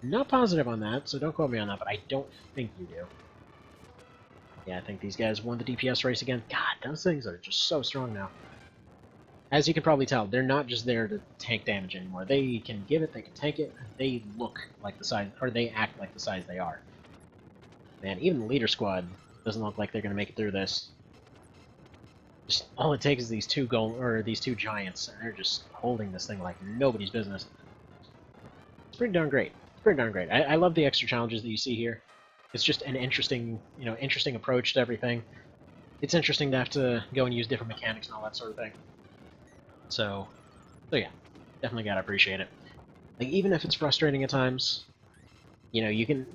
[SPEAKER 1] Not positive on that, so don't quote me on that, but I don't think you do. Yeah, I think these guys won the DPS race again. God, those things are just so strong now. As you can probably tell, they're not just there to tank damage anymore. They can give it, they can tank it, they look like the size, or they act like the size they are. Man, even the leader squad doesn't look like they're going to make it through this. Just all it takes is these two giants, and they're just holding this thing like nobody's business. It's pretty darn great. It's pretty darn great. I love the extra challenges that you see here. It's just an interesting, interesting approach to everything. It's interesting to have to go and use different mechanics and all that sort of thing. So yeah, definitely gotta appreciate it. Like, even if it's frustrating at times, you can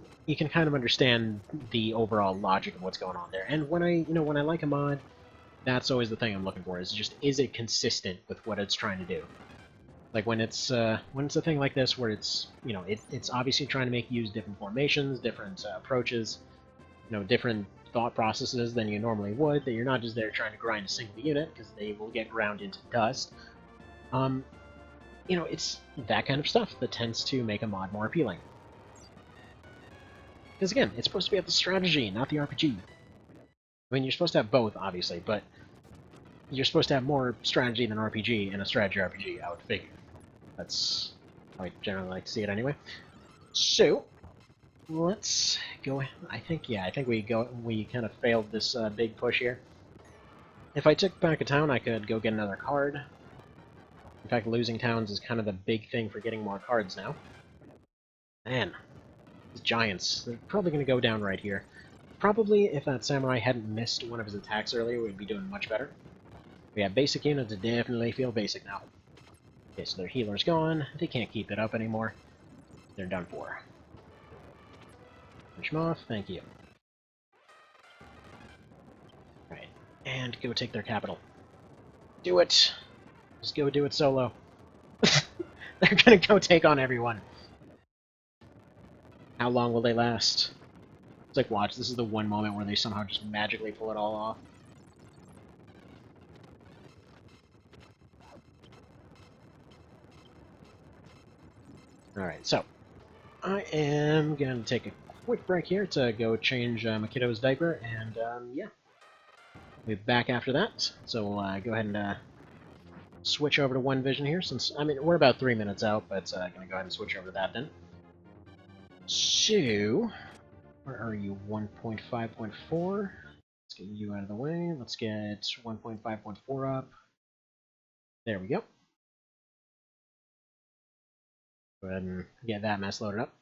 [SPEAKER 1] kind of understand the overall logic of what's going on there. And when I like a mod, that's always the thing I'm looking for, is it consistent with what it's trying to do? Like when it's a thing like this where it's it's obviously trying to make you use different formations, different approaches, different thought processes than you normally would, that you're not just there trying to grind a single unit, because they will get ground into dust. It's that kind of stuff that tends to make a mod more appealing. Because again, it's supposed to be about the strategy, not the RPG. I mean, you're supposed to have both, obviously, but you're supposed to have more strategy than RPG in a strategy RPG, I would figure. That's how I generally like to see it anyway. So, let's go. I think we kind of failed this big push here. If I took back a town, I could go get another card. In fact, losing towns is kind of the big thing for getting more cards now. Man, These giants, they're probably going to go down right here. Probably, if that samurai hadn't missed one of his attacks earlier, we'd be doing much better. But yeah, basic units definitely feel basic now. Okay, so their healer's gone. They can't keep it up anymore. They're done for. Punch them off, thank you. Right, and go take their capital. Do it! Just go do it solo. They're gonna go take on everyone. How long will they last? It's like, watch, this is the one moment where they somehow just magically pull it all off. Alright, so, I am going to take a quick break here to go change Makido's diaper, and yeah. We'll be back after that, so we'll go ahead and switch over to One Vision here, since, I mean, we're about 3 minutes out, but I'm going to go ahead and switch over to that then. So, where are you? 1.5.4. Let's get you out of the way. Let's get 1.5.4 up. There we go. Go ahead and get that mess loaded up.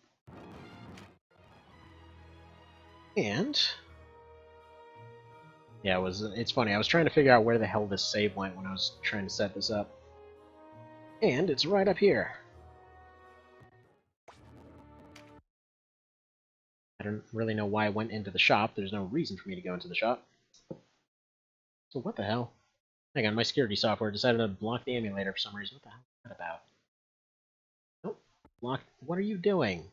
[SPEAKER 1] And yeah, it's funny. I was trying to figure out where the hell this save went when I was trying to set this up. And it's right up here. I don't really know why I went into the shop. There's no reason for me to go into the shop. So what the hell? Hang on, my security software decided to block the emulator for some reason. What the hell is that about? Nope. Block. What are you doing?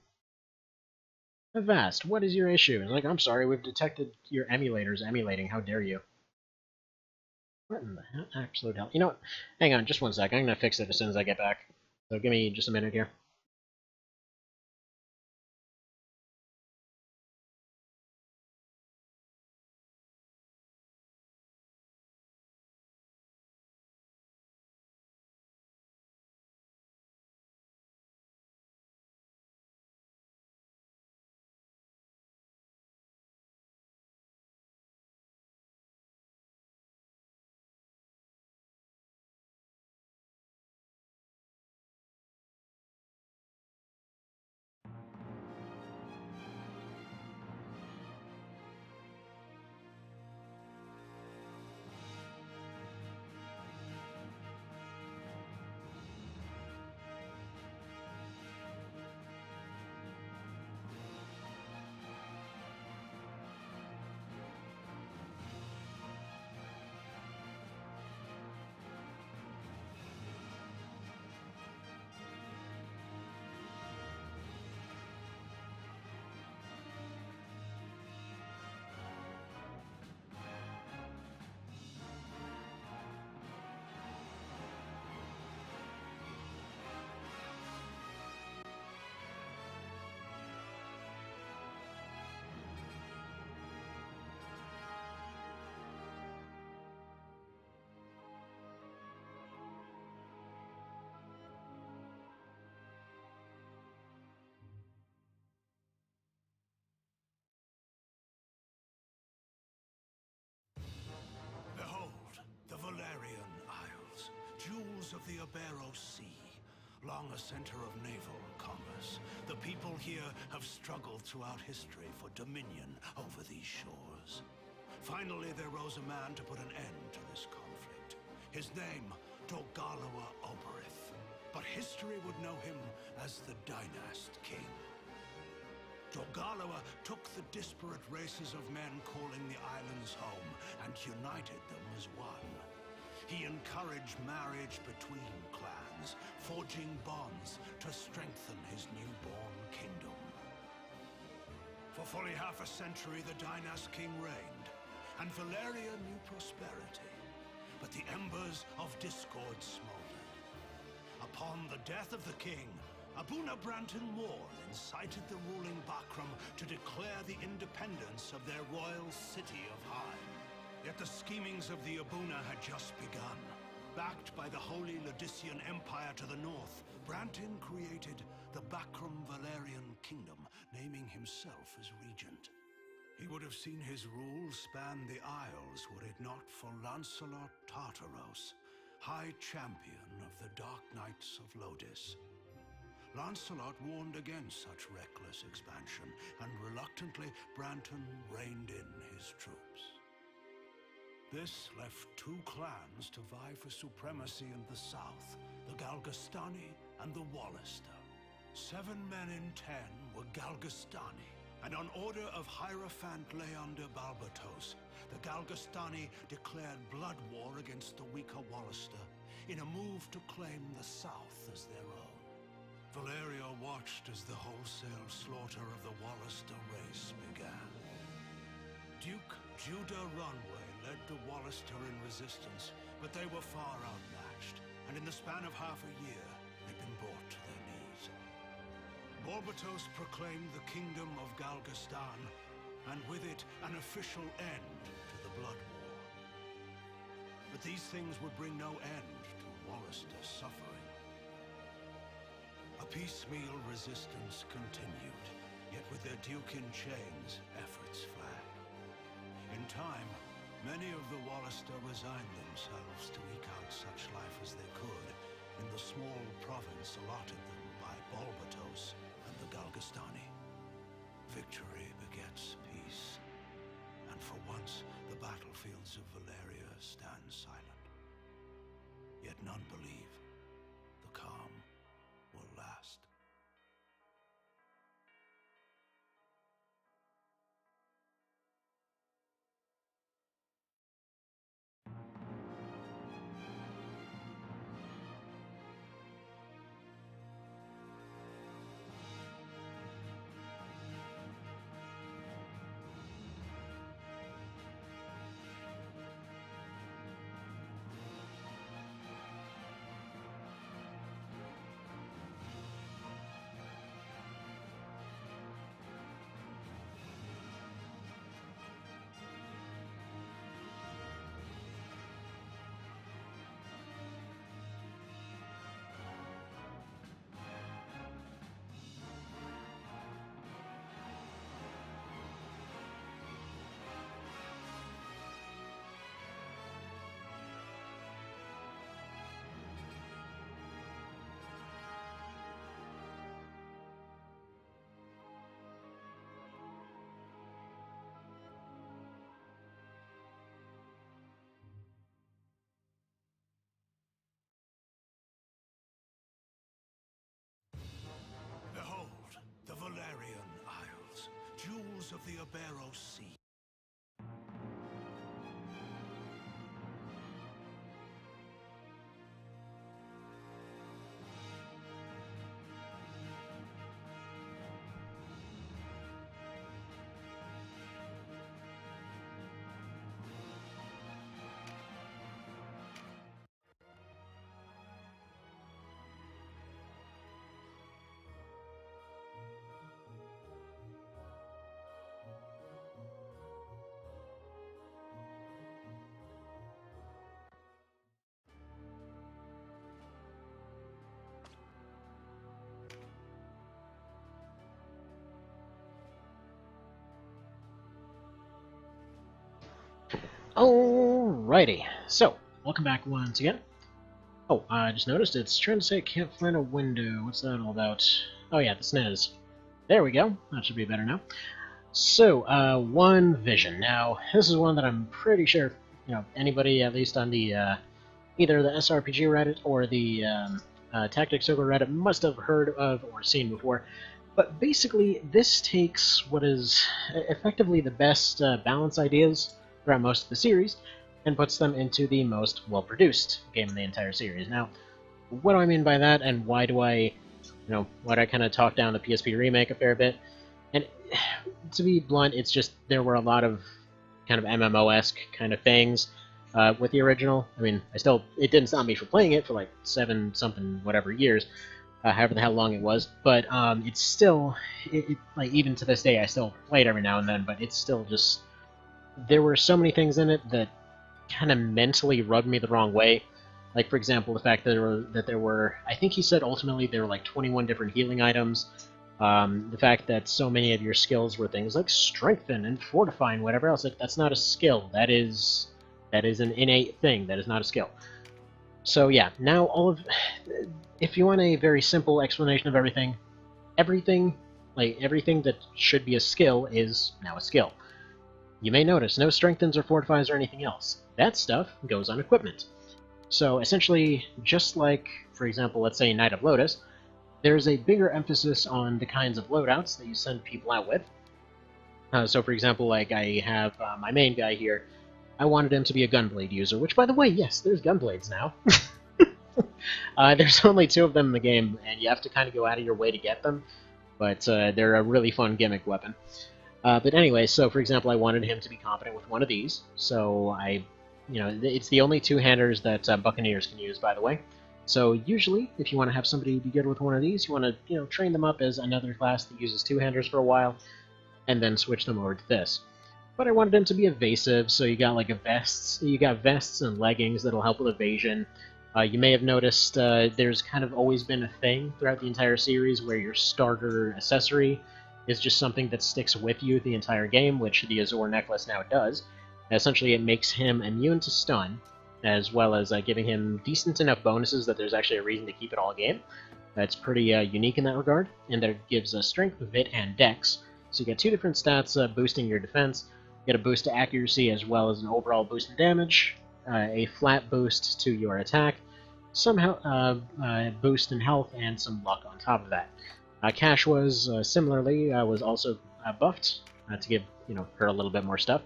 [SPEAKER 1] Avast, what is your issue? It's like, I'm sorry, we've detected your emulators emulating. How dare you? What in the hell? Absolute hell. You know what? Hang on, just one sec. I'm gonna fix it as soon as I get back. So give me just a minute here.
[SPEAKER 2] Valerian Isles, jewels of the Oberos Sea, long a center of naval commerce. The people here have struggled throughout history for dominion over these shores. Finally, there rose a man to put an end to this conflict. His name, Dogalawa Oberith, but history would know him as the Dynast King. Dogalawa took the disparate races of men calling the islands home and united them as one. He encouraged marriage between clans, forging bonds to strengthen his newborn kingdom. For fully half a century, the Dynast King reigned, and Valeria knew prosperity. But the embers of discord smoldered. Upon the death of the king, Abuna Branton Morn incited the ruling Bakram to declare the independence of their royal city of High. Yet the schemings of the Abuna had just begun. Backed by the Holy Lodisian Empire to the north, Branton created the Bakram Valerian Kingdom, naming himself as regent. He would have seen his rule span the Isles were it not for Lancelot Tartaros, High Champion of the Dark Knights of Lodis. Lancelot warned against such reckless expansion, and reluctantly Branton reined in his troops. This left two clans to vie for supremacy in the south, the Galgastani and the Wallister. 7 men in 10 were Galgastani, and on order of Hierophant Leander Balbatos, the Galgastani declared blood war against the weaker Wallister in a move to claim the south as their own. Valeria watched as the wholesale slaughter of the Wallister race began. Duke Judah Runway led the Wallister in resistance, but they were far outmatched, and in the span of half a year, they'd been brought to their knees. Balbatos proclaimed the Kingdom of Galgastan, and with it, an official end to the Blood War. But these things would bring no end to Wallister's suffering. A piecemeal resistance continued, yet with their Duke in chains, efforts flagged. In time, many of the Wallister resigned themselves to eke out such life as they could in the small province allotted them by Balbatos and the Galgastani. Victory begets peace, and for once the battlefields of Valeria stand silent. Yet none believe the calm will last. Behold, the Valerian Isles, jewels of the Ibero Sea.
[SPEAKER 1] Alrighty, so, welcome back once again. Oh, I just noticed it's trying to say it can't find a window. What's that all about? Oh yeah, the SNES. There we go, that should be better now. So, one vision. Now, this is one that I'm pretty sure, anybody at least on the, either the SRPG Reddit or the Tactics Ogre Reddit must have heard of or seen before. But basically, this takes what is effectively the best balance ideas throughout most of the series, and puts them into the most well-produced game in the entire series. Now, what do I mean by that, and why do I kind of talk down the PSP remake a fair bit? And to be blunt, it's just there were a lot of kind of MMO-esque kind of things with the original. I mean, it didn't stop me from playing it for like 7-something whatever years, however the hell long it was. But it's still, like even to this day, I still play it every now and then. But it's still just there were so many things in it that kind of mentally rubbed me the wrong way. Like, for example, the fact that there were, I think he said ultimately there were like 21 different healing items. The fact that so many of your skills were things like strengthen and fortify and whatever else. Like, that's not a skill. That is an innate thing. That is not a skill. So yeah, now all of... If you want a very simple explanation of everything, everything that should be a skill is now a skill. You may notice no strengthens or fortifies or anything else. That stuff goes on equipment. So essentially, just like, for example, let's say Knight of Lodis, there's a bigger emphasis on the kinds of loadouts that you send people out with. So for example, like I have my main guy here, I wanted him to be a Gunblade user, which by the way, yes, there's Gunblades now. There's only 2 of them in the game, and you have to kind of go out of your way to get them, but they're a really fun gimmick weapon. But anyway, so for example, I wanted him to be competent with one of these, so it's the only 2-handers that Buccaneers can use, by the way. So usually, if you want to have somebody be good with one of these, you want to train them up as another class that uses 2-handers for a while, and then switch them over to this. But I wanted him to be evasive, so you got like vests and leggings that'll help with evasion. You may have noticed there's kind of always been a thing throughout the entire series where your starter accessory is just something that sticks with you the entire game, which the Azor necklace now does. Essentially, it makes him immune to stun, as well as giving him decent enough bonuses that there's actually a reason to keep it all game. That's pretty unique in that regard, and that it gives strength, vit, and dex. So you get 2 different stats boosting your defense. You get a boost to accuracy as well as an overall boost in damage, a flat boost to your attack, some boost in health, and some luck on top of that. Cash was similarly was also buffed to give her a little bit more stuff.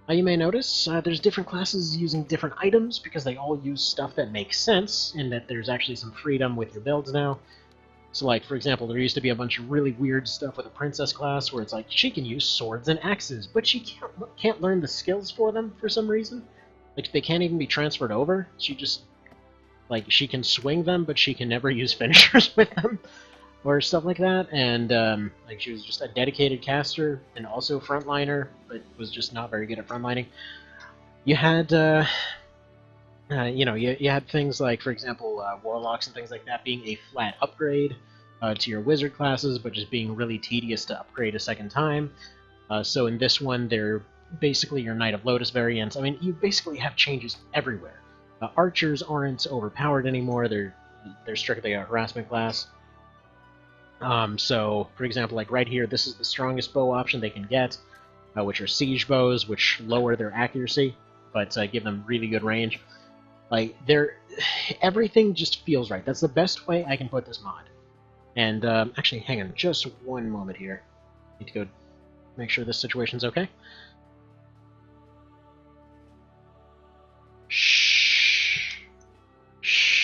[SPEAKER 1] You may notice there's different classes using different items because they all use stuff that makes sense, and that there's actually some freedom with your builds now. So, like, for example, there used to be a bunch of really weird stuff with a princess class where it's like, she can use swords and axes, but she can't learn the skills for them for some reason. Like, they can't even be transferred over. She just, like, she can swing them, but she can never use finishers with them, or stuff like that. And, like, she was just a dedicated caster and also frontliner, but was just not very good at frontlining. You had, you had things like, for example, warlocks and things like that being a flat upgrade to your wizard classes, but just being really tedious to upgrade a second time. So in this one, they're basically your Knight of Lodis variants. I mean, you basically have changes everywhere. Archers aren't overpowered anymore. They're strictly a harassment class. So, for example, like right here, this is the strongest bow option they can get, which are siege bows, which lower their accuracy, but give them really good range. Like, everything just feels right. That's the best way I can put this mod. And, actually, hang on just one moment here. Need to go make sure this situation's okay. Shh. Shh.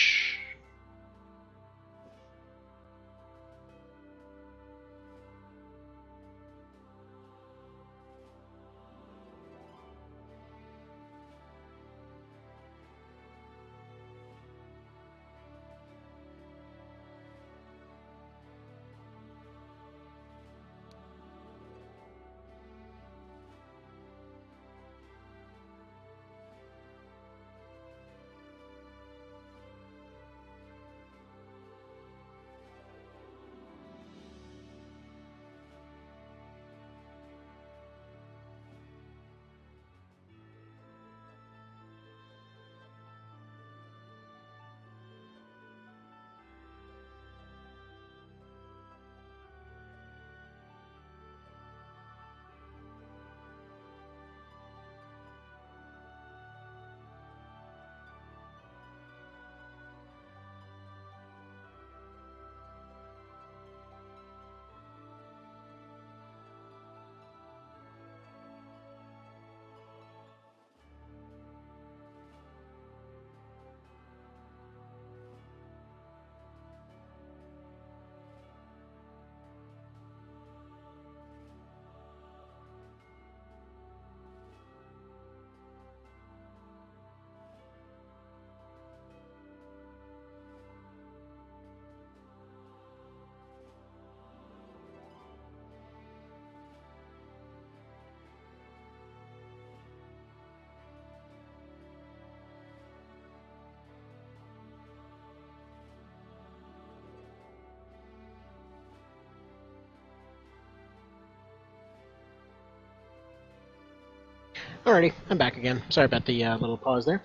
[SPEAKER 1] Alrighty, I'm back again. Sorry about the little pause there.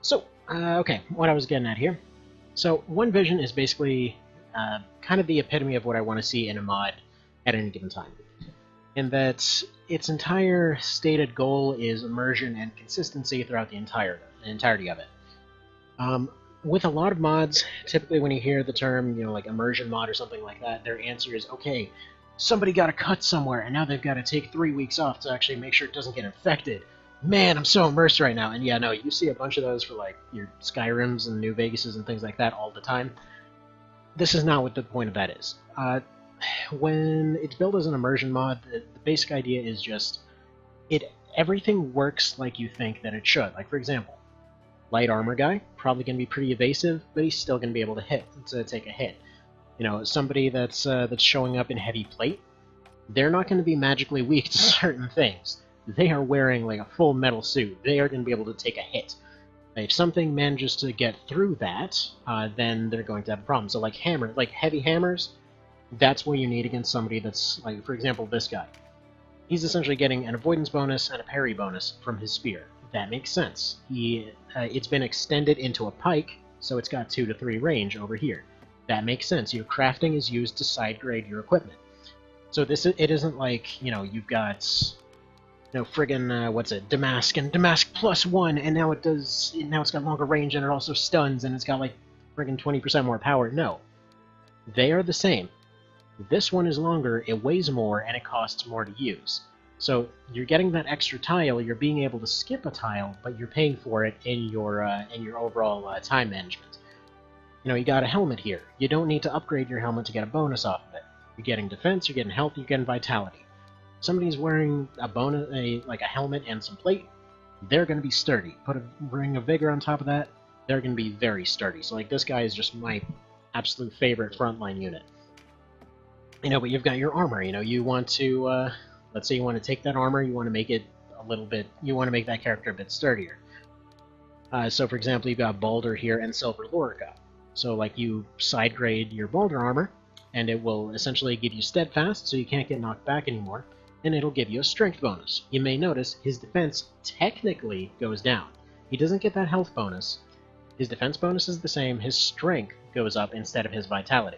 [SPEAKER 1] So, okay, what I was getting at here. So, One Vision is basically kind of the epitome of what I want to see in a mod at any given time. In that its entire stated goal is immersion and consistency throughout the entirety of it. With a lot of mods, typically when you hear the term, like immersion mod or something like that, their answer is, okay, somebody got a cut somewhere, and now they've got to take 3 weeks off to actually make sure it doesn't get infected. Man, I'm so immersed right now. And yeah, no, you see a bunch of those for like your Skyrims and New Vegases and things like that all the time. This is not what the point of that is. When it's built as an immersion mod, the basic idea is just everything works like you think that it should. Like, for example, light armor guy, probably going to be pretty evasive, but he's still going to be able to take a hit. Somebody that's showing up in heavy plate, they're not going to be magically weak to certain things. They are wearing like a full metal suit. They are going to be able to take a hit. If something manages to get through that, then they're going to have a problem. So like heavy hammers, that's what you need against somebody that's, like, for example, this guy. He's essentially getting an avoidance bonus and a parry bonus from his spear. That makes sense. It's been extended into a pike, so it's got 2 to 3 range over here. That makes sense. Your crafting is used to side grade your equipment. So it isn't like, you've got, friggin', what's it, Damask, and Damask +1, and now it's got longer range, and it also stuns, and it's got, like, friggin' 20% more power. No. They are the same. This one is longer, it weighs more, and it costs more to use. So you're getting that extra tile, you're being able to skip a tile, but you're paying for it in your overall time management. You got a helmet here. You don't need to upgrade your helmet to get a bonus off of it. You're getting defense, you're getting health, you're getting vitality. Somebody's wearing like a helmet and some plate, they're going to be sturdy. Put a ring of vigor on top of that, they're going to be very sturdy. So like this guy is just my absolute favorite frontline unit. But you've got your armor. You want to, let's say you want to take that armor, you want to make it you want to make that character a bit sturdier. So for example, you've got Balder here and Silver Lorica. So like you side grade your Balder armor, and it will essentially give you steadfast, so you can't get knocked back anymore, and it'll give you a strength bonus. You may notice his defense technically goes down. He doesn't get that health bonus. His defense bonus is the same, his strength goes up instead of his vitality.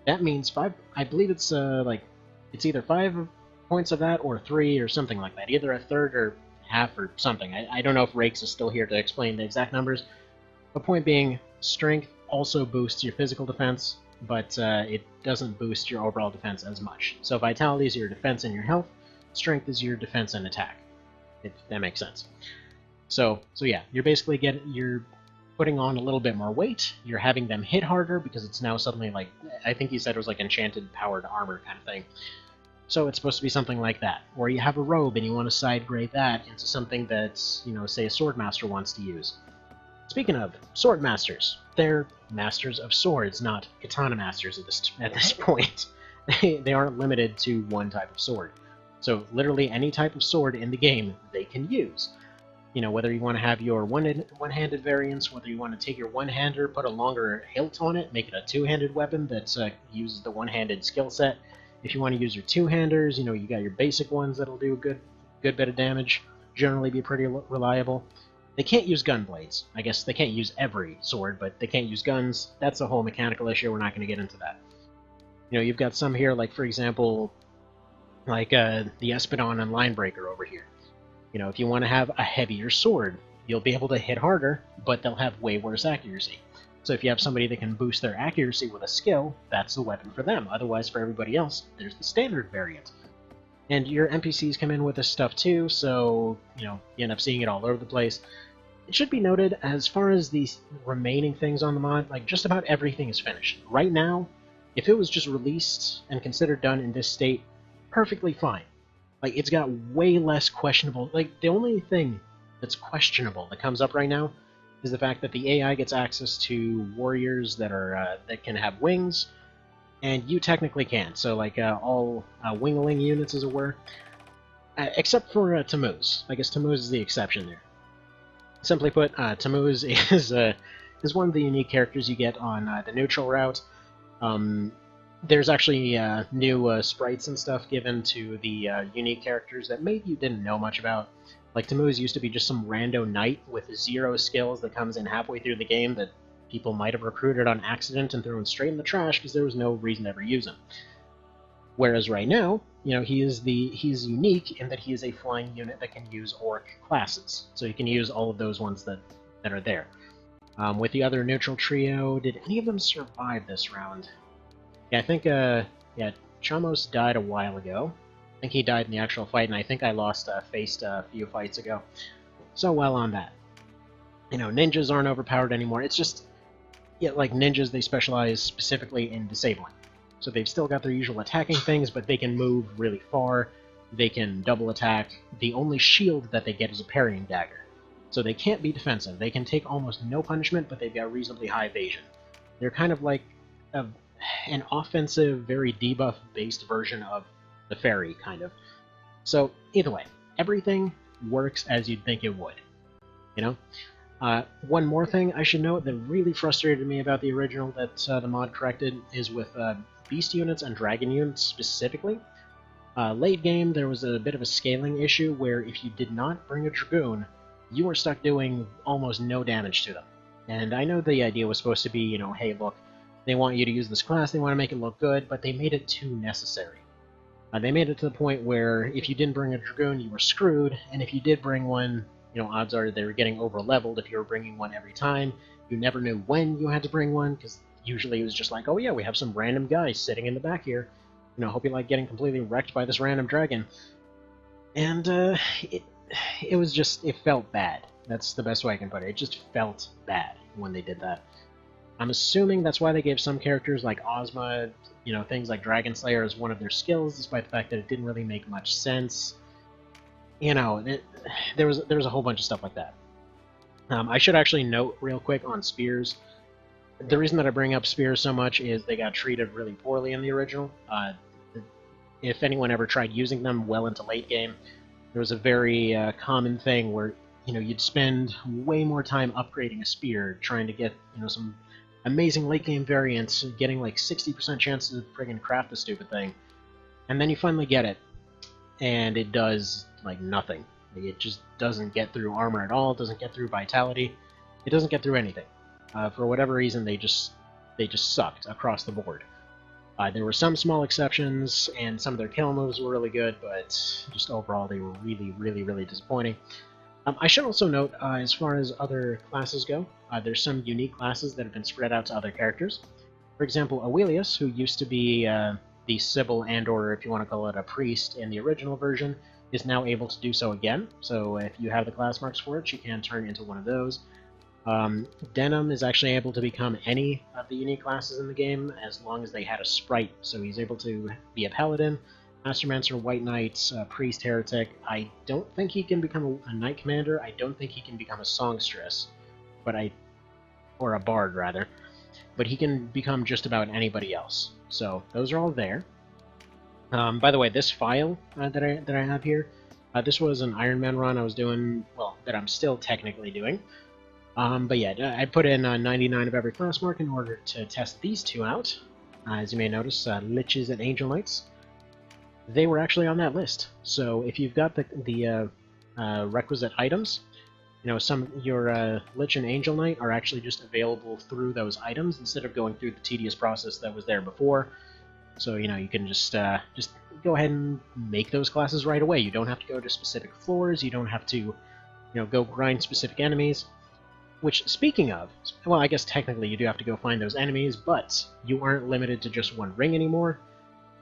[SPEAKER 1] That means I believe it's it's either 5 points of that or 3 or something like that. Either a third or half or something. I don't know if Rakes is still here to explain the exact numbers. The point being, strength also boosts your physical defense, but it doesn't boost your overall defense as much. So vitality is your defense and your health, strength is your defense and attack. If that makes sense. So yeah, you're basically you're putting on a little bit more weight, you're having them hit harder because it's now suddenly like, I think he said it was like enchanted powered armor kind of thing. So it's supposed to be something like that. Or you have a robe and you want to side grade that into something that's, say a Swordmaster wants to use. Speaking of Swordmasters, they're masters of swords, not katana masters at this point. They aren't limited to one type of sword. So literally any type of sword in the game they can use. Whether you want to have your one-handed variants, whether you want to take your one-hander, put a longer hilt on it, make it a two-handed weapon that uses the one-handed skill set. If you want to use your two-handers, you got your basic ones that'll do a good bit of damage, generally be pretty reliable. They can't use gun blades. I guess they can't use every sword, but they can't use guns. That's a whole mechanical issue. We're not going to get into that. You've got some here, like, for example, like the Espadon and Linebreaker over here. If you want to have a heavier sword, you'll be able to hit harder, but they'll have way worse accuracy. So if you have somebody that can boost their accuracy with a skill, that's the weapon for them. Otherwise, for everybody else, there's the standard variant. And your NPCs come in with this stuff too, so, you end up seeing it all over the place. It should be noted, as far as the remaining things on the mod, like, just about everything is finished. Right now, if it was just released and considered done in this state, perfectly fine. Like, it's got way less questionable... Like, the only thing that's questionable that comes up right now is the fact that the AI gets access to warriors that are that can have wings, and you technically can't. So, like, all wingling units, as it were. Except for Tammuz. I guess Tammuz is the exception there. Simply put, Tammuz is one of the unique characters you get on the neutral route. There's actually new sprites and stuff given to the unique characters that maybe you didn't know much about. Like, Tammuz used to be just some rando knight with 0 skills that comes in halfway through the game that people might have recruited on accident and thrown straight in the trash because there was no reason to ever use him. Whereas right now, you know, he's unique in that he is a flying unit that can use orc classes. So you can use all of those ones that are there. With the other neutral trio, did any of them survive this round? Yeah, I think, yeah, Chamos died a while ago. I think he died in the actual fight, and I think I faced a few fights ago. So well on that. You know, ninjas aren't overpowered anymore. It's just, yeah, like ninjas, they specialize specifically in disabling. So they've still got their usual attacking things, but they can move really far. They can double attack. The only shield that they get is a parrying dagger. So they can't be defensive. They can take almost no punishment, but they've got reasonably high evasion. They're kind of like an offensive, very debuff-based version of the fairy, kind of. So, either way, everything works as you'd think it would, you know? One more thing I should note that really frustrated me about the original that the mod corrected is with beast units and dragon units specifically. Late game, there was a bit of a scaling issue where if you did not bring a dragoon, you were stuck doing almost no damage to them. And I know the idea was supposed to be, you know, hey, look, they want you to use this class, they want to make it look good, but they made it too necessary. They made it to the point where if you didn't bring a dragoon, you were screwed, and if you did bring one, you know, odds are they were getting over-leveled if you were bringing one every time. You never knew when you had to bring one, because usually it was just like, oh yeah, we have some random guy sitting in the back here. You know, hope you like getting completely wrecked by this random dragon. And, it was just, it felt bad. That's the best way I can put it. It just felt bad when they did that. I'm assuming that's why they gave some characters like Ozma, you know, things like Dragon Slayer as one of their skills, despite the fact that it didn't really make much sense. You know, there was a whole bunch of stuff like that. I should actually note real quick on spears. The reason that I bring up spears so much is they got treated really poorly in the original. If anyone ever tried using them well into late game, there was a very common thing where, you know, you'd spend way more time upgrading a spear, trying to get, you know, some amazing late game variants, getting like 60% chances to friggin' craft the stupid thing, and then you finally get it, and it does like nothing. It just doesn't get through armor at all. It doesn't get through vitality. It doesn't get through anything. For whatever reason, they just sucked across the board. There were some small exceptions, and some of their kill moves were really good, but just overall they were really, really, really disappointing. I should also note, as far as other classes go, there's some unique classes that have been spread out to other characters. For example, Aurelius, who used to be the Sibyl and/or, if you want to call it, a priest in the original version, is now able to do so again. So if you have the class marks for it, she can turn into one of those. Denim is actually able to become any of the unique classes in the game as long as they had a sprite. So he's able to be a paladin, Mastermancer, White Knight, Priest, Heretic. I don't think he can become a Knight Commander. I don't think he can become a Songstress, or a Bard rather. But he can become just about anybody else. So those are all there. By the way, this file that I have here, this was an Iron Man run I was doing, well, that I'm still technically doing. But yeah, I put in 99 of every class mark in order to test these two out. As you may notice, Liches and Angel Knights. They were actually on that list. So if you've got the requisite items, you know, your Lich and Angel Knight are actually just available through those items instead of going through the tedious process that was there before. So, you know, you can just go ahead and make those classes right away. You don't have to go to specific floors. You don't have to, you know, go grind specific enemies. Which, speaking of, well, I guess technically you do have to go find those enemies, but you aren't limited to just one ring anymore.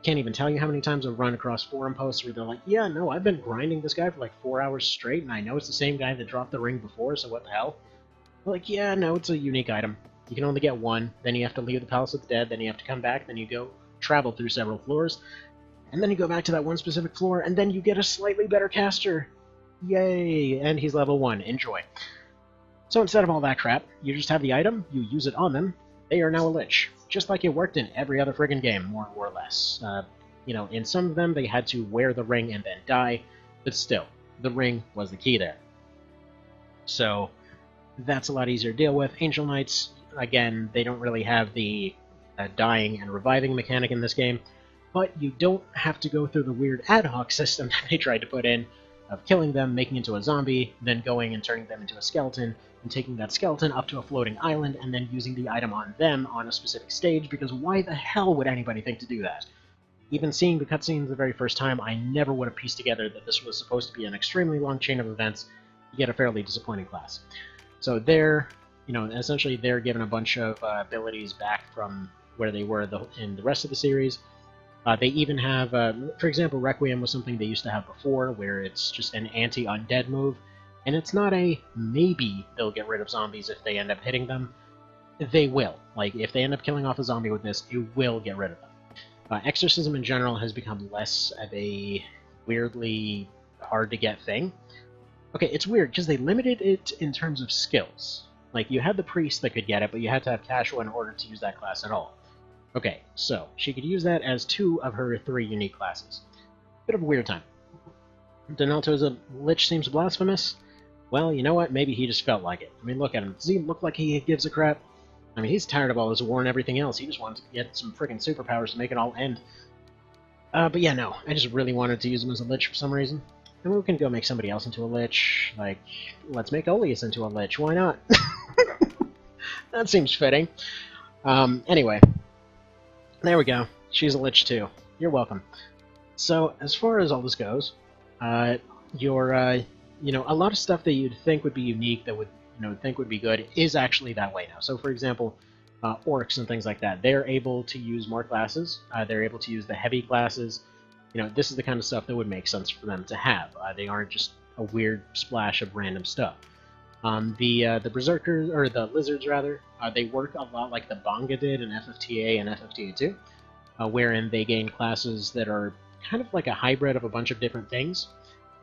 [SPEAKER 1] Can't even tell you how many times I've run across forum posts where they're like, yeah, no, I've been grinding this guy for like 4 hours straight, and I know it's the same guy that dropped the ring before, so what the hell? They're like, yeah, no, it's a unique item. You can only get one, then you have to leave the Palace of the Dead, then you have to come back, then you go travel through several floors, and then you go back to that one specific floor, and then you get a slightly better caster. Yay! And he's level 1. Enjoy. So instead of all that crap, you just have the item, you use it on them, they are now a Lich. Just like it worked in every other friggin' game, more or less. You know, in some of them, they had to wear the ring and then die, but still, the ring was the key there. So, that's a lot easier to deal with. Angel Knights, again, they don't really have the dying and reviving mechanic in this game, but you don't have to go through the weird ad hoc system that they tried to put in of killing them, making into a zombie, then going and turning them into a skeleton, and taking that skeleton up to a floating island, and then using the item on them on a specific stage, because why the hell would anybody think to do that? Even seeing the cutscenes the very first time, I never would have pieced together that this was supposed to be an extremely long chain of events to get a fairly disappointing class. So they're, essentially they're given a bunch of abilities back from where they were in the rest of the series. They even have, for example, Requiem was something they used to have before, where it's just an anti-undead move, and it's not a maybe they'll get rid of zombies if they end up hitting them. They will. Like, if they end up killing off a zombie with this, it will get rid of them. Exorcism in general has become less of a weirdly hard-to-get thing. Okay, it's weird, because they limited it in terms of skills. Like, you had the priest that could get it, but you had to have Casual in order to use that class at all. Okay, so she could use that as 2 of her 3 unique classes. Bit of a weird time. Donalto's a Lich seems blasphemous? Well, you know what? Maybe he just felt like it. I mean, look at him. Does he look like he gives a crap? I mean, he's tired of all his war and everything else. He just wants to get some freaking superpowers to make it all end. But yeah, no. I just really wanted to use him as a Lich for some reason. And we can go make somebody else into a Lich. Like, let's make Olius into a Lich. Why not? That seems fitting. Anyway. There we go. She's a Lich too. You're welcome. So, as far as all this goes, a lot of stuff that you'd think would be unique, that would, think would be good, is actually that way now. So, for example, orcs and things like that, they're able to use more classes. They're able to use the heavy classes. This is the kind of stuff that would make sense for them to have. They aren't just a weird splash of random stuff. The Berserkers, or the Lizards rather, they work a lot like the Banga did in FFTA and FFTA2, wherein they gain classes that are kind of like a hybrid of a bunch of different things.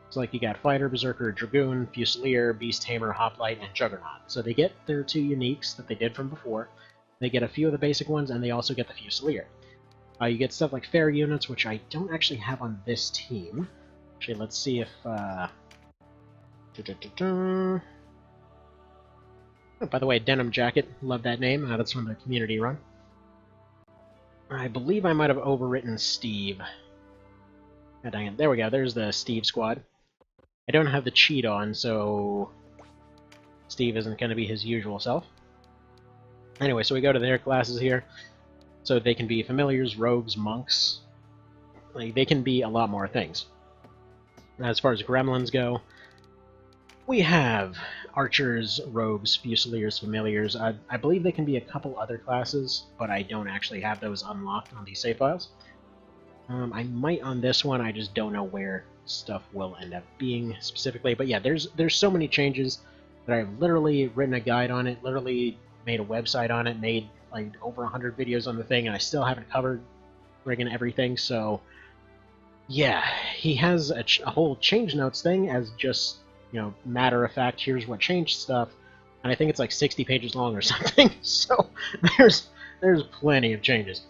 [SPEAKER 1] So like you got Fighter, Berserker, Dragoon, Fusilier, Beast Tamer, Hoplite, and Juggernaut. So they get their 2 uniques that they did from before. They get a few of the basic ones, and they also get the Fusilier. You get stuff like Fair units, which I don't actually have on this team. Actually, let's see if... Oh, by the way, Denim Jacket, love that name. That's from the community run. I believe I might have overwritten Steve. Oh, dang it. There we go, there's the Steve squad. I don't have the cheat on, so Steve isn't going to be his usual self. Anyway, so we go to their classes here. So they can be familiars, rogues, monks. Like, they can be a lot more things. As far as gremlins go, we have archers, rogues, fusiliers, familiars. I believe they can be a couple other classes, but I don't actually have those unlocked on these save files. I might on this one, I just don't know where stuff will end up being specifically. But yeah, there's so many changes that I've literally written a guide on it, literally made a website on it, made like over 100 videos on the thing, and I still haven't covered friggin' everything. So yeah, he has a whole change notes thing as just, matter of fact, here's what changed stuff, and I think it's like 60 pages long or something, so there's plenty of changes.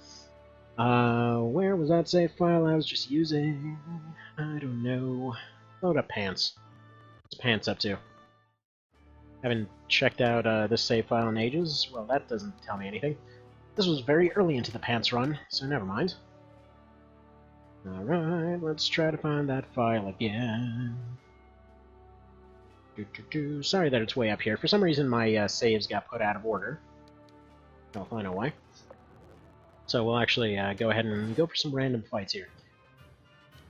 [SPEAKER 1] Where was that save file I was just using? I don't know. Load up Pants. What's Pants up to? Haven't checked out this save file in ages. Well, that doesn't tell me anything. This was very early into the Pants run, so never mind. Alright, let's try to find that file again. Sorry that it's way up here. For some reason my saves got put out of order. I'll find out why. So we'll actually go ahead and go for some random fights here.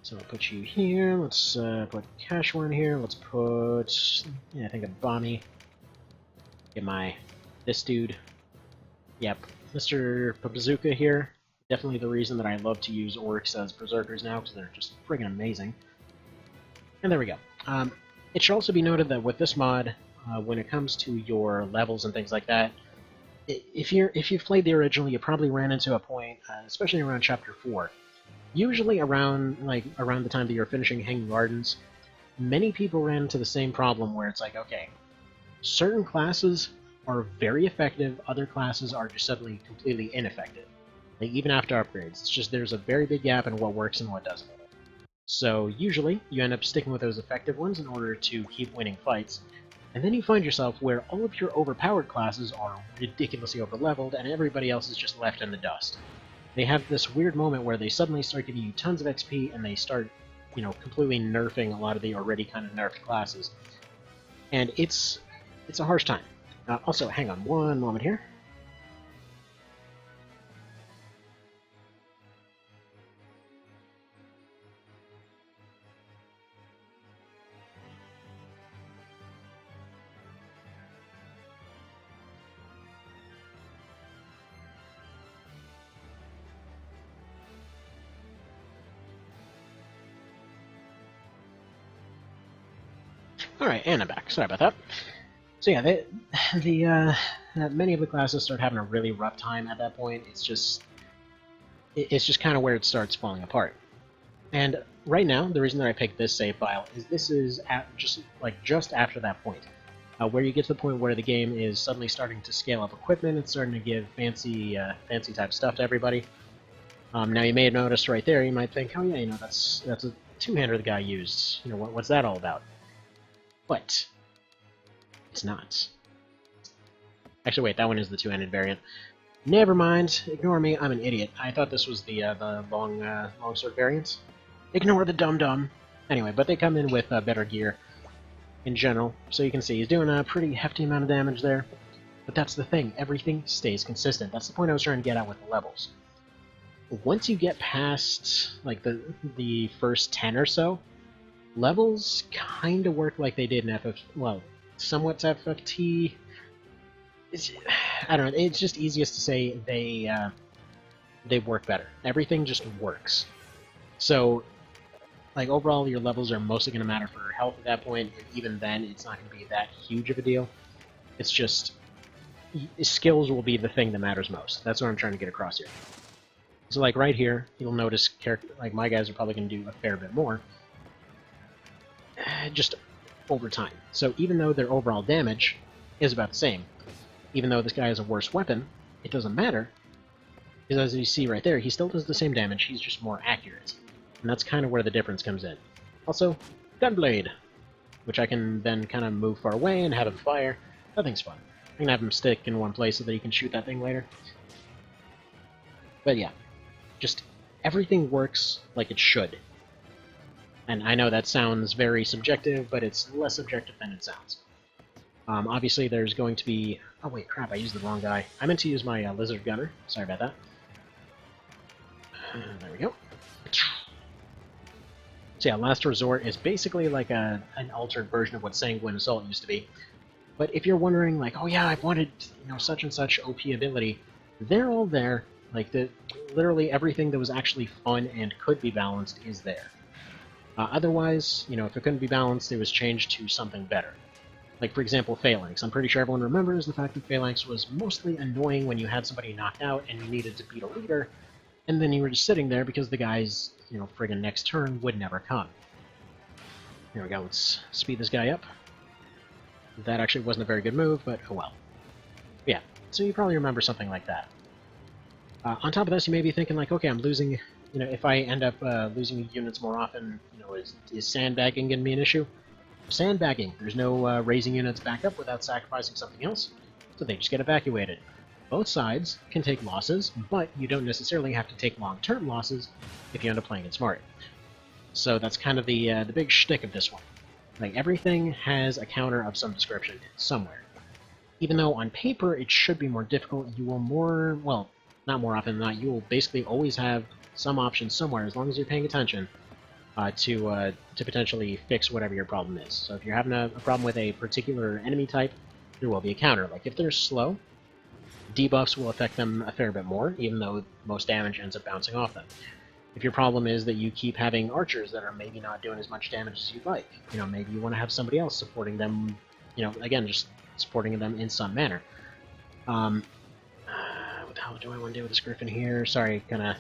[SPEAKER 1] So I'll put you here. Let's put Cashua in here. Let's put, I think a Bonnie. Get this dude. Yep, Mr. Bazooka here. Definitely the reason that I love to use orcs as berserkers now, because they're just friggin' amazing. And there we go. It should also be noted that with this mod, when it comes to your levels and things like that, if you've played the original, you probably ran into a point, especially around Chapter 4. Usually around the time that you're finishing Hanging Gardens, many people ran into the same problem where it's like, okay, certain classes are very effective, other classes are just suddenly completely ineffective. Like, even after upgrades, it's just there's a very big gap in what works and what doesn't. So usually, you end up sticking with those effective ones in order to keep winning fights. And then you find yourself where all of your overpowered classes are ridiculously overleveled, and everybody else is just left in the dust. They have this weird moment where they suddenly start giving you tons of XP, and they start, completely nerfing a lot of the already kind of nerfed classes. And it's a harsh time. Also, hang on one moment here. Alright, and I'm back. Sorry about that. So yeah, many of the classes start having a really rough time at that point. It's just kind of where it starts falling apart. And right now, the reason that I picked this save file is this is just after that point, where you get to the point where the game is suddenly starting to scale up equipment. It's starting to give fancy type stuff to everybody. Now you may have noticed right there. You might think, oh yeah, that's a two-hander the guy used. What's that all about? But it's not. Actually, wait, that one is the two-handed variant. Never mind. Ignore me. I'm an idiot. I thought this was the longsword variant. Ignore the dum-dum. Anyway, but they come in with better gear in general, so you can see he's doing a pretty hefty amount of damage there. But that's the thing. Everything stays consistent. That's the point I was trying to get at with the levels. Once you get past like the first 10 or so, levels kind of work like they did in somewhat FFT. I don't know. It's just easiest to say they work better. Everything just works. So, like overall, your levels are mostly going to matter for health at that point. And even then, it's not going to be that huge of a deal. It's just skills will be the thing that matters most. That's what I'm trying to get across here. So, like right here, you'll notice my guys are probably going to do a fair bit more. Just over time. So even though their overall damage is about the same, even though this guy has a worse weapon, it doesn't matter, because as you see right there, he still does the same damage, he's just more accurate. And that's kind of where the difference comes in. Also, Gunblade, which I can then kind of move far away and have him fire. That thing's fun. I can have him stick in one place so that he can shoot that thing later. But yeah, just everything works like it should. And I know that sounds very subjective, but it's less subjective than it sounds. Obviously, there's going to be... Oh wait, crap, I used the wrong guy. I meant to use my Lizard Gunner. Sorry about that. There we go. So yeah, Last Resort is basically like an altered version of what Sanguine Assault used to be. But if you're wondering, like, oh yeah, I've wanted, such and such OP ability, they're all there. Like, literally everything that was actually fun and could be balanced is there. Otherwise, if it couldn't be balanced, it was changed to something better. Like, for example, Phalanx. I'm pretty sure everyone remembers the fact that Phalanx was mostly annoying when you had somebody knocked out and you needed to beat a leader, and then you were just sitting there because the guy's, friggin' next turn would never come. There we go, let's speed this guy up. That actually wasn't a very good move, but oh well. Yeah, so you probably remember something like that. On top of this, you may be thinking, like, okay, I'm losing... if I end up losing units more often, is sandbagging going to be an issue? Sandbagging. There's no raising units back up without sacrificing something else, so they just get evacuated. Both sides can take losses, but you don't necessarily have to take long-term losses if you end up playing it smart. So that's kind of the big shtick of this one. Like, everything has a counter of some description somewhere. Even though on paper it should be more difficult, you will not more often than not, you will basically always have some option somewhere, as long as you're paying attention, to potentially fix whatever your problem is. So if you're having a problem with a particular enemy type, there will be a counter. Like if they're slow, debuffs will affect them a fair bit more, even though most damage ends up bouncing off them. If your problem is that you keep having archers that are maybe not doing as much damage as you'd like, maybe you want to have somebody else supporting them, again, just supporting them in some manner. What the hell do I want to do with this griffin here? Sorry, kinda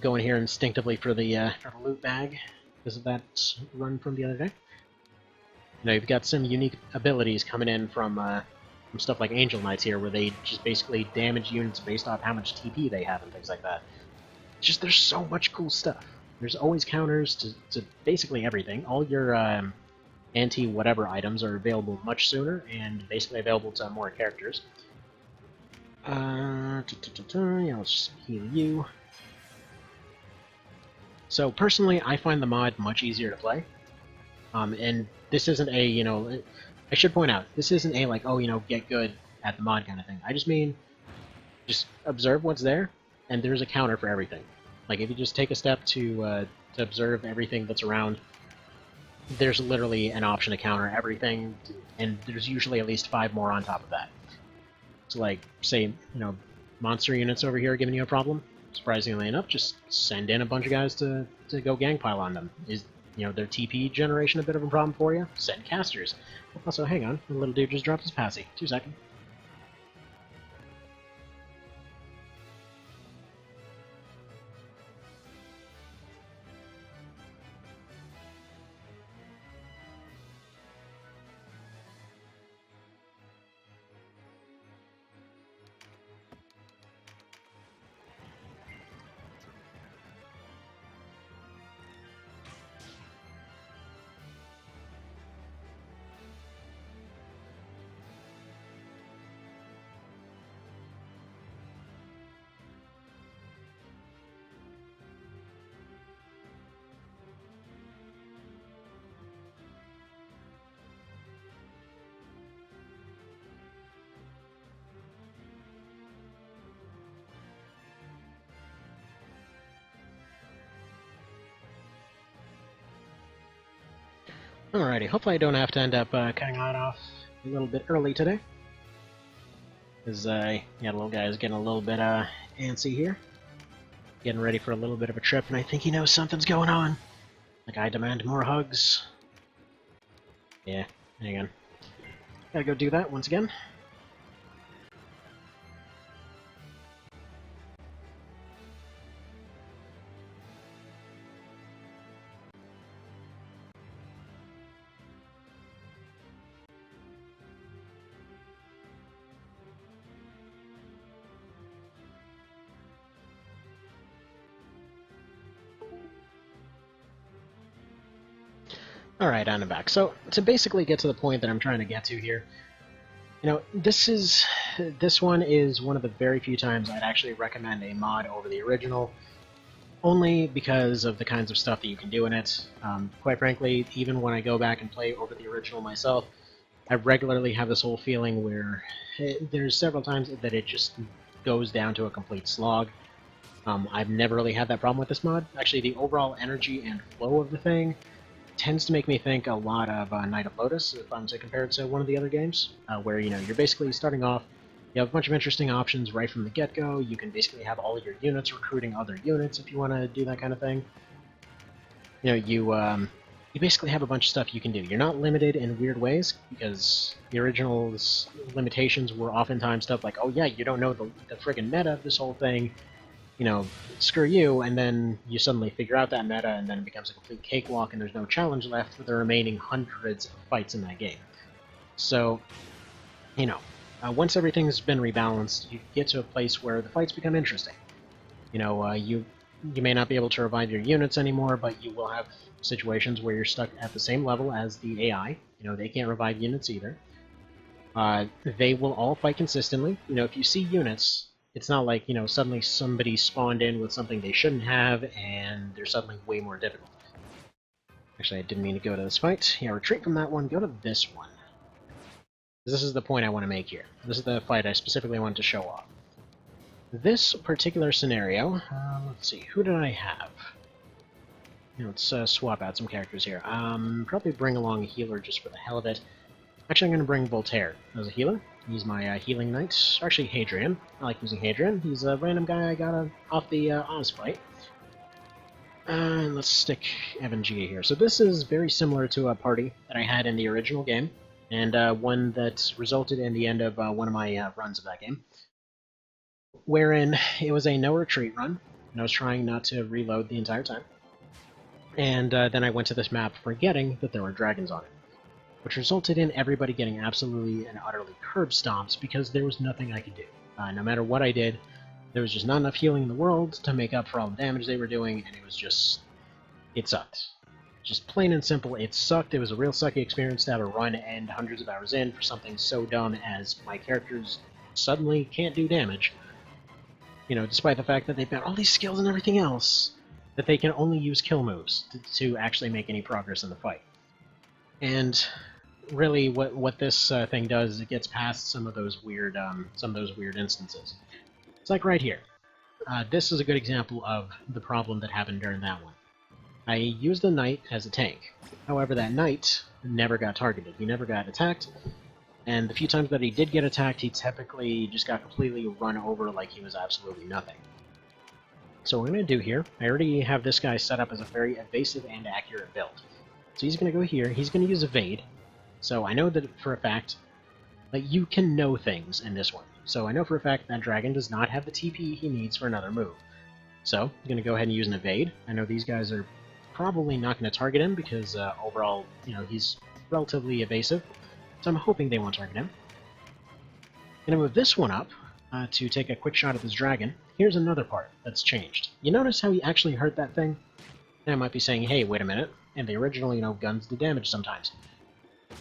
[SPEAKER 1] going here instinctively for the loot bag because of that run from the other day. You've got some unique abilities coming in from stuff like Angel Knights here, where they just basically damage units based off how much TP they have and things like that. It's just, there's so much cool stuff. There's always counters to basically everything. All your anti-whatever items are available much sooner, and basically available to more characters. Yeah, let's just heal you. So personally, I find the mod much easier to play. And this isn't a, I should point out, this isn't a, like, oh, get good at the mod kind of thing. I just mean, just observe what's there, and there's a counter for everything. Like, if you just take a step to observe everything that's around, there's literally an option to counter everything, and there's usually at least 5 more on top of that. So, like, say, monster units over here are giving you a problem. Surprisingly enough, just send in a bunch of guys to go gangpile on them. Is, their TP generation a bit of a problem for you? Send casters. Also, hang on, the little dude just dropped his passy. 2 seconds. Alrighty, hopefully I don't have to end up cutting that off a little bit early today. Because, yeah, the little guy is getting a little bit antsy here. Getting ready for a little bit of a trip, and I think he knows something's going on. Like, I demand more hugs. Yeah, hang on. Gotta go do that once again. Alright, on and back. So, to basically get to the point that I'm trying to get to here, this one is one of the very few times I'd actually recommend a mod over the original, only because of the kinds of stuff that you can do in it. Quite frankly, even when I go back and play over the original myself, I regularly have this whole feeling where there's several times that it just goes down to a complete slog. I've never really had that problem with this mod. Actually, the overall energy and flow of the thing tends to make me think a lot of Knight of Lodis, if I'm to compare it to one of the other games, where, you're basically starting off, you have a bunch of interesting options right from the get-go. You can basically have all of your units recruiting other units if you want to do that kind of thing. You basically have a bunch of stuff you can do. You're not limited in weird ways, because the original's limitations were oftentimes stuff like, oh yeah, you don't know the friggin' meta of this whole thing, screw you, and then you suddenly figure out that meta, and then it becomes a complete cakewalk, and there's no challenge left for the remaining hundreds of fights in that game. So, once everything's been rebalanced, you get to a place where the fights become interesting. You may not be able to revive your units anymore, but you will have situations where you're stuck at the same level as the AI. They can't revive units either. They will all fight consistently. If you see units, it's not like, suddenly somebody spawned in with something they shouldn't have, and they're suddenly way more difficult. Actually, I didn't mean to go to this fight. Yeah, retreat from that one, go to this one. This is the point I want to make here. This is the fight I specifically wanted to show off. This particular scenario, let's see, who did I have? Let's swap out some characters here. Probably bring along a healer just for the hell of it. Actually, I'm going to bring Voltaire as a healer. He's my healing knight. Actually, Hadrian. I like using Hadrian. He's a random guy I got off the Oz fight. And let's stick Evan G here. So this is very similar to a party that I had in the original game, and one that resulted in the end of one of my runs of that game, wherein it was a no-retreat run, and I was trying not to reload the entire time. And then I went to this map forgetting that there were dragons on it, which resulted in everybody getting absolutely and utterly curb stomped because there was nothing I could do. No matter what I did, there was just not enough healing in the world to make up for all the damage they were doing, and it was just... it sucked. Just plain and simple, it sucked. It was a real sucky experience to have a run end hundreds of hours in for something so dumb as my characters suddenly can't do damage. You know, despite the fact that they've got all these skills and everything else, that they can only use kill moves to actually make any progress in the fight. And really, what this thing does is it gets past some of those weird instances. It's like right here. This is a good example of the problem that happened during that one. I used the knight as a tank. However, that knight never got targeted. He never got attacked, and the few times that he did get attacked, he typically just got completely run over like he was absolutely nothing. So what we're going to do here, I already have this guy set up as a very evasive and accurate build. So he's going to go here, he's going to use evade. So I know that for a fact, like, you can know things in this one. So I know for a fact that dragon does not have the TP he needs for another move. So I'm going to go ahead and use an evade. I know these guys are probably not going to target him because overall, you know, he's relatively evasive. So I'm hoping they won't target him. I'm going to move this one up to take a quick shot at this dragon. Here's another part that's changed. You notice how he actually hurt that thing? And I might be saying, hey, wait a minute. In the original, you know, guns do damage sometimes.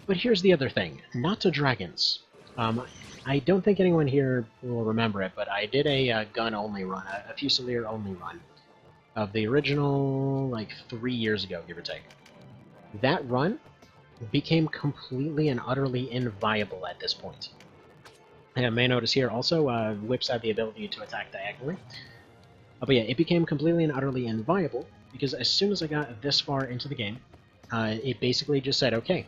[SPEAKER 1] But here's the other thing. Not to dragons. I don't think anyone here will remember it, but I did a gun-only run, a Fusilier-only run, of the original, like, 3 years ago, give or take. That run became completely and utterly inviable at this point. And you may notice here also, whips had the ability to attack diagonally. But yeah, it became completely and utterly inviable, because as soon as I got this far into the game, it basically just said, okay,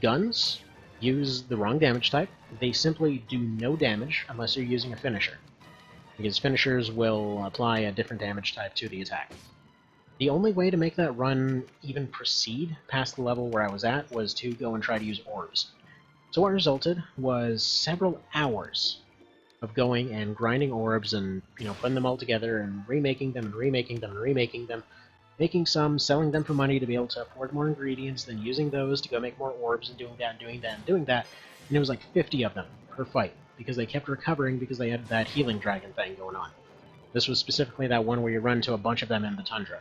[SPEAKER 1] guns use the wrong damage type. They simply do no damage unless you're using a finisher, because finishers will apply a different damage type to the attack. The only way to make that run even proceed past the level where I was at was to go and try to use orbs. So what resulted was several hours of going and grinding orbs and, you know, putting them all together and remaking them and remaking them and remaking them, making some, selling them for money to be able to afford more ingredients, then using those to go make more orbs and doing that and doing that and doing that. And it was like 50 of them per fight, because they kept recovering because they had that healing dragon thing going on. This was specifically that one where you run to a bunch of them in the tundra.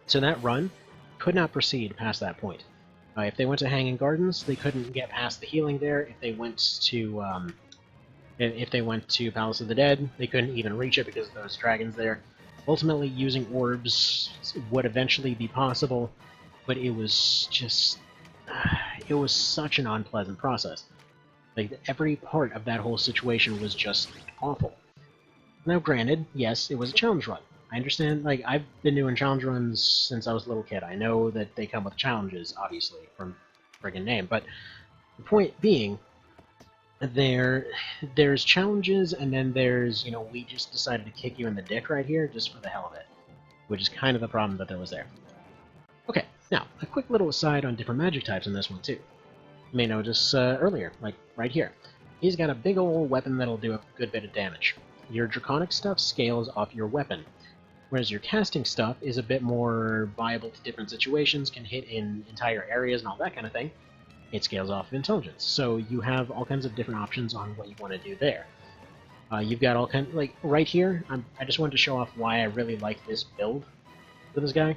[SPEAKER 1] So that run could not proceed past that point. If they went to Hanging Gardens, they couldn't get past the healing there. If they went to Palace of the Dead, they couldn't even reach it because of those dragons there. Ultimately, using orbs would eventually be possible, but it was just... it was such an unpleasant process. Like, every part of that whole situation was just awful. Now, granted, yes, it was a challenge run. I understand, like, I've been doing challenge runs since I was a little kid. I know that they come with challenges, obviously, from friggin' name, but the point being, there's challenges, and then there's, you know, we just decided to kick you in the dick right here just for the hell of it, which is kind of the problem that there was there. Okay, now, a quick little aside on different magic types in this one, too. You may notice earlier, like right here, he's got a big old weapon that'll do a good bit of damage. Your draconic stuff scales off your weapon, whereas your casting stuff is a bit more viable to different situations, can hit in entire areas and all that kind of thing. It scales off of intelligence, so you have all kinds of different options on what you want to do there. You've got all kinds, like right here, I just wanted to show off why I really like this build for this guy,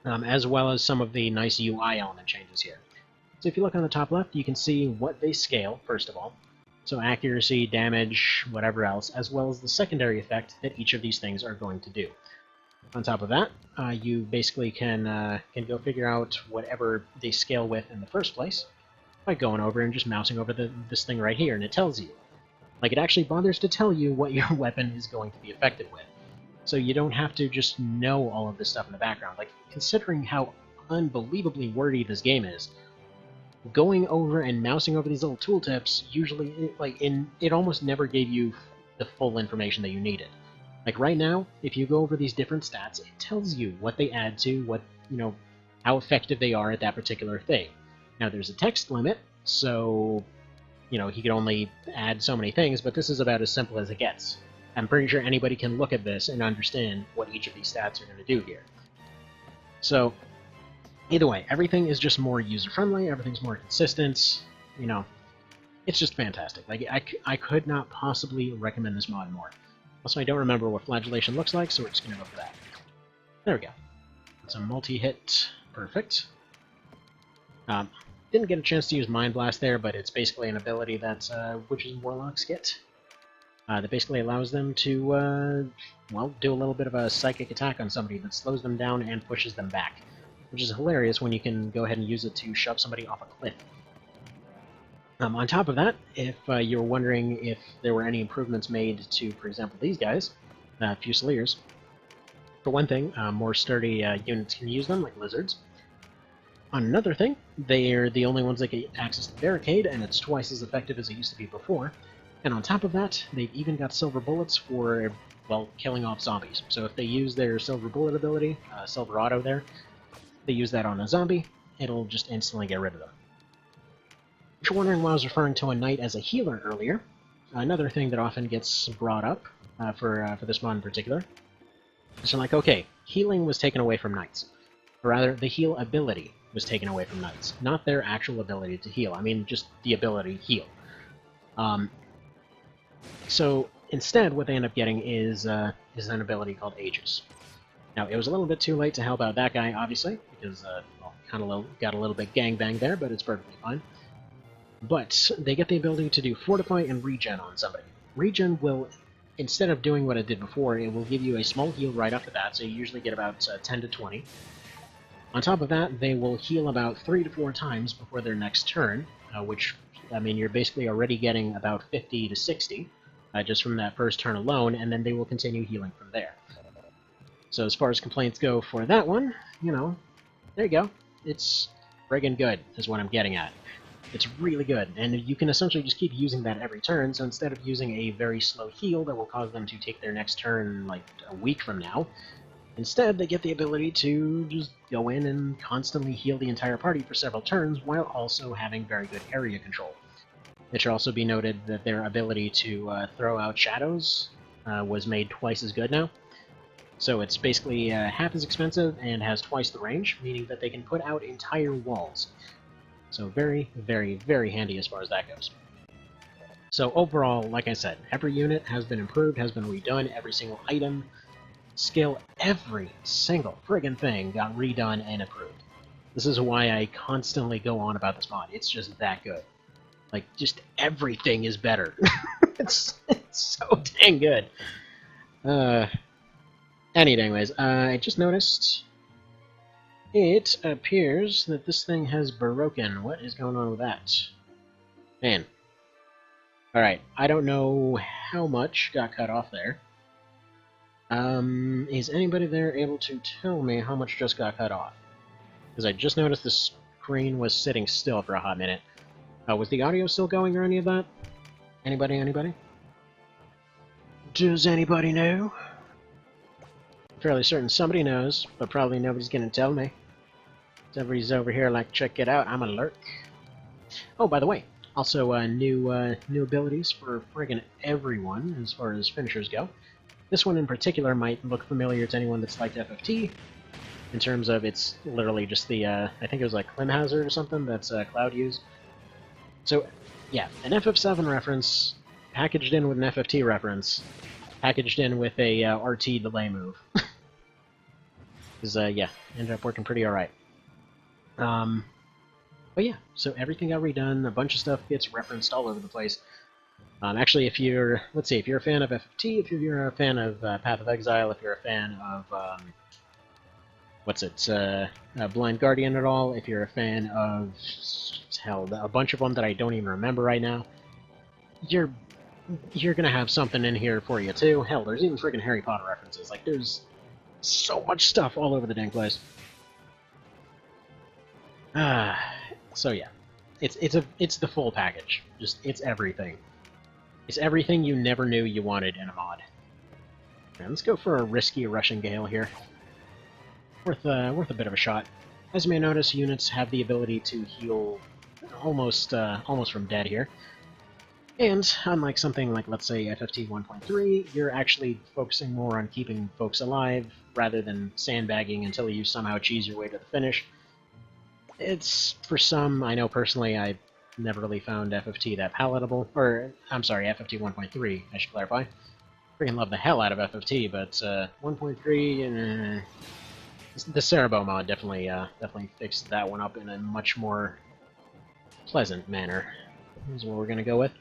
[SPEAKER 1] as well as some of the nice UI element changes here. So if you look on the top left, you can see what they scale, first of all. So accuracy, damage, whatever else, as well as the secondary effect that each of these things are going to do. On top of that, you basically can go figure out whatever they scale with in the first place by going over and just mousing over this thing right here, and it tells you. Like, it actually bothers to tell you what your weapon is going to be affected with. So you don't have to just know all of this stuff in the background. Like, considering how unbelievably wordy this game is, going over and mousing over these little tooltips usually, it almost never gave you the full information that you needed. Like right now, if you go over these different stats, it tells you what they add to, what, you know, how effective they are at that particular thing. Now there's a text limit, so, you know, he can only add so many things, but this is about as simple as it gets. I'm pretty sure anybody can look at this and understand what each of these stats are going to do here. So, either way, everything is just more user-friendly, everything's more consistent, you know, it's just fantastic. Like, I could not possibly recommend this mod more. Also, I don't remember what Flagellation looks like, so we're just going to go for that. There we go. It's a multi-hit. Perfect. Didn't get a chance to use Mind Blast there, but it's basically an ability that Witches and Warlocks get. That basically allows them to, well, do a little bit of a psychic attack on somebody that slows them down and pushes them back. Which is hilarious when you can go ahead and use it to shove somebody off a cliff. On top of that, if you were wondering if there were any improvements made to, for example, these guys, Fusiliers, for one thing, more sturdy units can use them, like lizards. On another thing, they're the only ones that get access to Barricade, and it's twice as effective as it used to be before. And on top of that, they've even got silver bullets for, well, killing off zombies. So if they use their silver bullet ability, silver auto there, they use that on a zombie, it'll just instantly get rid of them. If you're wondering why I was referring to a knight as a healer earlier, another thing that often gets brought up for this mod in particular is like, okay, healing was taken away from knights. Or rather, the heal ability was taken away from knights, not their actual ability to heal. I mean, just the ability to heal. So instead, what they end up getting is an ability called Aegis. Now, it was a little bit too late to help out that guy, obviously, because, well, kind of got a little bit gangbang there, but it's perfectly fine. But they get the ability to do Fortify and Regen on somebody. Regen will, instead of doing what it did before, it will give you a small heal right off the bat, so you usually get about 10 to 20. On top of that, they will heal about 3 to 4 times before their next turn, which, I mean, you're basically already getting about 50 to 60 just from that first turn alone, and then they will continue healing from there. So as far as complaints go for that one, you know, there you go. It's friggin' good, is what I'm getting at. It's really good, and you can essentially just keep using that every turn, so instead of using a very slow heal that will cause them to take their next turn, like, a week from now, instead they get the ability to just go in and constantly heal the entire party for several turns, while also having very good area control. It should also be noted that their ability to throw out shadows was made twice as good now. So it's basically half as expensive and has twice the range, meaning that they can put out entire walls. So very, very, very handy as far as that goes. So overall, like I said, every unit has been improved, has been redone, every single item, skill, every single friggin' thing got redone and improved. This is why I constantly go on about this mod. It's just that good. Like, just everything is better. it's so dang good. Anyways, I just noticed it appears that this thing has broken. What is going on with that? Man. Alright, I don't know how much got cut off there. Is anybody there able to tell me how much just got cut off? Because I just noticed the screen was sitting still for a hot minute. Was the audio still going or any of that? Anybody? Does anybody know? Fairly certain somebody knows, but probably nobody's gonna tell me. Everybody's over here like, check it out, I'm a lurk. Oh, by the way, also new abilities for friggin' everyone as far as finishers go. This one in particular might look familiar to anyone that's liked FFT, in terms of it's literally just the, I think it was like Clim Hazard or something that's Cloud used. So, yeah, an FF7 reference, packaged in with an FFT reference, packaged in with a RT delay move. Because, yeah, ended up working pretty alright. But yeah, so everything got redone, a bunch of stuff gets referenced all over the place. Actually, if you're, let's see, if you're a fan of FFT, if you're a fan of Path of Exile, if you're a fan of, Blind Guardian at all, if you're a fan of, hell, a bunch of them that I don't even remember right now, you're gonna have something in here for you too. Hell, there's even freaking Harry Potter references. Like, there's so much stuff all over the dang place. So yeah, it's the full package. Just, it's everything. It's everything you never knew you wanted in a mod. Right, let's go for a risky Rushing Gale here. Worth a bit of a shot. As you may notice, units have the ability to heal almost from dead here. And unlike something like, let's say, FFT 1.3, you're actually focusing more on keeping folks alive rather than sandbagging until you somehow cheese your way to the finish. It's, for some, I know personally, I never really found FFT that palatable. Or, I'm sorry, FFT 1.3, I should clarify. Freaking love the hell out of FFT, but 1.3, The Cerebro mod definitely fixed that one up in a much more pleasant manner. This is what we're gonna go with.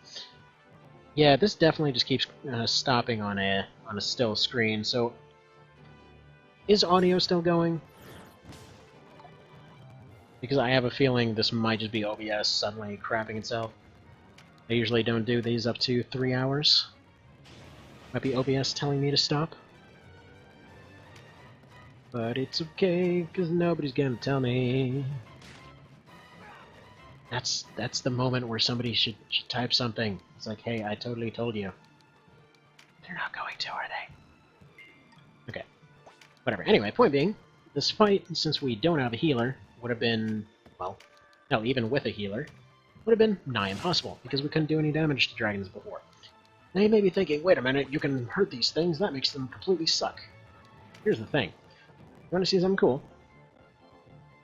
[SPEAKER 1] Yeah, this definitely just keeps stopping on a still screen. So, is audio still going? Because I have a feeling this might just be OBS suddenly crapping itself. I usually don't do these up to 3 hours. Might be OBS telling me to stop. But it's okay, because nobody's gonna tell me. That's the moment where somebody should type something. It's like, hey, I totally told you. They're not going to, are they? Okay. Whatever. Anyway, point being, this fight, since we don't have a healer, would have been, well, hell, even with a healer, would have been nigh impossible, because we couldn't do any damage to dragons before. Now you may be thinking, wait a minute, you can hurt these things, that makes them completely suck. Here's the thing. You want to see something cool?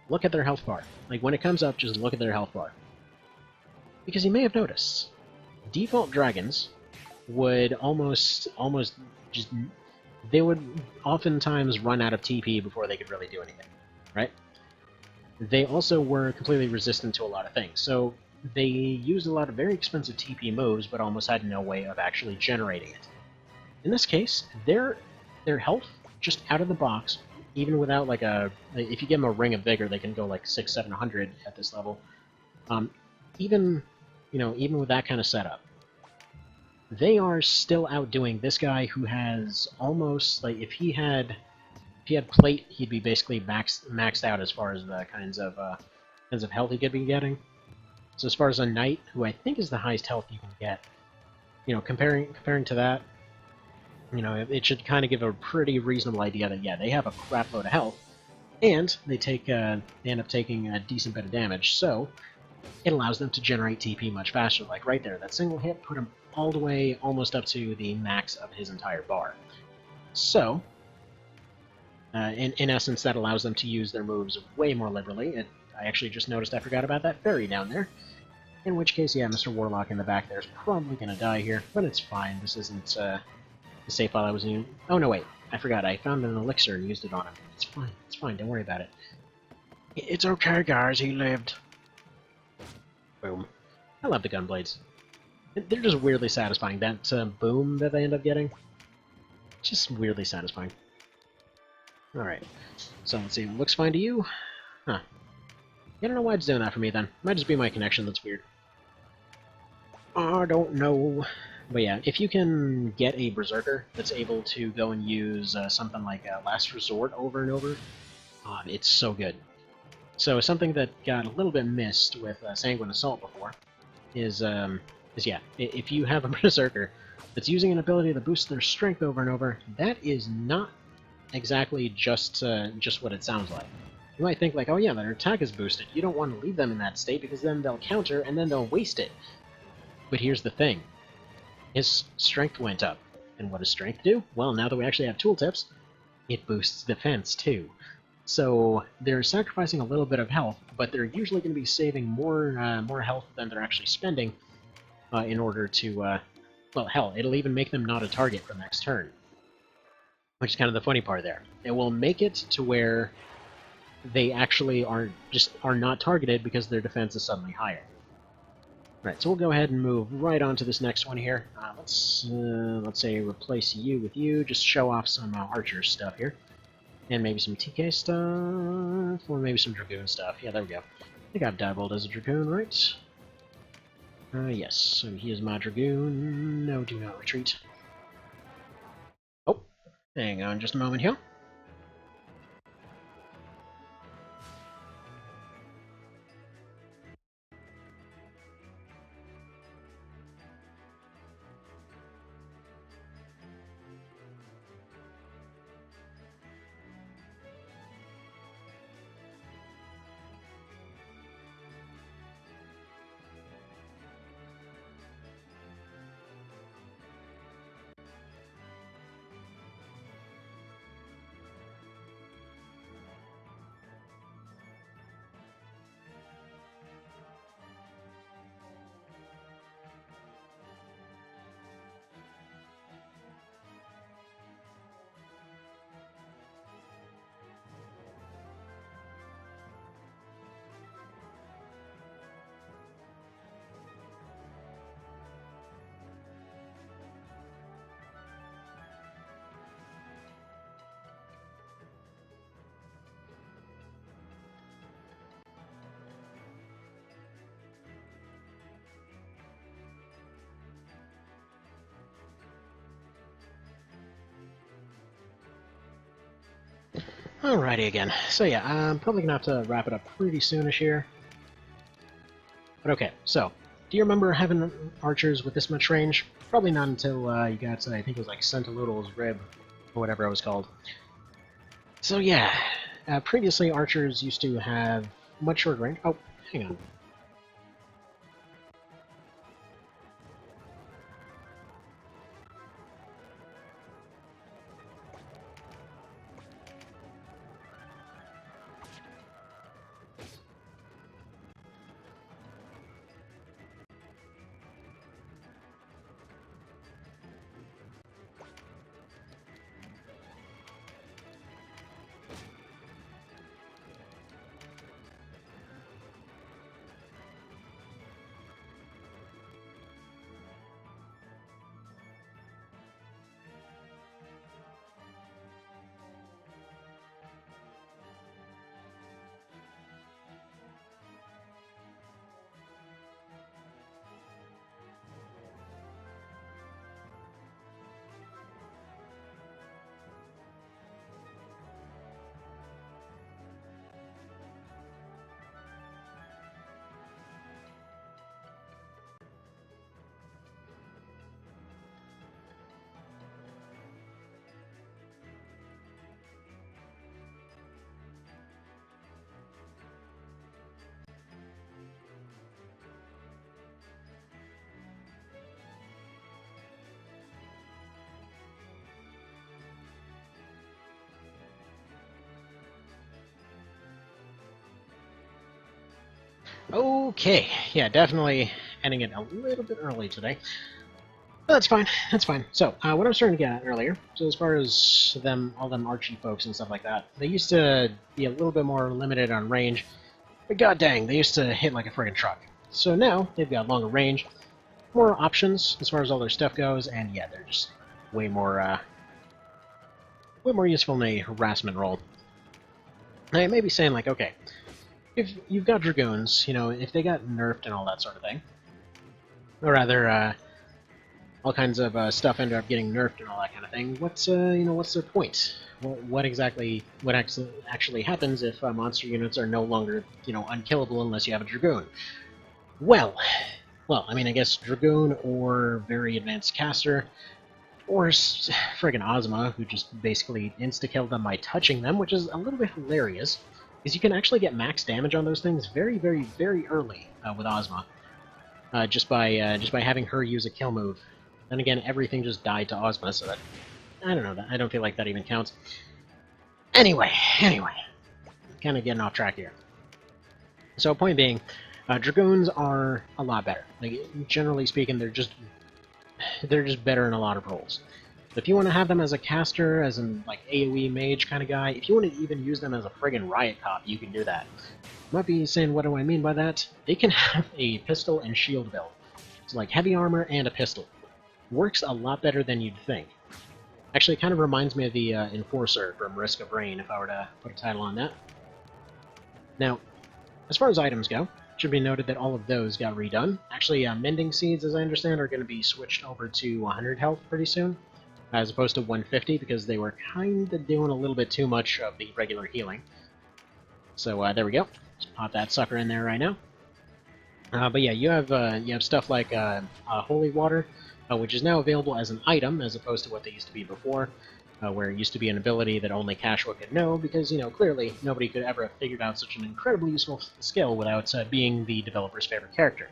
[SPEAKER 1] Look at their health bar. Like, when it comes up, just look at their health bar. Because you may have noticed, default dragons would almost just... They would oftentimes run out of TP before they could really do anything, right? They also were completely resistant to a lot of things, so they used a lot of very expensive TP moves, but almost had no way of actually generating it. In this case, their health, just out of the box, even without like a... If you give them a Ring of Vigor, they can go like 600-700 at this level. Even with that kind of setup, they are still outdoing this guy who has almost, like, if he had plate, he'd be basically maxed out as far as the kinds of health he could be getting. So as far as a knight, who I think is the highest health you can get, comparing to that, it should kind of give a pretty reasonable idea that, yeah, they have a crap load of health, and they end up taking a decent bit of damage, so it allows them to generate TP much faster. Like right there, that single hit put him all the way almost up to the max of his entire bar. So, in essence, that allows them to use their moves way more liberally. I actually just noticed I forgot about that fairy down there. In which case, yeah, Mr. Warlock in the back there is probably going to die here, but it's fine. This isn't the save file I was using. Oh, no, wait. I forgot. I found an elixir and used it on him. It's fine. It's fine. Don't worry about it. It's okay, guys. He lived. Boom. I love the gunblades. They're just weirdly satisfying. That boom that they end up getting, just weirdly satisfying. Alright. So let's see. Looks fine to you? Huh. I don't know why it's doing that for me then. Might just be my connection that's weird. I don't know. But yeah, if you can get a Berserker that's able to go and use something like Last Resort over and over, it's so good. So something that got a little bit missed with Sanguine Assault before is yeah, if you have a Berserker that's using an ability to boost their strength over and over, that is not exactly just what it sounds like. You might think like, oh yeah, their attack is boosted. You don't want to leave them in that state because then they'll counter and then they'll waste it. But here's the thing. His strength went up. And what does strength do? Well, now that we actually have tooltips, it boosts defense too. So they're sacrificing a little bit of health, but they're usually going to be saving more health than they're actually spending in order to, well, hell, it'll even make them not a target for the next turn. Which is kind of the funny part there. It will make it to where they actually are not targeted because their defense is suddenly higher. Right, so we'll go ahead and move right on to this next one here. Let's say replace you with you, just show off some archer stuff here. And maybe some TK stuff, or maybe some Dragoon stuff. Yeah, there we go. I think I've dabbled as a Dragoon, right? Yes, so he is my Dragoon. No, do not retreat. Oh, hang on just a moment here. Alrighty again. So yeah, I'm probably gonna have to wrap it up pretty soonish here. But okay, so, do you remember having archers with this much range? Probably not until you got to, I think it was like Sentinel's Rib, or whatever it was called. So yeah, previously archers used to have much shorter range. Oh, hang on. Okay, yeah, definitely ending it a little bit early today. But that's fine, that's fine. So, what I was starting to get at earlier, so as far as all them Archie folks and stuff like that, they used to be a little bit more limited on range, but god dang, they used to hit like a friggin' truck. So now, they've got longer range, more options as far as all their stuff goes, and yeah, they're just way more useful in a harassment role. Now, you may be saying, like, okay, if you've got Dragoons, you know, if they got nerfed and all that sort of thing, or rather, all kinds of stuff ended up getting nerfed and all that kind of thing, what's the point? What actually happens if monster units are no longer, unkillable unless you have a Dragoon? Well, I mean, I guess Dragoon or very advanced caster, or friggin' Ozma, who just basically insta-killed them by touching them, which is a little bit hilarious, is you can actually get max damage on those things very, very, very early with Ozma, just by having her use a kill move. Then again, everything just died to Ozma, so that, I don't know, I don't feel like that even counts. Anyway, kind of getting off track here. So, point being, Dragoons are a lot better. Like, generally speaking, they're just better in a lot of roles. If you want to have them as a caster, as in like AoE mage kind of guy, if you want to even use them as a friggin' riot cop, you can do that. You might be saying, what do I mean by that? They can have a pistol and shield build. It's like heavy armor and a pistol. Works a lot better than you'd think. Actually, it kind of reminds me of the Enforcer from Risk of Rain, if I were to put a title on that. Now, as far as items go, it should be noted that all of those got redone. Actually, Mending Seeds, as I understand, are going to be switched over to 100 health pretty soon, as opposed to 150, because they were kind of doing a little bit too much of the regular healing. So there we go. Just pop that sucker in there right now. But yeah, you have stuff like Holy Water, which is now available as an item, as opposed to what they used to be before, where it used to be an ability that only Cashua could know, because, clearly nobody could ever have figured out such an incredibly useful skill without being the developer's favorite character.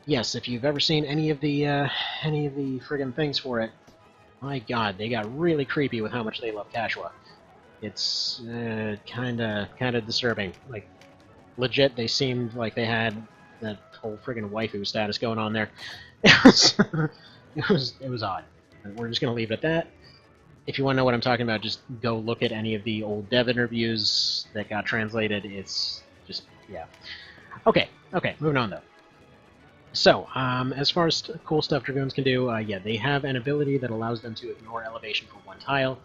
[SPEAKER 1] Yes, if you've ever seen any of the friggin' things for it, my god, they got really creepy with how much they love Cashua. It's kinda disturbing. Like, legit, they seemed like they had that whole friggin' waifu status going on there. It was odd. We're just gonna leave it at that. If you want to know what I'm talking about, just go look at any of the old dev interviews that got translated. It's just, yeah. Okay, moving on though. So, as far as cool stuff Dragoons can do, yeah, they have an ability that allows them to ignore elevation for one tile.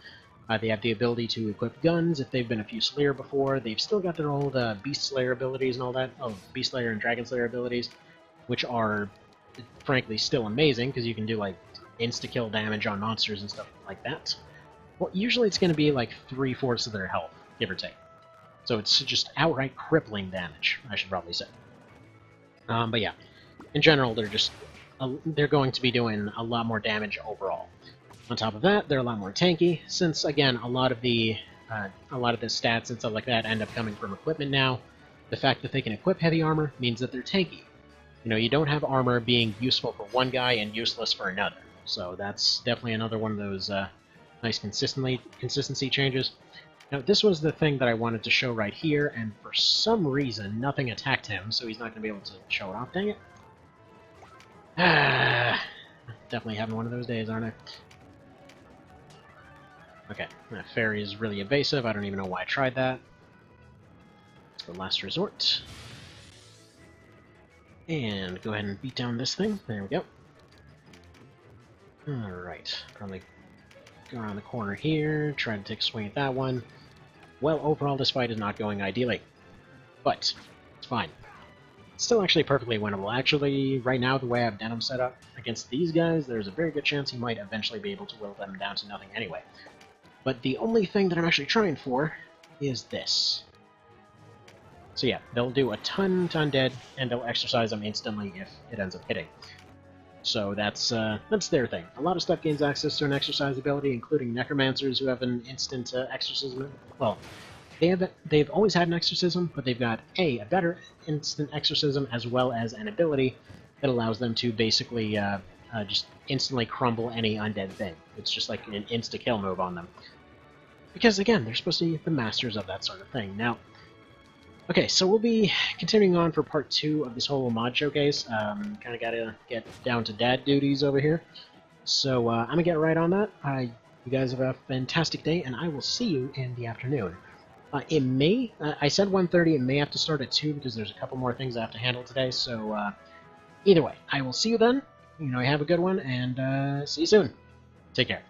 [SPEAKER 1] They have the ability to equip guns if they've been a Fusilier before. They've still got their old Beast Slayer abilities and all that. Oh, Beast Slayer and Dragon Slayer abilities, which are, frankly, still amazing, because you can do, like, insta-kill damage on monsters and stuff like that. Well, usually it's going to be like 3/4 of their health, give or take. So it's just outright crippling damage, I should probably say. But yeah, in general, they're going to be doing a lot more damage overall. On top of that, they're a lot more tanky, since again, a lot of the stats and stuff like that end up coming from equipment now. The fact that they can equip heavy armor means that they're tanky. You know, you don't have armor being useful for one guy and useless for another. So that's definitely another one of those nice consistency changes. Now, this was the thing that I wanted to show right here, and for some reason, nothing attacked him, so he's not going to be able to show it off. Dang it. Definitely having one of those days, aren't I? Okay, that fairy is really evasive. I don't even know why I tried that. It's the last resort. And go ahead and beat down this thing. There we go. Alright, probably go around the corner here, try to take a swing at that one. Well, overall this fight is not going ideally, but it's fine. It's still actually perfectly winnable. Actually, right now, the way I have Denim set up against these guys, there's a very good chance he might eventually be able to whittle them down to nothing anyway. But the only thing that I'm actually trying for is this. So yeah, they'll do a ton to undead, and they'll exercise them instantly if it ends up hitting. So that's their thing. A lot of stuff gains access to an exercise ability, including necromancers who have an instant exorcism. Well, they've always had an exorcism, but they've got a better instant exorcism as well as an ability that allows them to basically just instantly crumble any undead thing. It's just like an insta-kill move on them. Because again, they're supposed to be the masters of that sort of thing. Now, okay, so we'll be continuing on for part 2 of this whole mod showcase. Kind of gotta get down to dad duties over here. So I'm gonna get right on that. You guys have a fantastic day, and I will see you in the afternoon. It may, I said 1:30, it may have to start at 2 because there's a couple more things I have to handle today, so either way, I will see you then. You know, have a good one, and see you soon. Take care.